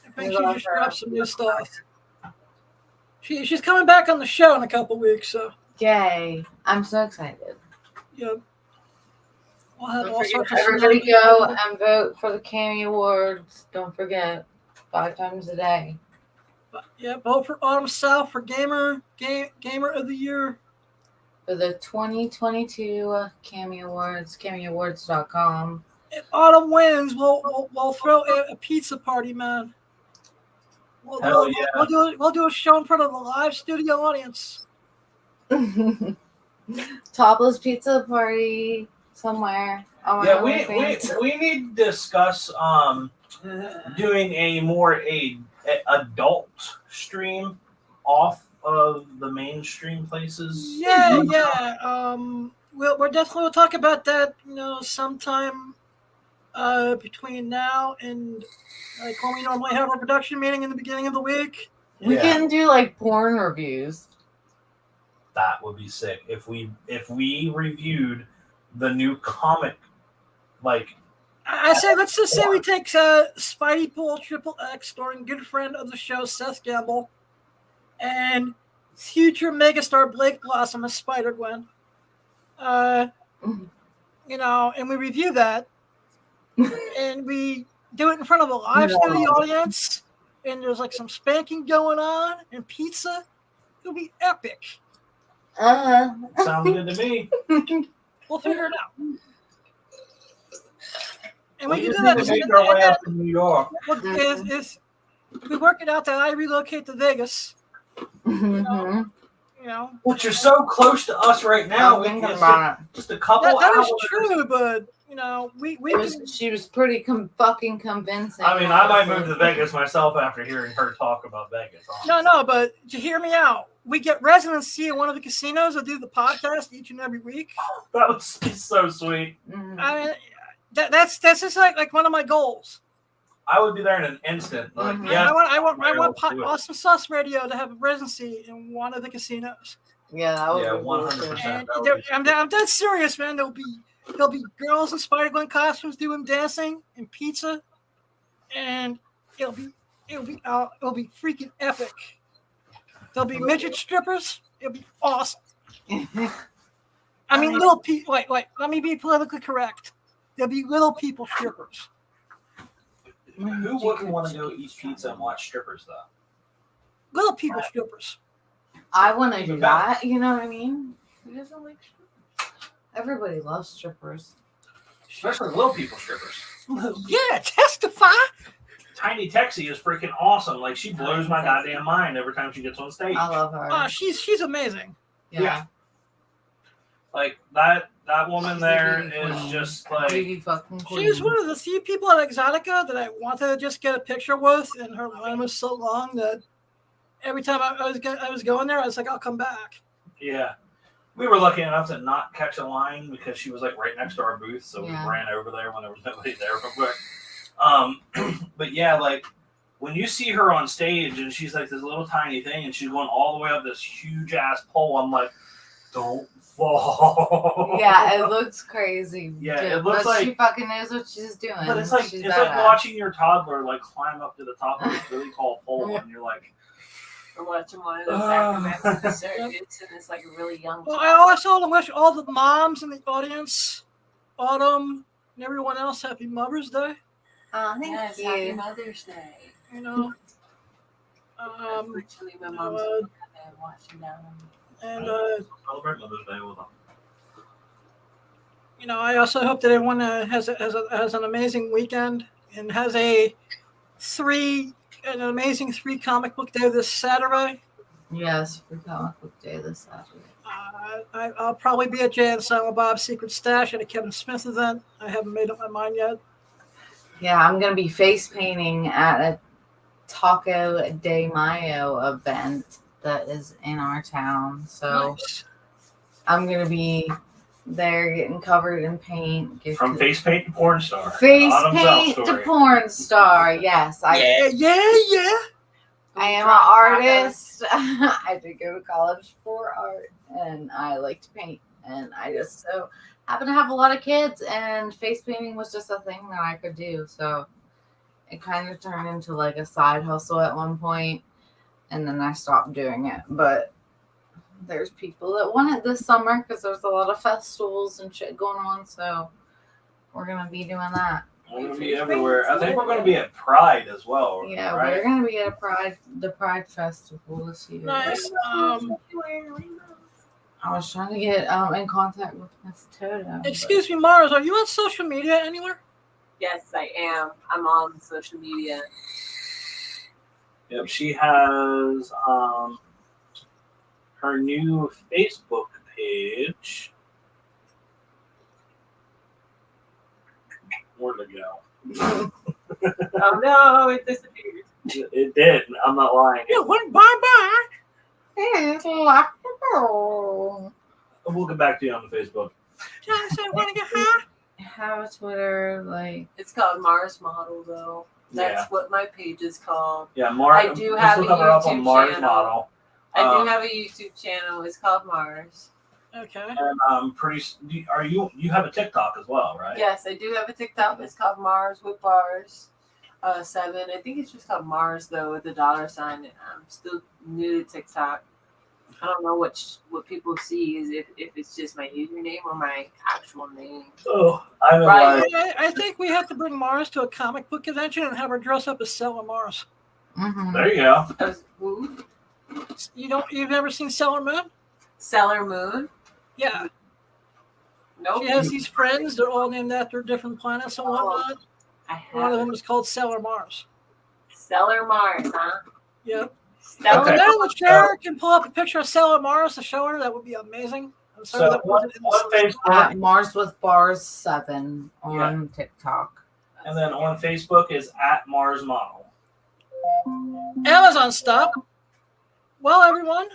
I think she just dropped some new stuff. She's coming back on the show in a couple weeks, so. Yay. I'm so excited. Yep. We'll have all sorts of everybody go and vote for the Cammy Awards. Don't forget, 5 times a day. Yeah, vote for Autumn South for Gamer of the Year. For the 2022 Cammy Awards, CammyAwards.com. If Autumn wins, we'll throw a pizza party, man. We'll do a show in front of a live studio audience. Topless pizza party somewhere. Yeah, we need to discuss doing a more adult stream off of the mainstream places. Yeah. We're definitely will talk about that. Sometime between now and like when we normally have our production meeting in the beginning of the week. We can do like porn reviews. That would be sick if we reviewed the new comic. Like, I say, let's just say we take Spidey Pool Triple X, starring good friend of the show Seth Gamble, and future megastar Blake Blossom as Spider-Gwen. You know, and we review that, and we do it in front of a live studio audience, and there's like some spanking going on and pizza. It'll be epic. sounds good to me. We'll figure it out. And We we can just do that. need to make our way up to New York. If we work it out that I relocate to Vegas, you know. Which you're so close to us right now. Just a couple That hours. is true, but you know, She was pretty fucking convincing. I mean, I might move to Vegas myself after hearing her talk about Vegas. Honestly. No, but to hear me out, we get residency in one of the casinos that do the podcast each and every week. That would be so sweet. I mean, that's just like one of my goals. I would be there in an instant. Like, yeah, I want Awesome Sauce Radio to have a residency in one of the casinos. Yeah, that would be 100%. I'm dead serious, man. There'll be girls in Spider-Gwen costumes doing dancing and pizza, and it'll be freaking epic. There'll be midget strippers. It'll be awesome. I mean, little people. Like, let me be politically correct. There'll be little people strippers. Who wouldn't want to go eat pizza and watch strippers, though? Little people strippers. I want to do that. You know what I mean? Who doesn't like strippers? Everybody loves strippers. Especially little people strippers. Yeah, testify. Tiny Texie is freaking awesome. Like, she blows my goddamn mind every time she gets on stage. I love her. She's amazing. Yeah. Like, that woman there is just like... She's one of the few people at Exotica that I wanted to just get a picture with, and her line was so long that every time I was going there, I was like, I'll come back. Yeah. We were lucky enough to not catch a line because she was like right next to our booth, so we ran over there when there was nobody there real quick. But yeah, like when you see her on stage and she's like this little tiny thing and she's going all the way up this huge ass pole, I'm like, don't fall. Yeah, it looks crazy. Yeah, it looks like she fucking knows what she's doing. But it's like like watching your toddler like climb up to the top of this really tall pole, and you're like, or watching one of those acrobats in the circus, and it's like a really young. Well, I also want to wish all the moms in the audience, Autumn, and everyone else, happy Mother's Day. Thank you. Happy Mother's Day. You know, Unfortunately, my mom's watching down. And celebrate Mother's Day with them. You know, I also hope that everyone has an amazing weekend and has an amazing 3 comic book day this Saturday. Yes, free comic book day this Saturday. I'll probably be at Jay and Silent Bob's Secret Stash at a Kevin Smith event. I haven't made up my mind yet. Yeah, I'm going to be face painting at a Taco de Mayo event that is in our town. So Nice. I'm going to be there getting covered in paint. From face paint to porn star. Face paint to porn star. Yes. Yeah. I am an artist. I did go to college for art and I like to paint. And I just so happen to have a lot of kids, and face painting was just a thing that I could do. So it kind of turned into like a side hustle at one point, and then I stopped doing it. But there's people that want it this summer because there's a lot of festivals and shit going on. So we're going to be doing that. We're going to be everywhere. I think we're going to be at Pride as well. Yeah, right? we're going to be at the Pride Festival this year. Nice. I was trying to get in contact with Miss Toto. Excuse me, Mars, are you on social media anywhere? Yes, I am. I'm on social media. Yep, she has her new Facebook page. Where'd it go? Oh no, it disappeared. It did. I'm not lying. It went bye-bye. It's like a girl. We'll get back to you on the Facebook. Johnson, want to get high? Have a Twitter, like It's called Mars Model, though. That's what my page is called. Yeah, Mars. I do have look a her up on YouTube Mars channel. Model. I do have a YouTube channel. It's called Mars. Okay. And you have a TikTok as well, right? Yes, I do have a TikTok. It's called Mars with bars. 7. I think it's just called Mars though with the $sign. I'm still new to TikTok. I don't know what people see is if it's just my username or my actual name. Oh, I think we have to bring Mars to a comic book convention and have her dress up as Sailor Mars. Mm-hmm. There you go. Who? You've never seen Sailor Moon? Sailor Moon? Yeah. Nope. She has these friends. They're all named after different planets and whatnot. One of them is called Sailor Mars. Sailor Mars, huh? Yep. Stellar. If anyone sure can pull up a picture of Sailor Mars to show her, that would be amazing. So what Facebook? Mars with bars 7 on TikTok. And then on Facebook is at Mars Model. Amazon stop. Well, everyone,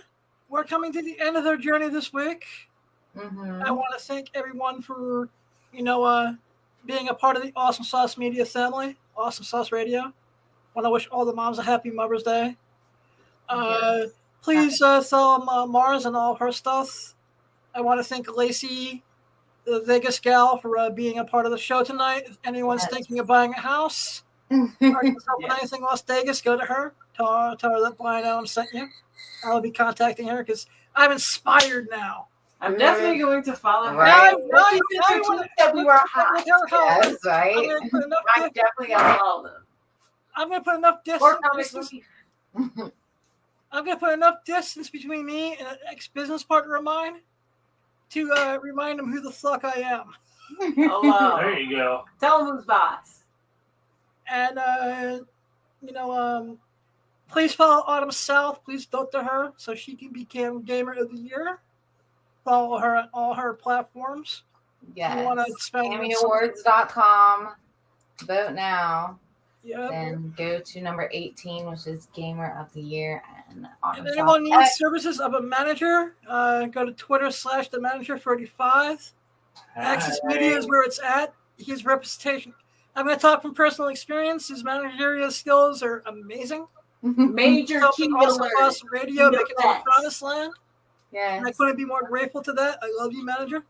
we're coming to the end of their journey this week. Mm-hmm. I want to thank everyone for, being a part of the Awesome Sauce Media family, Awesome Sauce Radio. I want to wish all the moms a happy Mother's Day. Please follow Mars and all her stuff. I want to thank Lacey, the Vegas gal, for being a part of the show tonight. If anyone's thinking of buying a house or anything Las Vegas, go to her. Tell her that Blind Adam sent you. I'll be contacting her because I'm inspired now. I'm definitely going to follow her. Right. That we were hot. Yes, right. I'm definitely going to follow them. I'm going to put enough distance. I'm going to put enough distance between me and an ex-business partner of mine to remind him who the fuck I am. Hello. There you go. Tell him who's boss. And, please follow Autumn South. Please vote to her so she can become Gamer of the Year. Follow her on all her platforms. Yes. You want to spend AmmyAwards.com. Vote now. Yeah. Then go to number 18, which is Gamer of the Year. And if anyone needs services of a manager, go to Twitter/themanager35. Access Media is where it's at. His representation. I'm going to talk from personal experience. His managerial skills are amazing. Major key Awesome Radio, make it to the promised land. Yes. And I couldn't be more grateful to that. I love you, manager.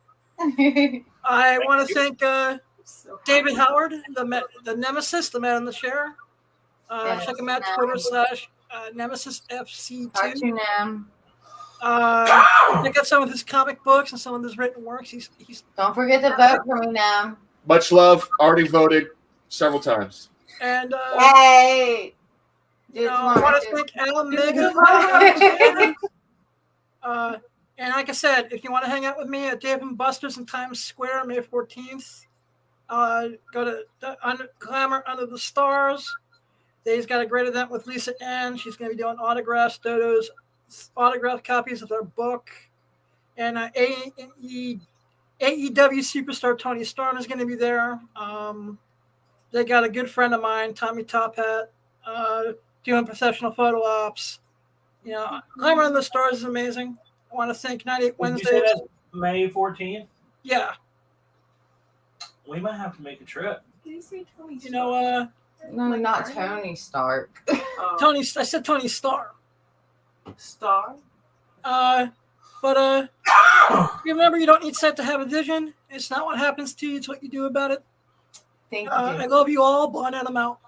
I want to thank David Howard, the Nemesis, the man in the chair. Check him out Twitter/NemesisFC2. Cartoon. Check out some of his comic books and some of his written works. He's Don't forget to vote for me now. Much love. Already voted several times. And Hey. I want to thank Alan Mega. And like I said, if you want to hang out with me at Dave & Buster's in Times Square, May 14th, go to Glamour Under the Stars. They've got a great event with Lisa Ann. She's going to be doing autographs, Dodo's autographed copies of their book. And AEW superstar Tony Storm is going to be there. They got a good friend of mine, Tommy Top Hat, doing professional photo ops. Glamour Under the Stars is amazing. I want to thank 98 Wednesdays. May 14th? Yeah. We might have to make a trip. Did you say Tony? No, not Tony Stark. Tony. I said Tony Starr. Star. But remember, you don't need sight to have a vision. It's not what happens to you; it's what you do about it. Thank you. I love you all. Blind Adam out.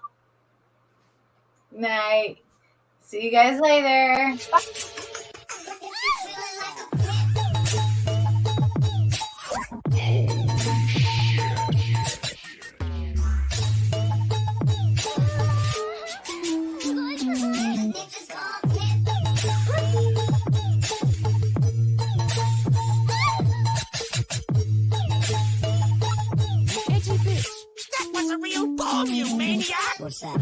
Night. See you guys later. Bye. That was a real bomb, you maniac! What's that?